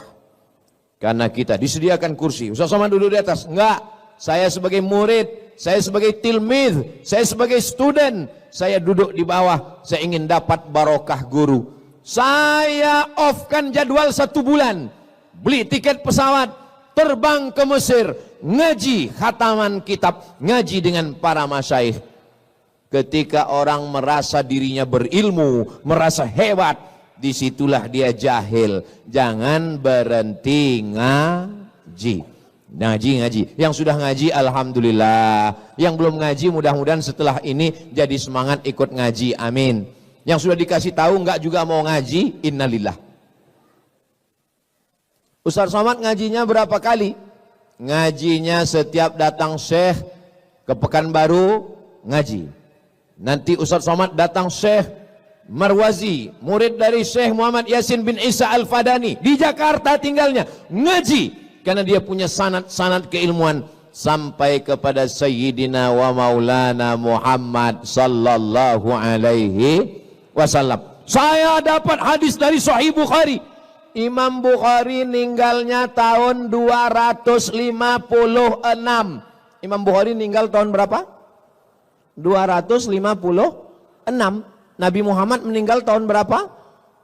Karena kita disediakan kursi. Ustadz Somad duduk di atas. Enggak. Saya sebagai murid, saya sebagai tilmid, saya sebagai student, saya duduk di bawah. Saya ingin dapat barokah guru. Saya offkan jadwal 1 bulan. Beli tiket pesawat, terbang ke Mesir, ngaji khataman kitab, ngaji dengan para masyaikh. Ketika orang merasa dirinya berilmu, merasa hebat, disitulah dia jahil. Jangan berhenti ngaji. Ngaji. Yang sudah ngaji alhamdulillah. Yang belum ngaji mudah-mudahan setelah ini jadi semangat ikut ngaji. Amin. Yang sudah dikasih tahu enggak juga mau ngaji, innalillah. Ustaz Somad ngajinya berapa kali? Ngajinya setiap datang Syekh ke Pekanbaru ngaji. Nanti Ustaz Somad datang Syekh Marwazi, murid dari Syekh Muhammad Yasin bin Isa Al-Fadani, di Jakarta tinggalnya, ngaji. Karena dia punya sanad keilmuan sampai kepada Sayyidina wa Maulana Muhammad sallallahu alaihi wasallam. Saya dapat hadis dari Sahih Bukhari. Imam Bukhari meninggalnya tahun 256. Imam Bukhari meninggal tahun berapa? 256. Nabi Muhammad meninggal tahun berapa?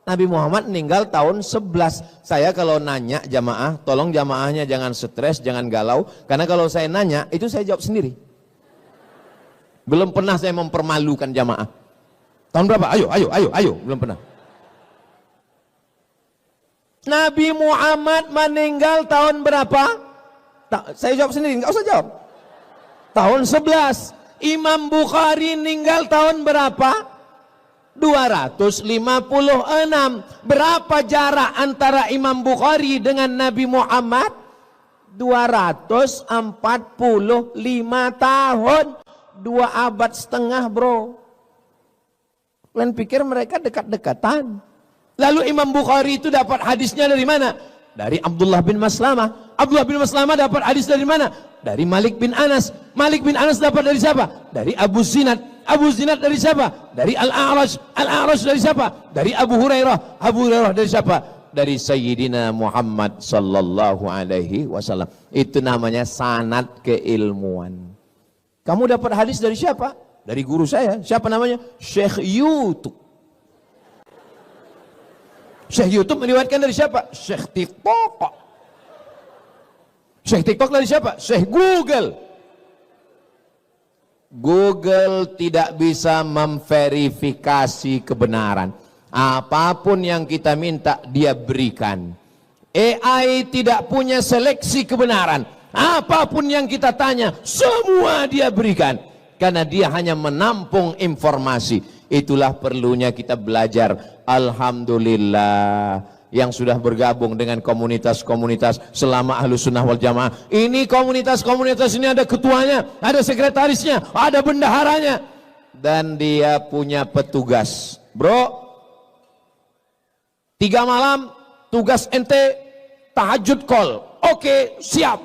Nabi Muhammad meninggal tahun 11. Saya kalau nanya jamaah, tolong jamaahnya jangan stres, jangan galau. Karena kalau saya nanya, itu saya jawab sendiri. Belum pernah saya mempermalukan jamaah. Tahun berapa? Ayo. Belum pernah. Nabi Muhammad meninggal tahun berapa? Saya jawab sendiri, nggak usah jawab. Tahun 11. Imam Bukhari meninggal tahun berapa? 256. Berapa jarak antara Imam Bukhari dengan Nabi Muhammad? 245 tahun. 2 abad setengah, bro. Kalian pikir mereka dekat-dekatan? Lalu Imam Bukhari itu dapat hadisnya dari mana? Dari Abdullah bin Maslamah. Abdullah bin Maslamah dapat hadis dari mana? Dari Malik bin Anas. Malik bin Anas dapat dari siapa? Dari Abu Zinad. Abu Zinad dari siapa? Dari Al-A'raj. Al-A'raj dari siapa? Dari Abu Hurairah. Abu Hurairah dari siapa? Dari Sayyidina Muhammad sallallahu alaihi wasallam. Itu namanya sanad keilmuan. Kamu dapat hadis dari siapa? Dari guru saya. Siapa namanya? Syekh YouTube. Syekh YouTube meriwayatkan dari siapa? Syekh TikTok. Syekh TikTok dari siapa? Syekh Google. Google tidak bisa memverifikasi kebenaran. Apapun yang kita minta, dia berikan. AI tidak punya seleksi kebenaran. Apapun yang kita tanya, semua dia berikan. Karena dia hanya menampung informasi. Itulah perlunya kita belajar. Alhamdulillah. Yang sudah bergabung dengan komunitas-komunitas selama Ahlus Sunnah wal Jamaah. Ini komunitas-komunitas ini ada ketuanya, ada sekretarisnya, ada bendaharanya. Dan dia punya petugas. Bro, 3 malam tugas ente tahajud call. Oke, siap.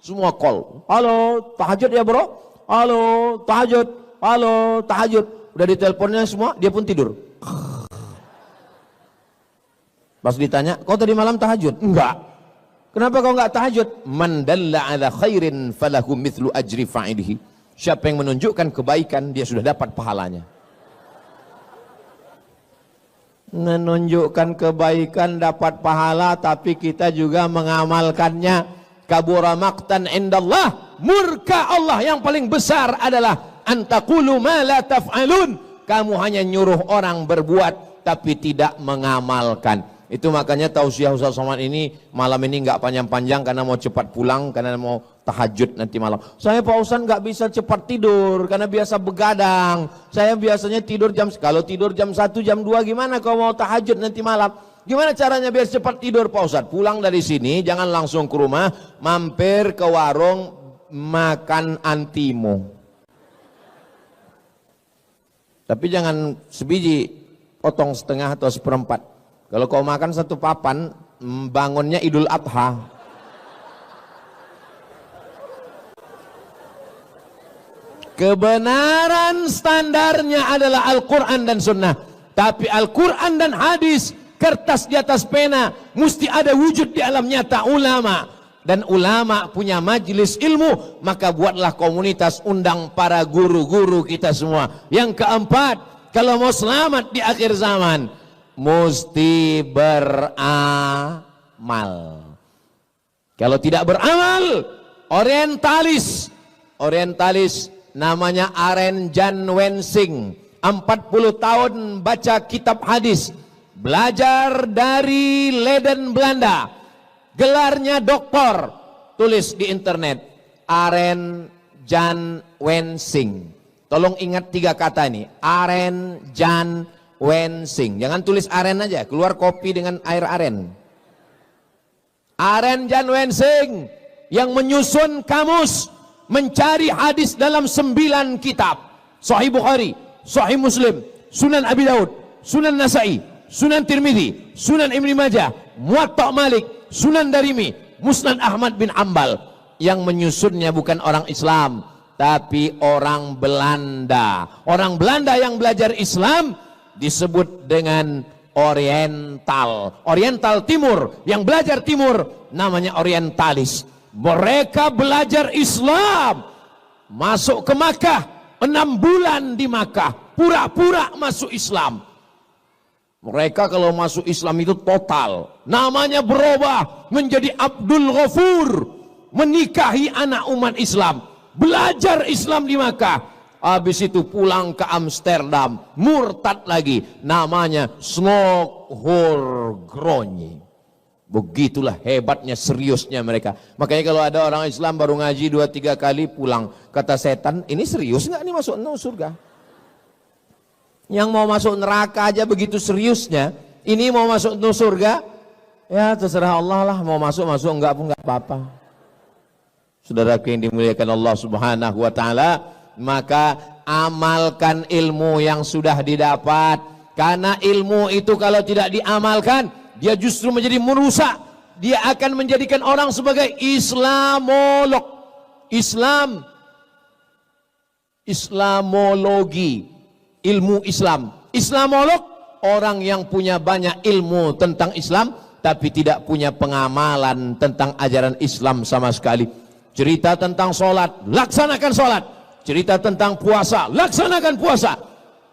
Semua call. Halo, tahajud ya bro? Halo, tahajud. Halo, tahajud. Udah diteleponnya semua, dia pun tidur. Pas ditanya, kau tadi malam tahajud? Enggak. Kenapa kau enggak tahajud? Man dalla ala khairin falahu mithlu ajri fa'ilihi. Siapa yang menunjukkan kebaikan, dia sudah dapat pahalanya. Menunjukkan kebaikan dapat pahala, tapi kita juga mengamalkannya. Kabura maqtan indallah. Murka Allah yang paling besar adalah antaqulu ma la taf'alun. Kamu hanya nyuruh orang berbuat, tapi tidak mengamalkan. Itu makanya tausiah Ustaz Somad ini malam ini nggak panjang-panjang karena mau cepat pulang, karena mau tahajud nanti malam. Saya Pak Ustaz nggak bisa cepat tidur karena biasa begadang. Saya biasanya tidur kalau tidur jam 1 jam 2 gimana kalau mau tahajud nanti malam? Gimana caranya biar cepat tidur Pak Ustaz? Pulang dari sini jangan langsung ke rumah, mampir ke warung makan antimo. Tapi jangan sebiji, potong setengah atau seperempat. Kalau kau makan 1 papan, bangunnya Idul Adha. Kebenaran standarnya adalah Al-Quran dan Sunnah. Tapi Al-Quran dan hadis, kertas di atas pena, mesti ada wujud di alam nyata ulama. Dan ulama punya majelis ilmu, maka buatlah komunitas, undang para guru-guru kita semua. Yang keempat, kalau mau selamat di akhir zaman, mesti beramal. Kalau tidak beramal, orientalis namanya Aren Jan Wensing, 40 tahun baca kitab hadis, belajar dari Leiden Belanda, gelarnya doktor, tulis di internet Aren Jan Wensing. Tolong ingat 3 kata ini, Aren Jan Wensing. Jangan tulis aren aja, keluar kopi dengan air aren. Aren Jan Wensing yang menyusun kamus mencari hadis dalam 9 kitab. Sahih Bukhari, Sahih Muslim, Sunan Abi Daud, Sunan Nasai, Sunan Tirmidzi, Sunan Ibnu Majah, Muwatta Malik, Sunan Darimi, Musnad Ahmad bin Ambal. Yang menyusunnya bukan orang Islam, tapi orang Belanda. Orang Belanda yang belajar Islam disebut dengan Oriental. Oriental Timur, yang belajar Timur namanya Orientalis. Mereka belajar Islam, masuk ke Makkah, 6 bulan di Makkah, pura-pura masuk Islam. Mereka kalau masuk Islam itu total, namanya berubah menjadi Abdul Ghafur, menikahi anak umat Islam, belajar Islam di Makkah. Habis itu pulang ke Amsterdam, murtad lagi, namanya Snokholgronje. Begitulah hebatnya, seriusnya mereka. Makanya kalau ada orang Islam baru ngaji 2-3 kali pulang, kata setan, ini serius nggak nih masuk surga? Yang mau masuk neraka aja begitu seriusnya, ini mau masuk surga, ya terserah Allah lah, mau masuk enggak pun enggak apa-apa. Saudara yang dimuliakan Allah Subhanahu wa taala, maka amalkan ilmu yang sudah didapat, karena ilmu itu kalau tidak diamalkan dia justru menjadi merusak. Dia akan menjadikan orang sebagai Islamolog, Islamologi, ilmu Islam. Islamolog, orang yang punya banyak ilmu tentang Islam tapi tidak punya pengamalan tentang ajaran Islam sama sekali. Cerita tentang sholat, laksanakan sholat. Cerita tentang puasa, laksanakan puasa.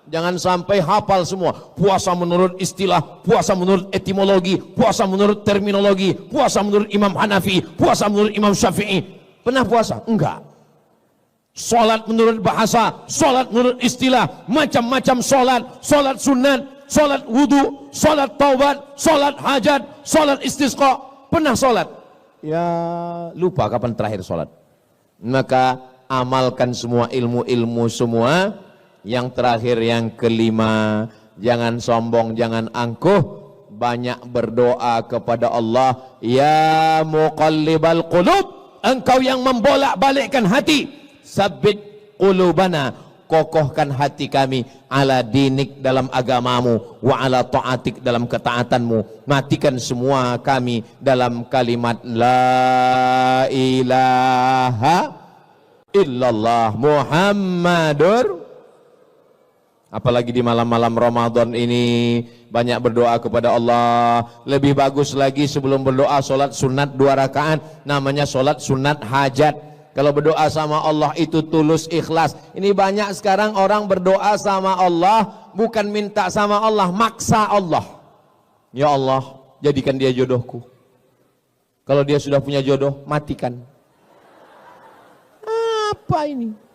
Jangan sampai hafal semua. Puasa menurut istilah, puasa menurut etimologi, puasa menurut terminologi, puasa menurut Imam Hanafi, puasa menurut Imam Syafi'i. Pernah puasa? Enggak. Sholat menurut bahasa, sholat menurut istilah, macam-macam sholat. Sholat sunat, sholat wudu, sholat taubat, sholat hajat, sholat istisqa. Pernah sholat? Ya lupa kapan terakhir sholat. Maka amalkan semua ilmu-ilmu semua. Yang terakhir, yang kelima, jangan sombong, jangan angkuh, banyak berdoa kepada Allah. Ya muqallibal qulub, engkau yang membolak-balikkan hati, sabbit qulubana, kokohkan hati kami, ala dinik dalam agamamu, wa ala ta'atik dalam ketaatanmu. Matikan semua kami dalam kalimat la ilaha illallah Muhammadur. Apalagi di malam-malam Ramadan ini banyak berdoa kepada Allah. Lebih bagus lagi sebelum berdoa sholat sunat 2 rakaat, namanya sholat sunat hajat. Kalau berdoa sama Allah itu tulus ikhlas. Ini banyak sekarang orang berdoa sama Allah bukan minta sama Allah, maksa Allah. Ya Allah, jadikan dia jodohku. Kalau dia sudah punya jodoh, matikan. Apa ini?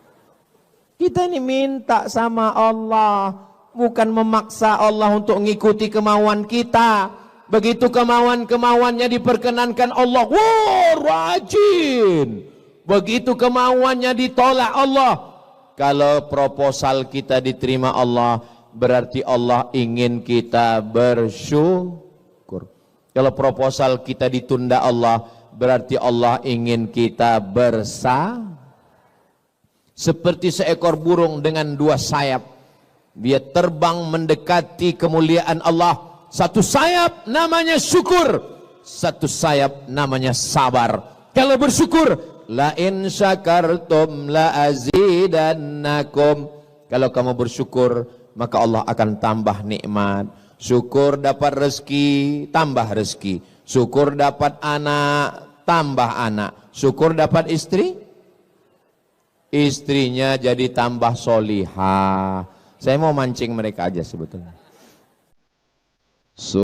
Kita ini minta sama Allah, bukan memaksa Allah untuk mengikuti kemauan kita. Begitu kemauan-kemauannya diperkenankan Allah, wah rajin. Begitu kemauannya ditolak Allah. Kalau proposal kita diterima Allah, berarti Allah ingin kita bersyukur. Kalau proposal kita ditunda Allah, berarti Allah ingin kita bersabar. Seperti seekor burung dengan 2 sayap, dia terbang mendekati kemuliaan Allah. Satu sayap namanya syukur, satu sayap namanya sabar. Kalau bersyukur, la in syakartum la azidannakum. Kalau kamu bersyukur, maka Allah akan tambah nikmat. Syukur dapat rezeki, tambah rezeki. Syukur dapat anak, tambah anak. Syukur dapat istri, istrinya jadi tambah solihah. Saya mau mancing mereka aja sebetulnya.